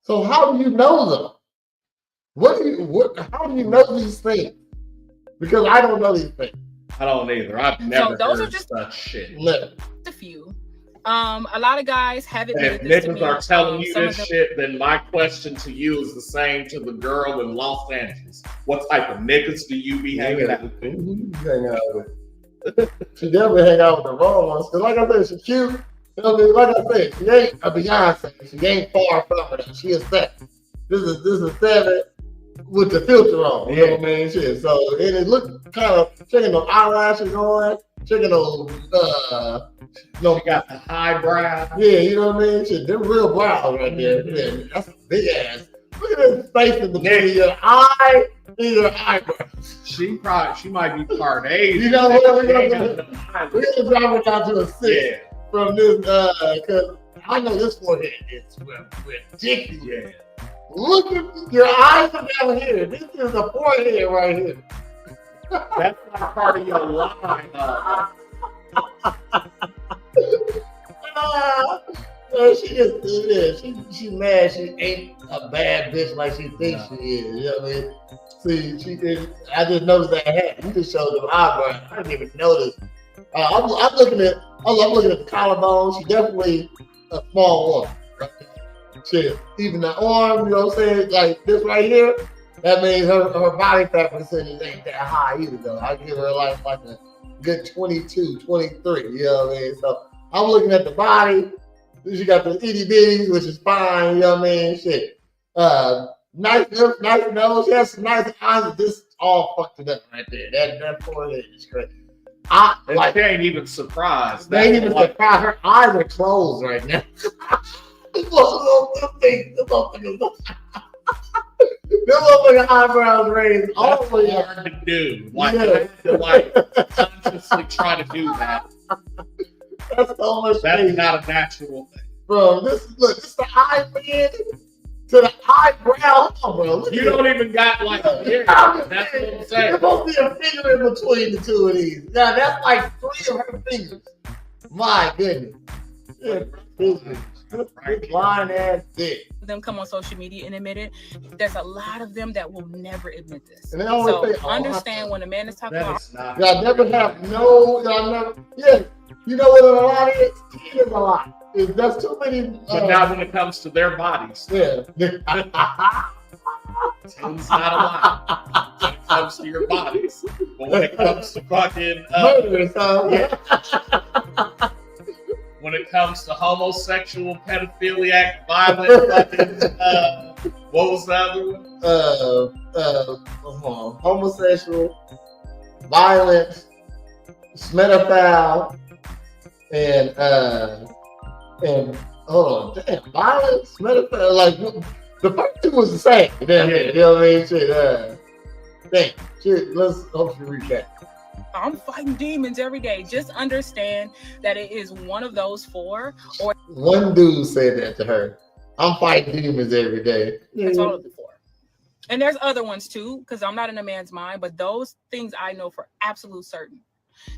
So how do you know them? How do you know these things? Because I don't know these things. I don't either. I've never those heard are just such shit. Never. A few. A lot of guys have If admitted this to me. niggas are telling you Some this of them- shit, then my question to you is the same to the girl in Los Angeles. What type of niggas do you be hanging out with? Who you hang out with? She definitely hang out with the wrong ones. Cause like I said, she's cute. You know what I mean? Like I said, she ain't a Beyonce. She ain't far from it. She is 7. This is 7 with the filter on. You know what I mean? Shit. So and it looked kind of checking those eyelashes on, checking those you got the high brow. Yeah, you know what I mean? Shit, they're real brows right there. Yeah, that's a big ass. Look at this space in between your eye and your eyebrows. She might be part Asian. You know what? We're gonna drop it down to a 6 from this because I know this forehead is ridiculous. Yeah. Look at your eyes are down here. This is a forehead right here. That's not part of your line. She mad. She ain't a bad bitch like she thinks she is. You know what I mean? See, I just noticed that hat. You just showed them eyebrows. I didn't even notice. I'm looking at the collarbone. She definitely a small woman. Right? Shit, even the arm. You know what I'm saying? Like this right here. That means her body fat percentage ain't that high either, though. I give her like a good 22, 23. You know what I mean? So I'm looking at the body. She got the itty bitties, which is fine. You know what I mean? Shit. Nice lips, nice nose. She has some nice eyes, but this all fucked it up right there. That forehead is crazy. She ain't even surprised. They ain't even surprised. Her eyes are closed right now. This motherfucking eyebrows raised all the way up. Hard to do. Like, I have to consciously try to do that. That's so much. That's not a natural thing. Bro, this is the eyelid to the eyebrow. Oh, bro, look you at don't it. even got like a hair. That's what I'm saying. There's supposed to be a finger in between the two of these. Now that's like 3 of her fingers. My goodness. Yeah, big blind ass dick. Them come on social media and admit it. There's a lot of them that will never admit this. And they always So say, understand when a man is talking about. Y'all never have y'all never. Yeah, you know what a lot is? 10 is a lot. That's too many. But not when it comes to their bodies. Yeah. 10's not a lot when it comes to your bodies. But when it comes to fucking murderers, when it comes to homosexual, pedophiliac, violent, fucking, what was the other one? Homosexual, violent, smetophile, and hold on, damn, violent, smetophile. Like the first 2 was the same. Damn, you know what I mean? Shit, damn, shit. Let's hopefully recap. I'm fighting demons every day. Just understand that it is one of those 4. Or one dude said that to her. I'm fighting demons every day. That's all of the 4. And there's other ones too, because I'm not in a man's mind, but those things I know for absolute certain.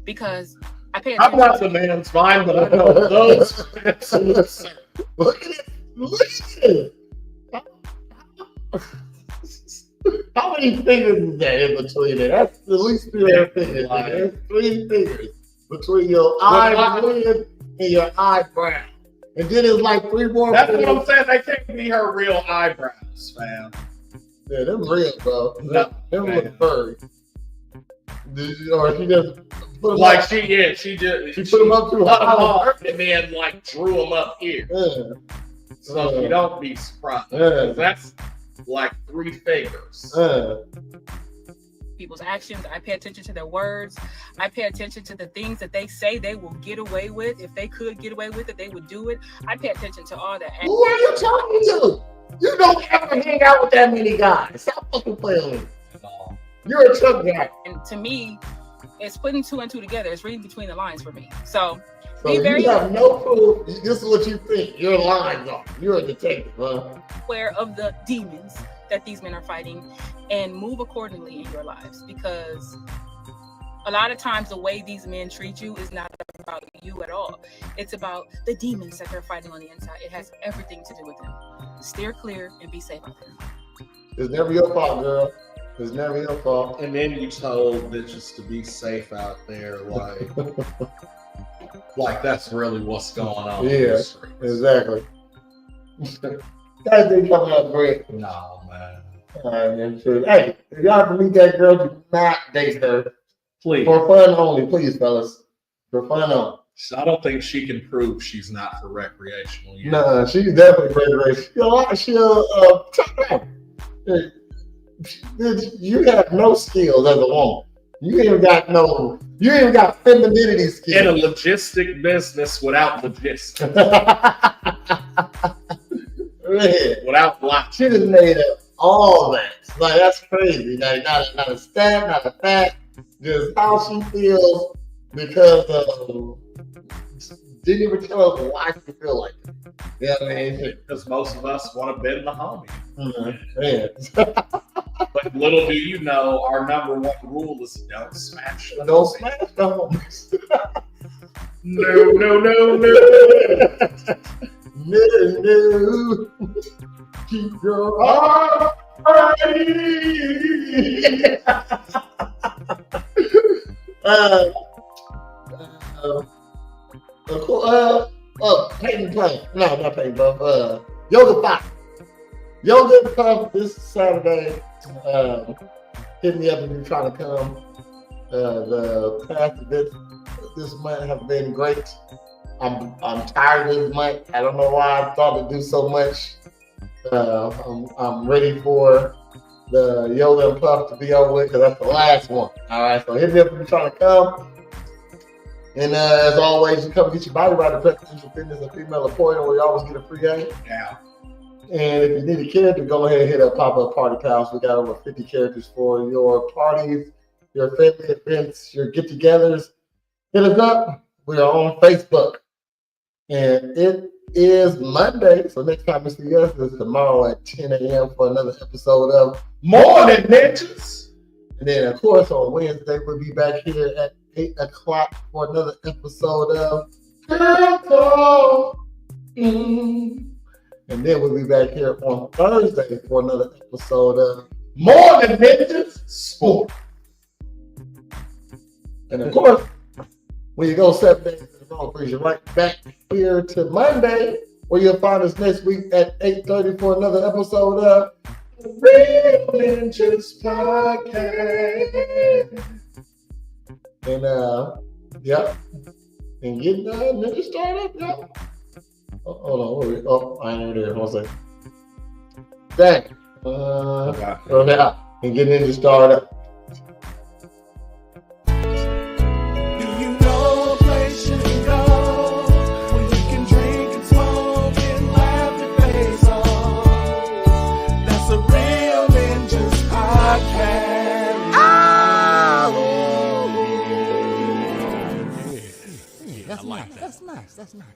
Because I pay attention. I'm not the man's mind, but I know those for absolute certain. Look at it. Look at it. many fingers is that in between it? That's at least 3 fingers. There's 3 fingers between your eyelid and your eyebrow. And then it's like 3 more. That's what I'm saying. They can't be her real eyebrows, fam. Yeah, them real, bro. No, them look furry. Or she just put them like up. she put them up too high and then like drew them up here. Yeah. So you don't be surprised. Yeah. That's like 3 fingers. People's actions. I pay attention to their words. I pay attention to the things that they say they will get away with. If they could get away with it, they would do it. I pay attention to all that. Who are you talking to? You don't ever hang out with that many guys. Stop fucking playing with me. You're a truck guy. And to me, it's putting 2 and 2 together. It's reading between the lines for me. So be very. You have no clue. This is what you think. Your lines are. You're a detective, huh? Aware of the demons that these men are fighting and move accordingly in your lives, because a lot of times the way these men treat you is not about you at all. It's about the demons that they're fighting on the inside. It has everything to do with them. Steer clear and be safe out there. It's never your fault, girl. It's never your fault. And then you told bitches to be safe out there, like, like that's really what's going on. Yeah, exactly. That thing coming up great. No, man. All right, man. Sure. Hey, if y'all can meet that girl, do not date her. Please. For fun only, please, fellas. For fun only. I don't think she can prove she's not for recreational use. Nah, she's definitely recreational. You have no skills as a woman. You ain't got femininity skills. In a logistic business without logistics. Without block. She just made up all that. Like, that's crazy. Like, not a stat, not a fact. Just how she feels because of. Didn't even tell us why she feel like it. You know what I mean? Because most of us want to bend the homie. Yeah. But little do you know, our #1 rule is don't smash the Don't homie. smash the homies. No. No. Keep your heart Peyton Puff. No, not Peyton Puff. Yoga Puff. Yoga Puff this Saturday. Hit me up if you're trying to come. The past this month have been great. I'm tired of this month. I don't know why I thought to do so much. I'm ready for the Yoga and Puff to be over with because that's the last one. All right, so hit me up if you're trying to come. And as always, you come get your body right at Presidential Fitness and Female Appointment where you always get a free game. Yeah. And if you need a character, go ahead and hit up Pop-Up Party Pals. We got over 50 characters for your parties, your family events, your get-togethers. Hit us up. We are on Facebook. And it is Monday, so next time we see us is tomorrow at 10 a.m. for another episode of Morning Ninjas. And then, of course, on Wednesday, we'll be back here at 8 o'clock for another episode of Girl Talk. And then we'll be back here on Thursday for another episode of Morning Ninjas Sport. And of course, when you go 7 days in a row, brings you right back here to Monday, where you'll find us next week at 8:30 for another episode of Real Ninjas Podcast. And yeah, and get Ninja started up, y'all. Hold on, I ain't there. 1 second. Dang. Yeah, and get Ninja started up. That's nice.